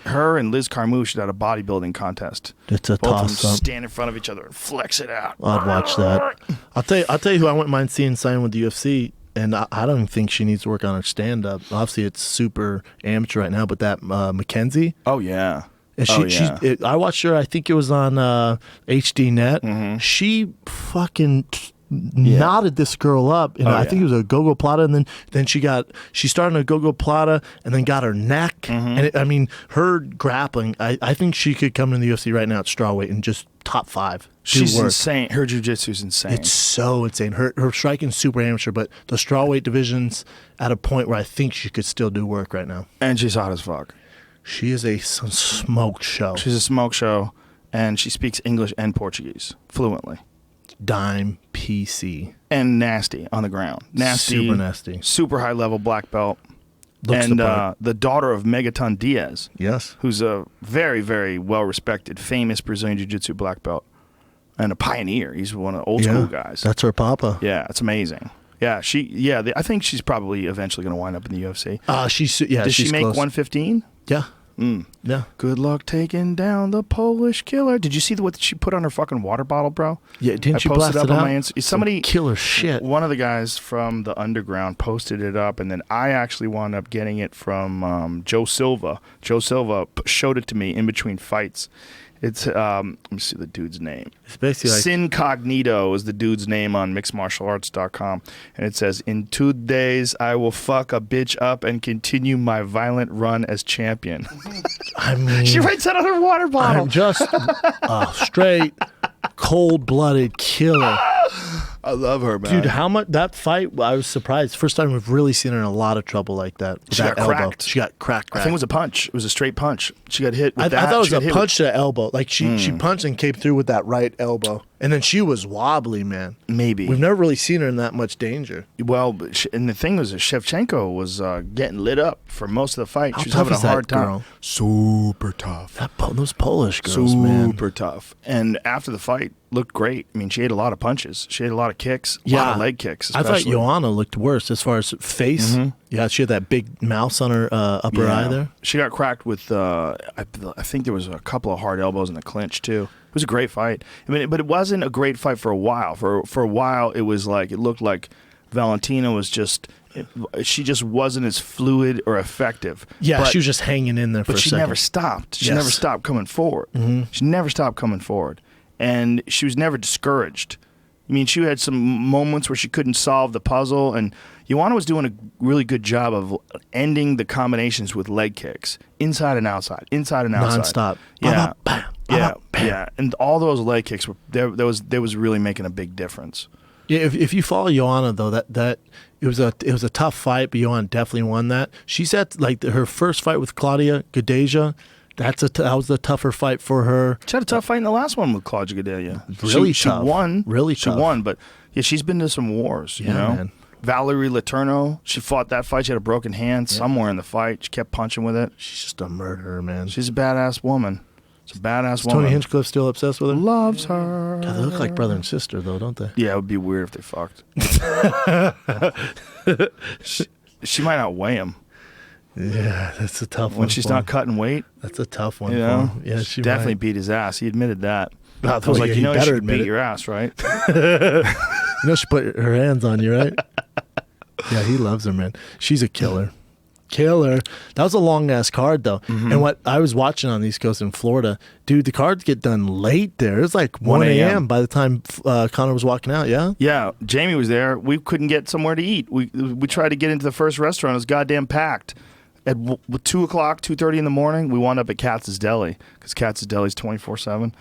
Her and Liz Carmouche should have a bodybuilding contest. It's a Both of them toss-up. stand in front of each other and flex it out. I'd watch that. I'll tell you who I wouldn't mind seeing sign with the UFC, and I don't even think she needs to work on her stand-up. Obviously, it's super amateur right now, but that Mackenzie. Oh, yeah. And I watched her, I think it was on HD Net. She fucking knotted this girl up, and I think it was a go-go plata, and then she started a go-go plata and then got her neck. And her grappling, I think she could come in the UFC right now at strawweight and just top 5. She's insane. Her jiu-jitsu's insane. It's so insane. Her striking's super amateur, but the strawweight division's at a point where I think she could still do work right now. And she's hot as fuck. She is a smoke show. She's a smoke show, and she speaks English and Portuguese fluently. Dime PC. And nasty on the ground. Nasty. Super nasty. Super high-level black belt. Looks and the part. the daughter of Megaton Diaz. Yes. Who's a very, very well-respected, famous Brazilian Jiu-Jitsu black belt. And a pioneer. He's one of the old-school guys. That's her papa. Yeah, it's amazing. Yeah, I think she's probably eventually going to wind up in the UFC. Did she make close. 115? Yeah. Yeah. Good luck taking down the Polish killer. Did you see what she put on her fucking water bottle, bro? Yeah, didn't you posted blast up it on out? my Insta. Somebody killer shit. One of the guys from the underground posted it up, and then I actually wound up getting it from Joe Silva. Joe Silva showed it to me in between fights. It's let me see the dude's name. It's basically like Sincognito is the dude's name on mixedmartialarts.com, and it says, "In 2 days, I will fuck a bitch up and continue my violent run as champion." I mean, She writes that on her water bottle. I'm just a straight, cold-blooded killer. I love her, man. Dude, how much that fight? I was surprised. First time we've really seen her in a lot of trouble like that. With She that got elbow. cracked. She got cracked. I think it was a punch. It was a straight punch. She got hit with I that. thought it was She got a hit punch to the elbow. Like she punched and came through with that right elbow, and then she was wobbly, man. Maybe. We've never really seen her in that much danger. Well, and the thing was, that Shevchenko was getting lit up for most of the fight. How She was tough having is a hard that time. girl? Super tough. Those Polish girls, man. Super tough. And after the fight, looked great. I mean, she ade a lot of punches. She ate a lot of kicks. A lot of leg kicks. I thought Especially. Joanna looked worse as far as face. Yeah, she had that big mouse on her upper eye there. She got cracked with, I think there was a couple of hard elbows in the clinch, too. It was a great fight. I mean, but it wasn't a great fight for a while. For a while, it was like, it looked like Valentina was just, she just wasn't as fluid or effective. Yeah, But- she was just hanging in there for a But she second. never stopped. She Yes. never stopped coming forward. She never stopped coming forward. And she was never discouraged. I mean, she had some moments where she couldn't solve the puzzle, and Joanna was doing a really good job of ending the combinations with leg kicks, inside and outside, inside and outside. Nonstop. Yeah. Bam, Yeah, bam. yeah. And all those leg kicks were there was really making a big difference. Yeah, if you follow Joanna though, that it was a tough fight, but Joanna definitely won that. She's at like her first fight with Claudia Gadeja. That was a tougher fight for her. She had a tough fight in the last one with Claudia Gadelia. Really she tough. won. Really she tough. won, but yeah, she's been to some wars, you Yeah, know. man. Valerie Letourneau, she fought that fight. She had a broken hand somewhere in the fight. She kept punching with it. She's just a murderer, man. She's a badass woman. She's a badass woman. Tony Hinchcliffe still obsessed with her? Loves her. God, they look like brother and sister, though, don't they? Yeah, it would be weird if they fucked. she might outweigh him Yeah, that's a tough one. when she's for not him. cutting weight. That's a tough one. You for know, him. Yeah, she definitely might. beat his ass. He admitted that. Well, I was like, yeah, you know, better she admit beat it. your ass, right? You know, she put her hands on you, right? Yeah, he loves her, man. She's a killer. Killer. That was a long ass card though. And what I was watching on the East Coast in Florida, dude, the cards get done late there. It was like 1 a.m. by the time Connor was walking out, yeah? Yeah, Jamie was there. We couldn't get somewhere to eat. We tried to get into the first restaurant. It was goddamn packed. At 2 o'clock, 2:30 in the morning, we wound up at Katz's Deli because Katz's Deli is 24/7.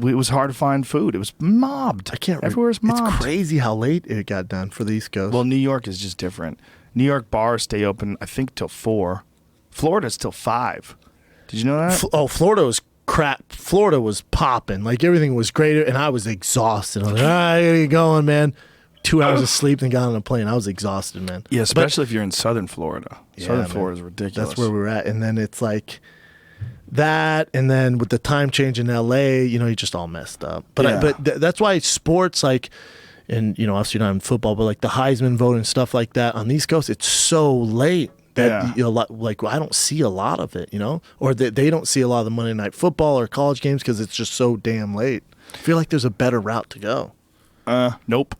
It was hard to find food. It was mobbed. I can't. Everywhere's mobbed. It's crazy how late it got done for the East Coast. Well, New York is just different. New York bars stay open, I think, till 4. Florida's till 5. Did you know that? Florida was crap. Florida was popping. Like everything was great, and I was exhausted. I was like, I gotta get going, man. 2 hours of sleep and got on a plane. I was exhausted, man. Yeah, especially if you're in Southern Florida. Yeah, Southern man. Florida is ridiculous. That's where we were at. And then it's like, that, and then with the time change in LA, you just all messed up. But Yeah. that's why sports and obviously not in football, but like the Heisman vote and stuff like that on the East Coast, it's so late that I don't see a lot of it, or they don't see a lot of the Monday Night Football or college games because it's just so damn late. I feel like there's a better route to go. Nope.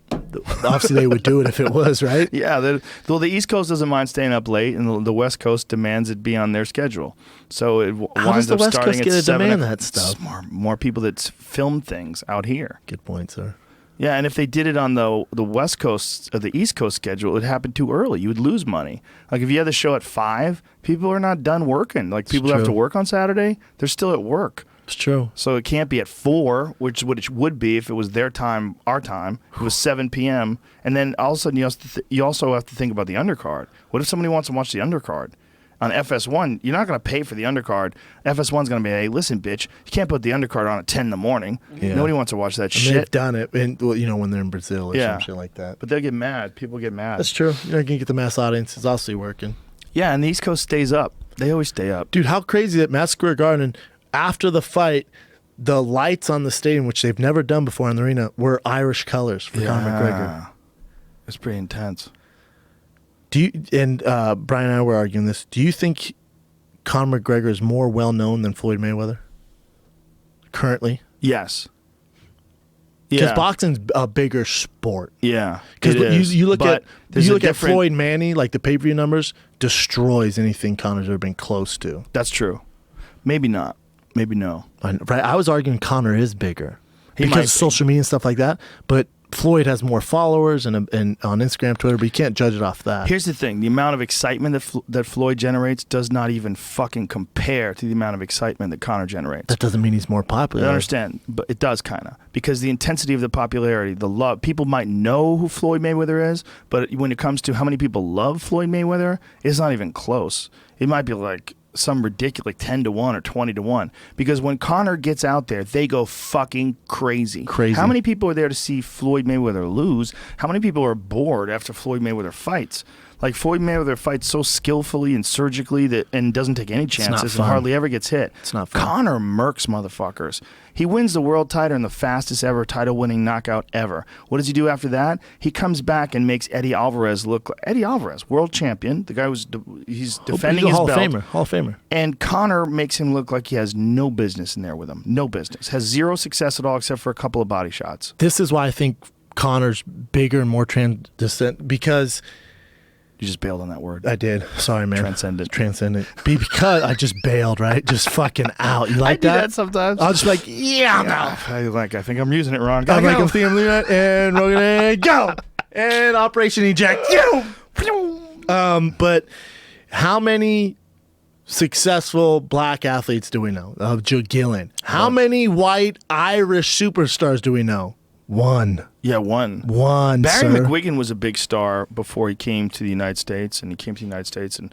Obviously, they would do it if it was, right? Yeah, the East Coast doesn't mind staying up late, and the West Coast demands it be on their schedule. So it How does winds the up West starting Coast at get to 7. demand that stuff? More people that film things out here. Good point, sir. Yeah, and if they did it on the West Coast or the East Coast schedule, it would happen too early. You would lose money. Like if you had the show at 5, people are not done working. Like people who have to work on Saturday, they're still at work. It's true. So it can't be at 4, which is what it would be if it was their time, our time. It was 7 p.m. And then all of a sudden you also have to think about the undercard. What if somebody wants to watch the undercard? On FS1, you're not going to pay for the undercard. FS1's going to be, hey, listen, bitch, you can't put the undercard on at 10 in the morning. Yeah. Nobody wants to watch that And shit. they've done it, when they're in Brazil or some shit like that. But they'll get mad. People get mad. That's true. You're not going to get the mass audience. It's obviously working. Yeah, and the East Coast stays up. They always stay up. Dude, how crazy that Madison Square Garden, after the fight, the lights on the stadium, which they've never done before in the arena, were Irish colors for Conor McGregor. It's pretty intense. Brian and I were arguing this. Do you think Conor McGregor is more well-known than Floyd Mayweather currently? Yes. Because boxing's a bigger sport. Yeah. Because you look at different... Floyd Manny, like the pay-per-view numbers, destroys anything Conor's ever been close to. That's true. Maybe not. Maybe no. Right? I was arguing Conor is bigger He might because be. of social media and stuff like that. But Floyd has more followers and on Instagram, Twitter, but you can't judge it off that. Here's the thing. The amount of excitement that Floyd generates does not even fucking compare to the amount of excitement that Conor generates. That doesn't mean he's more popular. I understand, but it does kind of. Because the intensity of the popularity, the love, people might know who Floyd Mayweather is, but when it comes to how many people love Floyd Mayweather, it's not even close. It might be like some ridiculous, like 10 to 1 or 20 to 1. Because when Conor gets out there, they go fucking crazy. How many people are there to see Floyd Mayweather lose? How many people are bored after Floyd Mayweather fights? Like Floyd Mayweather fights so skillfully and surgically and doesn't take any chances and hardly ever gets hit. It's not fun. Conor murks motherfuckers. He wins the world title in the fastest ever title-winning knockout ever. What does he do after that? He comes back and makes Eddie Alvarez look like Eddie Alvarez, world champion. The guy he's defending his belt. Hall of Famer. And Conor makes him look like he has no business in there with him. No business. Has zero success at all except for a couple of body shots. This is why I think Conor's bigger and more transcendent because... You just bailed on that word. I did. Sorry, man. Transcendent. Because I just bailed, right? Just fucking out. You like I do that sometimes. I'll just be like, yeah, no. I think I'm using it wrong. I'm thinking I'm doing that, and we're gonna go and Operation Eject. But how many successful black athletes do we know? Joe Gillen. How many white Irish superstars do we know? One. Yeah, one. Barry McGuigan was a big star before he came to the United States, and he came to the United States and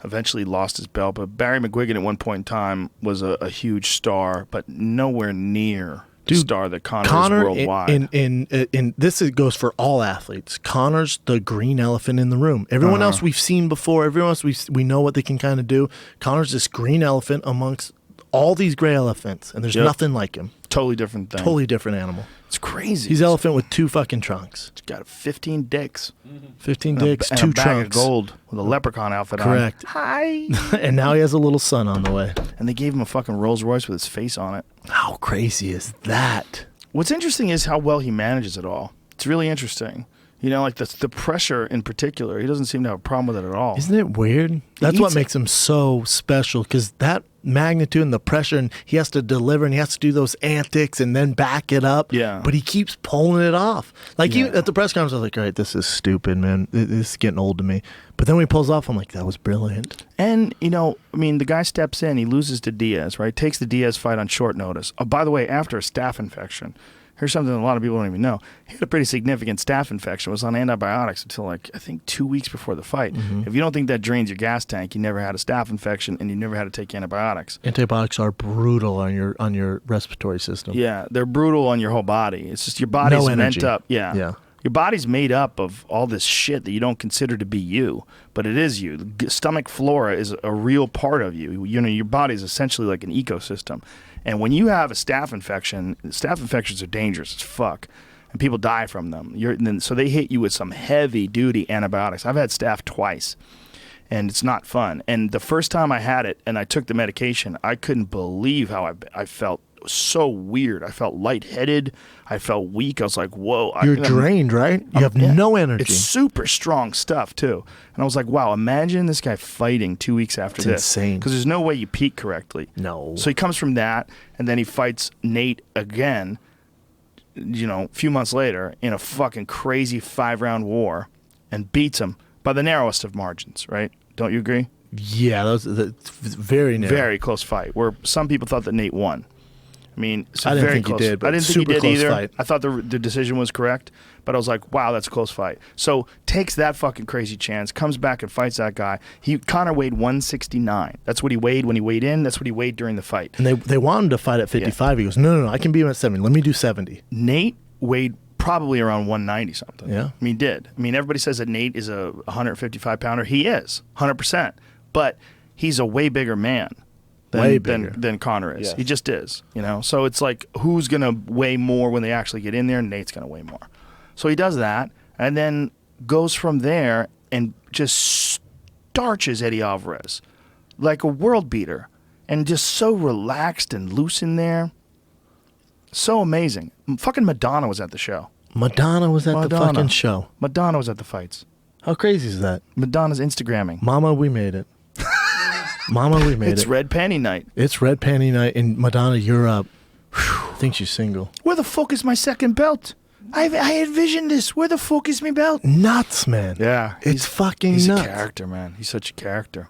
eventually lost his belt. But Barry McGuigan at one point in time was a huge star, but nowhere near the star that Conor is worldwide. In this goes for all athletes. Conor's the green elephant in the room. Everyone else we've seen before. Everyone else we know what they can kind of do. Conor's this green elephant amongst all these gray elephants, and there's nothing like him. Totally different thing. Totally different animal. It's crazy. He's elephant with 2 fucking trunks. He's got 15 dicks. 15 dicks, and 2 a bag trunks. of gold with a leprechaun outfit on. Correct. Hi. And now he has a little son on the way. And they gave him a fucking Rolls Royce with his face on it. How crazy is that? What's interesting is how well he manages it all. It's really interesting. You know, like the pressure in particular, he doesn't seem to have a problem with it at all. Isn't it weird? That's what makes him so special, because that magnitude and the pressure, and he has to deliver, and he has to do those antics and then back it up. Yeah. But he keeps pulling it off. Like, even at the press conference, I was like, all right, this is stupid, man. This is getting old to me. But then when he pulls off, I'm like, that was brilliant. And, you know, I mean, the guy steps in, he loses to Diaz, right? Takes the Diaz fight on short notice. Oh, by the way, after a staph infection. Here's something a lot of people don't even know. He had a pretty significant staph infection, was on antibiotics until, like, I think 2 weeks before the fight. If you don't think that drains your gas tank, you never had a staph infection and you never had to take antibiotics. Antibiotics are brutal on your respiratory system. Yeah, they're brutal on your whole body. It's just your body's no energy. meant up. Yeah. Your body's made up of all this shit that you don't consider to be you, but it is you. The stomach flora is a real part of you. You know, your body is essentially like an ecosystem. And when you have a staph infections are dangerous as fuck, and people die from them. So they hit you with some heavy-duty antibiotics. I've had staph twice, and it's not fun. And the first time I had it and I took the medication, I couldn't believe how I felt. So weird. I felt lightheaded. I felt weak. I was like, whoa. You're drained, right? You have no energy. It's super strong stuff, too. And I was like, wow, imagine this guy fighting 2 weeks after this. Insane. Because there's no way you peak correctly. No. So he comes from that, and then he fights Nate again, a few months later in a fucking crazy 5-round war and beats him by the narrowest of margins, right? Don't you agree? Yeah, that's very narrow. Very close fight, where some people thought that Nate won. I mean, I didn't think he did, but I didn't think he did close either. fight. I thought the decision was correct, but I was like, wow, that's a close fight. So takes that fucking crazy chance, comes back and fights that guy. Connor weighed 169. That's what he weighed when he weighed in. That's what he weighed during the fight. And they wanted him to fight at 55. Yeah. He goes, no, I can beat him at 70. Let me do 70. Nate weighed probably around 190 something. Yeah. I mean, he did. I mean, everybody says that Nate is a 155 pounder. He is, 100%. But he's a way bigger man. Than Connor is. Yes. He just is, So it's like, who's going to weigh more when they actually get in there? Nate's going to weigh more. So he does that and then goes from there and just starches Eddie Alvarez like a world beater and just so relaxed and loose in there. So amazing. Fucking Madonna was at the show. Madonna was at the fucking show. Madonna was at the fights. How crazy is that? Madonna's Instagramming. Mama, we made it. Mama, we made it. It's red panty night. It's red panty night, and Madonna, you're up. I think she's single. Where the fuck is my second belt? I envisioned this. Where the fuck is my belt? Nuts, man. Yeah. It's fucking nuts. He's a character, man. He's such a character.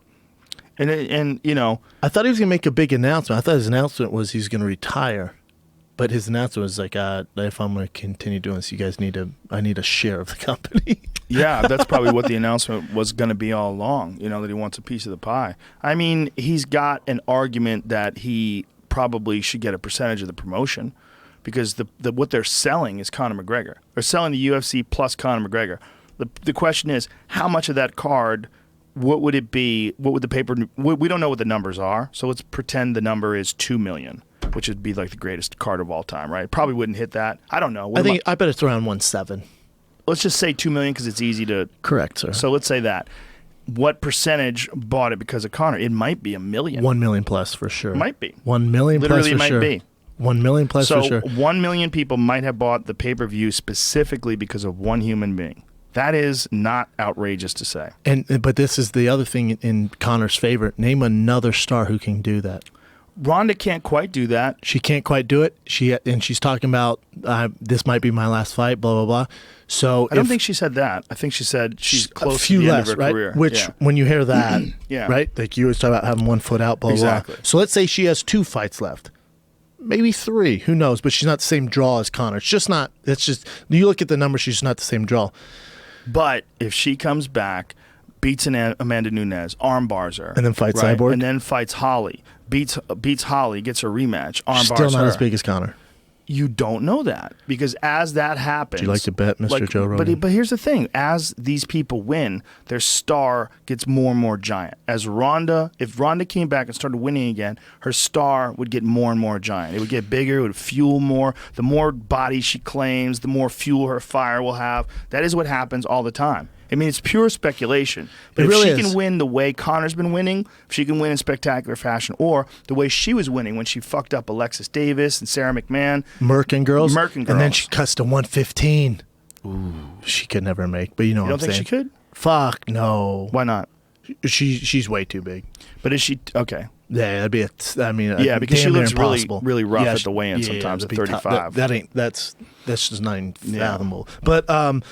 And I thought he was going to make a big announcement. I thought his announcement was he's going to retire. But his announcement was like, if I'm going to continue doing this, you guys I need a share of the company. Yeah, that's probably what the announcement was going to be all along, that he wants a piece of the pie. I mean, he's got an argument that he probably should get a percentage of the promotion because what they're selling is Conor McGregor. They're selling the UFC plus Conor McGregor. The question is, how much of that card, what would it be, what would the paper, we don't know what the numbers are, so let's pretend the number is 2 million. Which would be like the greatest card of all time, right? Probably wouldn't hit that. I don't know. I bet it's around 1.7. Let's just say 2 million because it's easy to. Correct, sir. So let's say that. What percentage bought it because of Conor? It might be 1 million. 1 million plus for sure. It might be. 1 million Literally plus for might sure. Be. 1 million plus for sure. So 1 million people might have bought the pay-per-view specifically because of one human being. That is not outrageous to say. But this is the other thing in Conor's favor. Name another star who can do that. Ronda can't quite do that. She can't quite do it. She's talking about this might be my last fight, blah blah blah. So I don't think she said that. I think she said she's close a few to the less, end of her right? career. Which when you hear that, yeah. right? Like you always talk about having 1 foot out, blah exactly. blah. So let's say she has 2 fights left, maybe 3. Who knows? But she's not the same draw as Conor. It's just not. It's just you look at the numbers. She's not the same draw. But if she comes back, beats Amanda Nunes, arm bars her, and then fights right? Cyborg, and then fights Holly, beats Holly, gets a rematch, arm bars still not her. as big as Conor. You don't know that because as that happens, do you like to bet, Mr. Joe Rogan? But here's the thing: as these people win, their star gets more and more giant. If Ronda came back and started winning again, her star would get more and more giant. It would get bigger. It would fuel more. The more body she claims, the more fuel her fire will have. That is what happens all the time. I mean, it's pure speculation. But if she can win the way Conor's been winning, if she can win in spectacular fashion, or the way she was winning when she fucked up Alexis Davis and Sarah McMahon. Merkin girls. And then she cuts to 115. Ooh. She could never make, but you know what I'm saying. You don't think she could? Fuck, no. Why not? She's way too big. But is she, okay. Yeah, that'd be because she looks really rough yeah, at the weigh-in sometimes at 35. That's just not even fathomable. But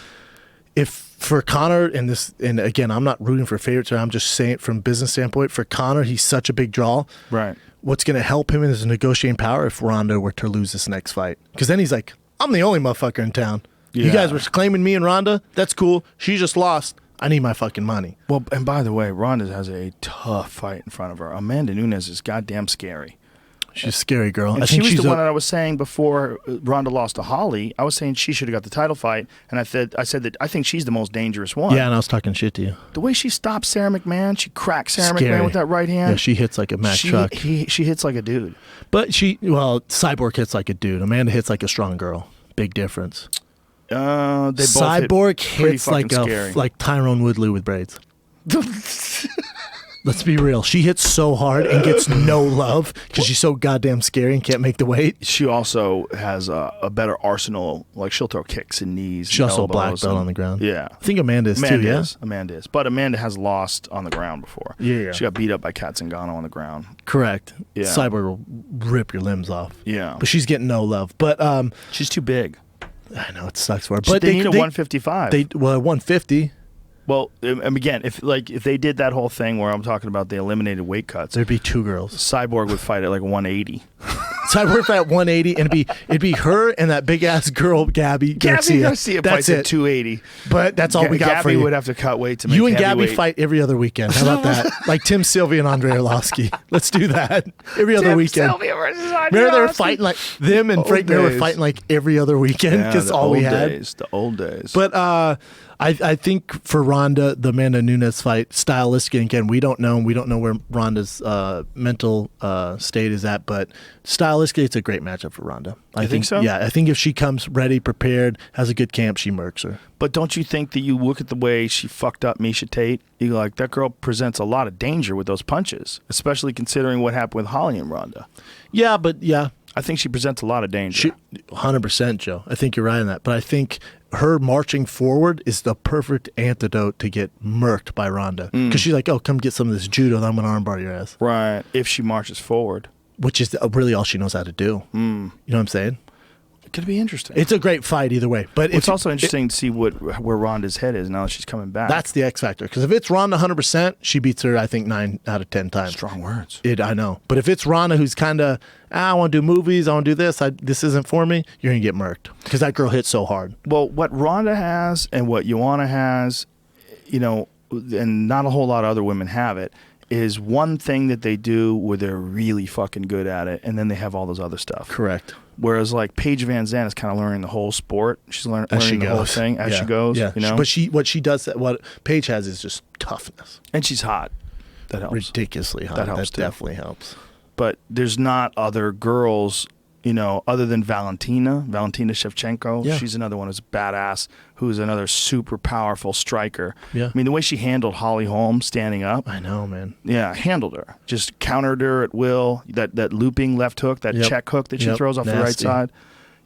if for Conor and again, I'm not rooting for favorites. I'm just saying from business standpoint, for Conor, he's such a big draw. Right. What's going to help him in his negotiating power if Ronda were to lose this next fight? Because then he's like, I'm the only motherfucker in town. Yeah. You guys were claiming me and Ronda. That's cool. She just lost. I need my fucking money. Well, and by the way, Ronda has a tough fight in front of her. Amanda Nunes is goddamn scary. She's a scary girl. And I she think was she's the one that I was saying before Ronda lost to Holly. I was saying she should have got the title fight, and I said that I think she's the most dangerous one. Yeah, and I was talking shit to you. The way she stopped Sarah McMahon, she cracked Sarah Scary. McMahon with that right hand. Yeah, she hits like a Mack truck. She hits like a dude. But Cyborg hits like a dude. Amanda hits like a strong girl. Big difference. They both Cyborg hit hits like scary. like Tyrone Woodley with braids. Let's be real. She hits so hard and gets no love because she's so goddamn scary and can't make the weight. She also has a better arsenal. Like she'll throw kicks and knees. She's also a black elbows belt and- on the ground. Yeah. I think Amanda is too, yeah? Amanda is. But Amanda has lost on the ground before. Yeah. She got beat up by Kat Zingano on the ground. Correct. Yeah. Cyborg will rip your limbs off. Yeah. But she's getting no love. But She's too big. I know it sucks for her. But But they need a 155. 150. Well, again, if they did that whole thing where I'm talking about they eliminated weight cuts, There'd be two girls. Cyborg would fight at like 180. Cyborg at 180, and it'd be her and that big ass girl, Gabby Garcia. Garcia That's fights it. at 280. But that's all we got Gabby for you. would have to cut weight to make You and Gabby heavyweight. fight every other weekend. How about that? Like Tim Sylvia and Andre Arlovsky. Let's do that every other weekend. Sylvia versus Andre Remember they were Arlovsky? fighting like them and Old Frank Mir were days. fighting like every other weekend Yeah, because the all we old had. days, the old days. But I think for Ronda, the Amanda Nunes fight, stylistically, again, we don't know where Ronda's mental state is at, but stylistically, it's a great matchup for Ronda. I think so? Yeah, I think if she comes ready, prepared, has a good camp, she murks her. But don't you think that you look at the way she fucked up Misha Tate? You're like, that girl presents a lot of danger with those punches, especially considering what happened with Holly and Ronda. Yeah, but yeah. I think she presents a lot of danger. 100%, Joe. I think you're right on that. But I think her marching forward is the perfect antidote to get murked by Ronda. Because she's like, oh, come get some of this judo, and I'm going to armbar your ass. Right, if she marches forward. Which is really all she knows how to do. You know what I'm saying? It could be interesting. It's a great fight either way. But It's also interesting to see where Ronda's head is now that she's coming back. That's the X factor. Because if it's Ronda 100%, she beats her, I think, 9 out of 10 times. strong words. I know. But if it's Ronda who's kind of, I want to do movies, I want to do this, this isn't for me, you're going to get murked. Because that girl hits so hard. Well, what Ronda has and what Joanna has, and not a whole lot of other women have it, is one thing that they do where they're really fucking good at it, and then they have all those other stuff. Correct. Whereas like Paige Van Zandt is kind of learning the whole sport. She's learning As she the whole goes. thing as Yeah. she goes. Yeah. But What Paige has is just toughness. and she's hot. That helps. Ridiculously hot. That helps, too. definitely helps. But there's not other girls, other than Valentina Shevchenko. Yeah. She's another one who's badass, who's another super powerful striker. Yeah. I mean, the way she handled Holly Holm standing up. I know, man. Yeah, handled her. Just countered her at will. That looping left hook, that Yep. check hook that she Yep. throws off the right Nasty. side.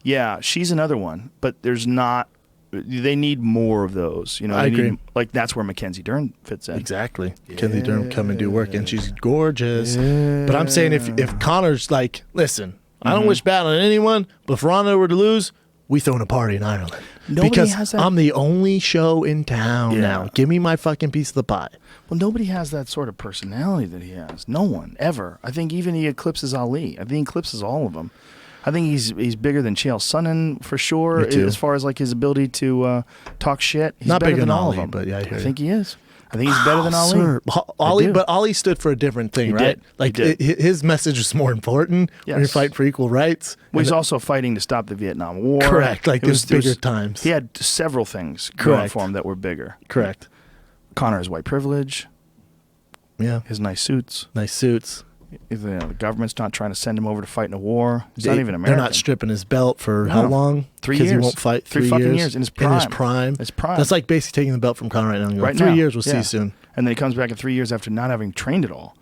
Yeah, she's another one. But there's not. They need more of those. I agree. Like that's where Mackenzie Dern fits in. Exactly. Kenzie Durham come and do work, and she's gorgeous. But I'm saying if Connor's like, listen, I don't wish bad on anyone, but if Ronda were to lose, we throwing a party in Ireland. Nobody because has that- I'm the only show in town Yeah. now. Give me my fucking piece of the pie. Well, nobody has that sort of personality that he has. No one ever. I think even he eclipses Ali. I think he eclipses all of them. I think he's bigger than Chael Sonnen for sure. Me too. As far as like his ability to talk shit, he's Not better bigger than than all of Ali, them. but yeah, I hear you. think he is. I think he's better than Ali. Sir. I Ali, do. but Ali stood for a different thing, He right? did. Like He did. his message was more important when you're Yes. fighting for equal rights. Well, he's And also fighting to stop the Vietnam War. Correct, like It there's bigger times. He had several things going Correct. for him that were bigger. correct. Connor has white privilege. Yeah, His nice suits. nice suits. The government's not trying to send him over to fight in a war. He's not even American. They're not stripping his belt for how No. long? 3 'Cause years. he won't fight. 3 fucking years in his prime. His prime. That's like basically taking the belt from Conor right now. And going, Right 3 now. years, we'll see Yeah. you soon. And then he comes back in 3 years after not having trained at all.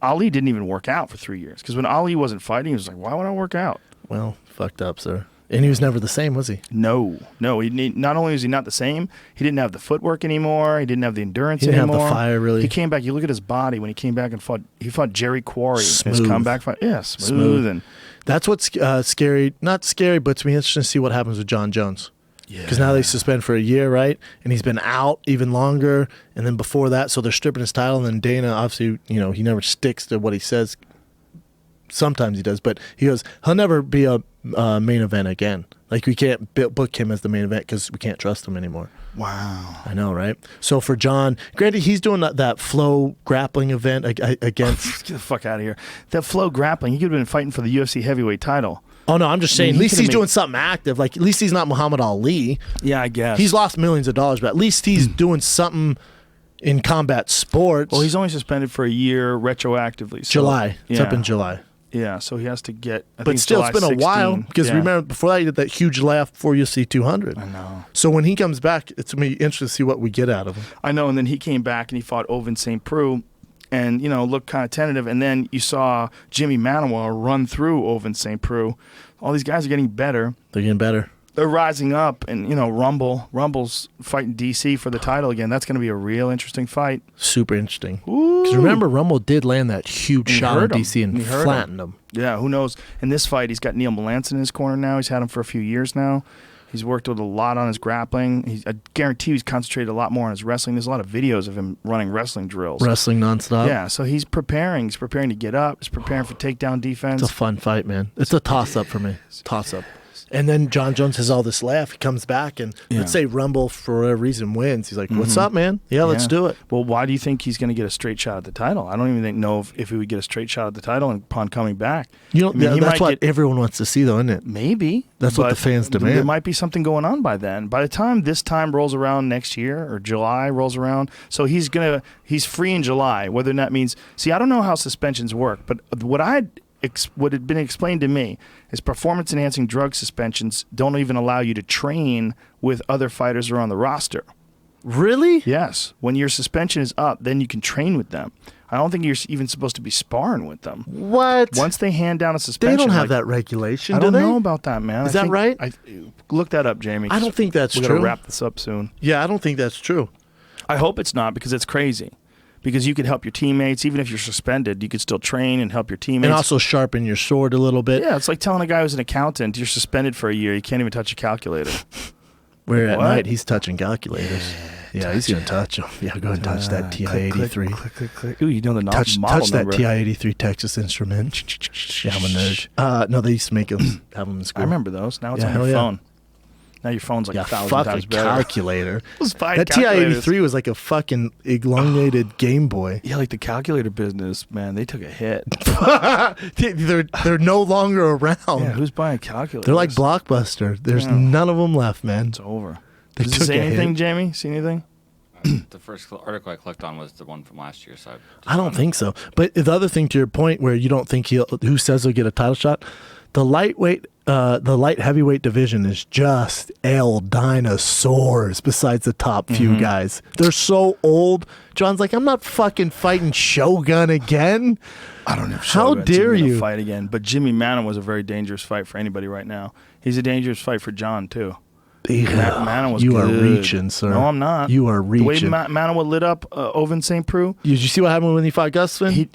Ali didn't even work out for 3 years because when Ali wasn't fighting, he was like, "Why would I work out?" Well, fucked up, sir. And he was never the same, was he? No. Not only was he not the same, he didn't have the footwork anymore. He didn't have the endurance He didn't have the anymore. fire, really. He came back. You look at his body when he came back and fought. He fought Jerry Quarry in his Smooth. comeback fight. Yeah, smooth. Smooth. And That's what's scary. Not scary, but it's be interesting to see what happens with John Jones. Because now they suspend for a year, right? And he's been out even longer. And then before that, so they're stripping his title. And then Dana, obviously, he never sticks to what he says. Sometimes he does, but he goes, he'll never be a main event again. Like, we can't book him as the main event because we can't trust him anymore. Wow. I know, right? So for John, granted, he's doing that flow grappling event against. Get the fuck out of here. That flow grappling, he could have been fighting for the UFC heavyweight title. Oh, no, I'm just saying, at least he's doing something active. Like, at least he's not Muhammad Ali. Yeah, I guess. He's lost millions of dollars, but at least he's doing something in combat sports. Well, he's only suspended for a year retroactively. So, July. It's up yeah. in July. Yeah, so he has to get. But still, it's been a while because remember before that he did that huge laugh before UFC 200. I know. So when he comes back, it's gonna be interesting to see what we get out of him. I know, and then he came back and he fought Ovince St. Preux, and looked kind of tentative. And then you saw Jimmy Manuwa run through Ovince St. Preux. All these guys are getting better. They're getting better. They're rising up, and Rumble's fighting DC for the title again. That's going to be a real interesting fight. Super interesting. Because remember, Rumble did land that huge shot on DC and He hurt flattened him. Yeah, who knows? In this fight, he's got Neil Melanson in his corner now. He's had him for a few years now. He's worked with a lot on his grappling. I guarantee he's concentrated a lot more on his wrestling. There's a lot of videos of him running wrestling drills. Wrestling nonstop. Yeah, so he's preparing. He's preparing to get up. He's preparing for takedown defense. It's a fun fight, man. It's a toss-up for me. Toss-up. And then John Jones has all this laugh. He comes back and let's say Rumble, for whatever reason, wins. He's like, what's up, man? Yeah, let's do it. Well, why do you think he's going to get a straight shot at the title? I don't even know if he would get a straight shot at the title upon coming back. That's what everyone wants to see, though, isn't it? Maybe. That's what the fans demand. There might be something going on by then. By the time this time rolls around next year or July rolls around, so he's free in July, whether that means, see, I don't know how suspensions work, but what had been explained to me is performance-enhancing drug suspensions don't even allow you to train with other fighters who are on the roster. Really? Yes. When your suspension is up, then you can train with them. I don't think you're even supposed to be sparring with them. What? Once they hand down a suspension, they don't have that regulation. I don't know about that, man. Is that right? Look that up, Jamie. I don't think that's true. We're gonna wrap this up soon. Yeah, I don't think that's true. I hope it's not, because it's crazy. Because you could help your teammates. Even if you're suspended, you could still train and help your teammates. And also sharpen your sword a little bit. Yeah, it's like telling a guy who's an accountant, you're suspended for a year, you can't even touch a calculator. Where at night he's touching calculators. Yeah, he's going to touch them. Yeah, go ahead and touch that TI-83. Click. Ooh, you know the model touch that number. TI-83 Texas Instrument. Yeah, I'm a nerd. No, they used to make them, have them in school. I remember those. Now it's on your phone. Now your phone's like 1,000 times better. Calculator. That TI-83 was like a fucking elongated Game Boy. Yeah, like the calculator business, man, they took a hit. they're no longer around. Yeah, who's buying calculators? They're like Blockbuster. There's none of them left, man. It's over. They Does it say anything, Jamie? See anything? The first article I clicked on was the one from last year, so I don't think so. But the other thing, to your point, where you don't think who says he'll get a title shot, the light heavyweight division is just dinosaurs besides the top few guys. They're so old. John's like, I'm not fucking fighting Shogun again. I don't know. How dare you fight again? But Jimmy Manuwa was a very dangerous fight for anybody right now. He's a dangerous fight for John too. Manuwa was you good. are reaching, sir. No, I'm not. You are reaching. The way Manuwa lit up Ovince St. Preux. Did you see what happened when he fought Gustafsson?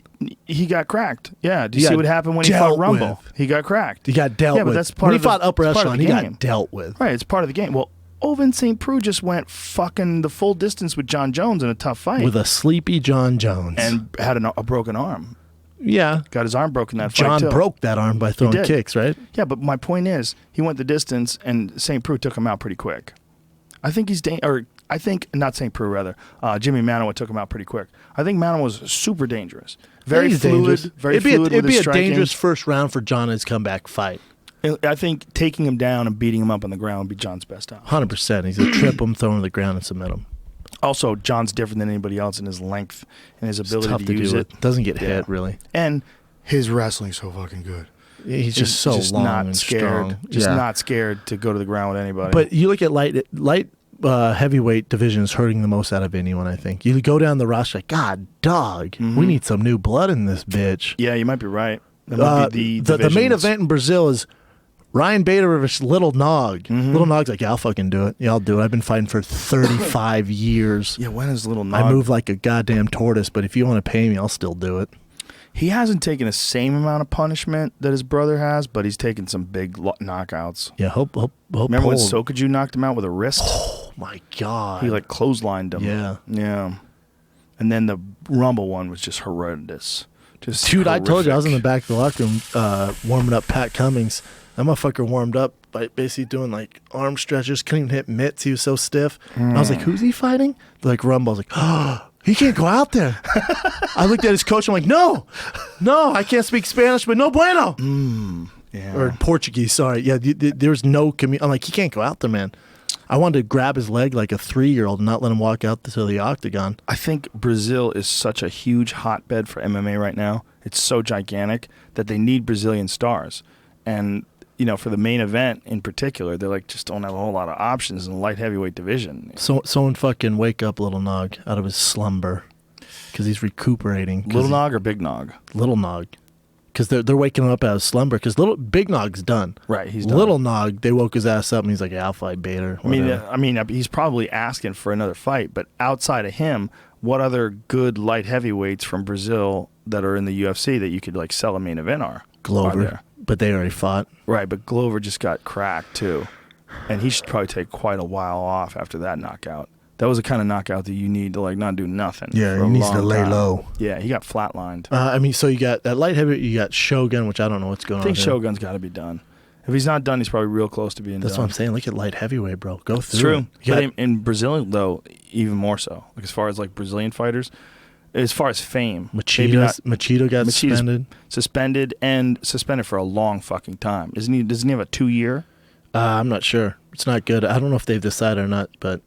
He got cracked. Yeah. Did you see what happened when he fought Rumble? He got cracked. He got dealt with. But that's part when of he fought upper echelon, he game. got dealt with. Right. It's part of the game. Well, Ovince St. Preux just went fucking the full distance with John Jones in a tough fight. With a sleepy John Jones. And had a broken arm. Yeah. Got his arm broken that fight, John broke that arm by throwing kicks, right? Yeah, but my point is, he went the distance, and St. Preux took him out pretty quick. I think not St. Preux, rather. Jimmy Manuwa took him out pretty quick. I think Manuwa was super dangerous. Very fluid. Very fluid. It'd be a dangerous first round for John in his comeback fight. I think taking him down and beating him up on the ground would be John's best out. 100%. He's going to trip him, throw him to the ground, and submit him. Also, John's different than anybody else in his length and his ability to use it. Doesn't get hit, really. And his wrestling's so fucking good. He's just so long and strong. Not scared to go to the ground with anybody. But you look at light heavyweight division is hurting the most out of anyone, I think. You go down the roster like, God, dog, we need some new blood in this bitch. Yeah, you might be right. That might be the main event in Brazil is Ryan Bader versus Little Nog. Little Nog's like, yeah, I'll fucking do it. Yeah, I'll do it. I've been fighting for 35 years. Yeah, when is Little Nog? I move like a goddamn tortoise, but if you want to pay me, I'll still do it. He hasn't taken the same amount of punishment that his brother has, but he's taken some big knockouts. Yeah, hope. Remember when Sokaju knocked him out with a wrist? Oh, my God. He, clotheslined him. Yeah. Yeah. And then the Rumble one was just horrendous. Dude, horrific. I told you, I was in the back of the locker room warming up Pat Cummings. That motherfucker warmed up by basically doing like arm stretches, couldn't even hit mitts. He was so stiff. And I was like, who's he fighting? They're like Rumble. I was like, oh, he can't go out there. I looked at his coach. I'm like, no, I can't speak Spanish, but no bueno. Yeah. Or Portuguese, sorry. Yeah, there's no I'm like, he can't go out there, man. I wanted to grab his leg like a 3-year-old and not let him walk out to the octagon. I think Brazil is such a huge hotbed for MMA right now. It's so gigantic that they need Brazilian stars. And, for the main event in particular, they just don't have a whole lot of options in the light heavyweight division. So someone fucking wake up Little Nog out of his slumber because he's recuperating. Little Nog or Big Nog? Little Nog. Because they're waking him up out of slumber because Big Nog's done. Right, he's done. Little Nog, they woke his ass up and he's like, yeah, I'll fight Bader. I mean, he's probably asking for another fight, but outside of him, what other good light heavyweights from Brazil that are in the UFC that you could sell a main event are Glover, there? but they already fought. Right, but Glover just got cracked too, and he should probably take quite a while off after that knockout. That was the kind of knockout that you need to not do nothing. Yeah, for he a needs to long lay time. low. Yeah, he got flatlined. So you got that light heavyweight, you got Shogun, which I don't know what's going I on. think here. Shogun's got to be done. If he's not done, he's probably real close to being That's done. what I'm saying. Look at light heavyweight, bro. Go through. It's true. it. You But got- in Brazil, though, even more so. As far as Brazilian fighters, as far as fame, maybe not- Machito got Machido's suspended. suspended for a long fucking time. Doesn't he have a 2-year? I'm not sure. It's not good. I don't know if they've decided or not, but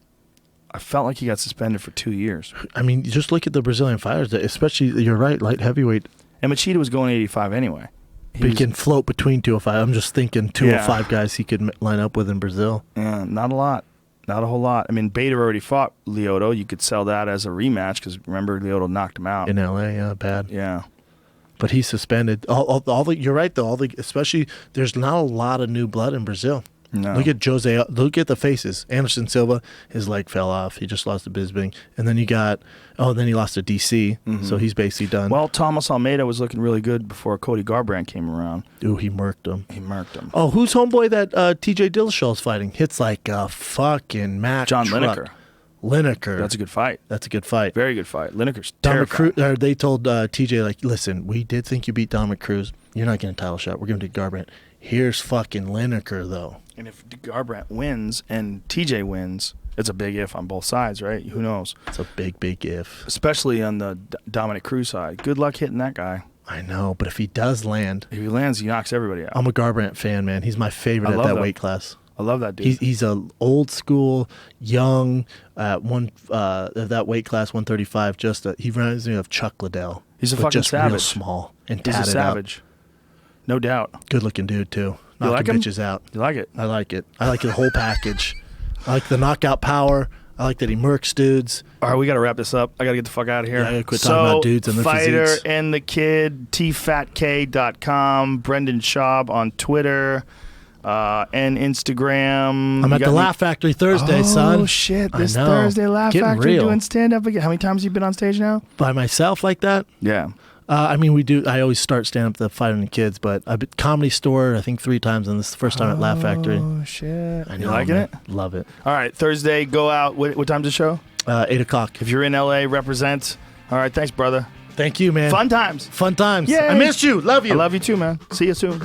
I felt like he got suspended for 2 years. I mean, just look at the Brazilian fighters. Especially, you're right, light heavyweight. And Machida was going 85 anyway. He can float between 205. I'm just thinking 205 guys he could line up with in Brazil. Not a lot. Not a whole lot. I mean, Bader already fought Lyoto. You could sell that as a rematch because remember, Lyoto knocked him out. In LA, yeah, bad. Yeah. But he's suspended. You're right, though. Especially, there's not a lot of new blood in Brazil. No. Look at Jose. Look at the faces. Anderson Silva, his leg fell off. He just lost to Bisping. And then then he lost to DC. So he's basically done. Well, Thomas Almeida was looking really good before Cody Garbrandt came around. Ooh, he murked him. He murked him. Oh, who's homeboy that TJ Dillashaw's fighting? Hits like a fucking Mack John truck. Lineker. That's a good fight. That's a good fight. Very good fight. Lineker's Dominic terrifying. Cruz, they told TJ, listen, we did think you beat Dominic Cruz. You're not getting a title shot. We're going to do Garbrandt. Here's fucking Lineker, though. And if Garbrandt wins and TJ wins, it's a big if on both sides, right? Who knows? It's a big, big if. Especially on the Dominic Cruz side. Good luck hitting that guy. I know, but if he does land, If he lands, he knocks everybody out. I'm a Garbrandt fan, man. He's my favorite I at love that that. weight class. I love that dude. He's a old school, young, that weight class 135. He reminds me of Chuck Liddell. He's a but fucking just real savage. small and He's a tatted savage. No doubt. up. Good looking dude too. You like Knocking him? bitches out. You like it? I like it. I like the whole package. I like the knockout power. I like that he murks dudes. All right, we got to wrap this up. I got to get the fuck out of here. Yeah, I gotta quit talking about dudes and their Fighter physiques. and the Kid, tfatk.com, Brendan Schaub on Twitter and Instagram. I'm You at got the any- Laugh Factory Thursday, son. Oh, shit. I This know. Thursday, Laugh Getting Factory real. doing stand-up again. How many times have you been on stage now? By myself like that? Yeah. We do. I always start stand up the Fighter and the Kids, but I've been Comedy Store, I think 3 times, and this is the first time at Laugh Factory. Oh, shit. I You know, liking man. it? Love it. All right, Thursday, go out. What time's the show? 8 o'clock. If you're in LA, represent. All right, thanks, brother. Thank you, man. Fun times. Fun times. Yay. I missed you. Love you. I love you too, man. See you soon.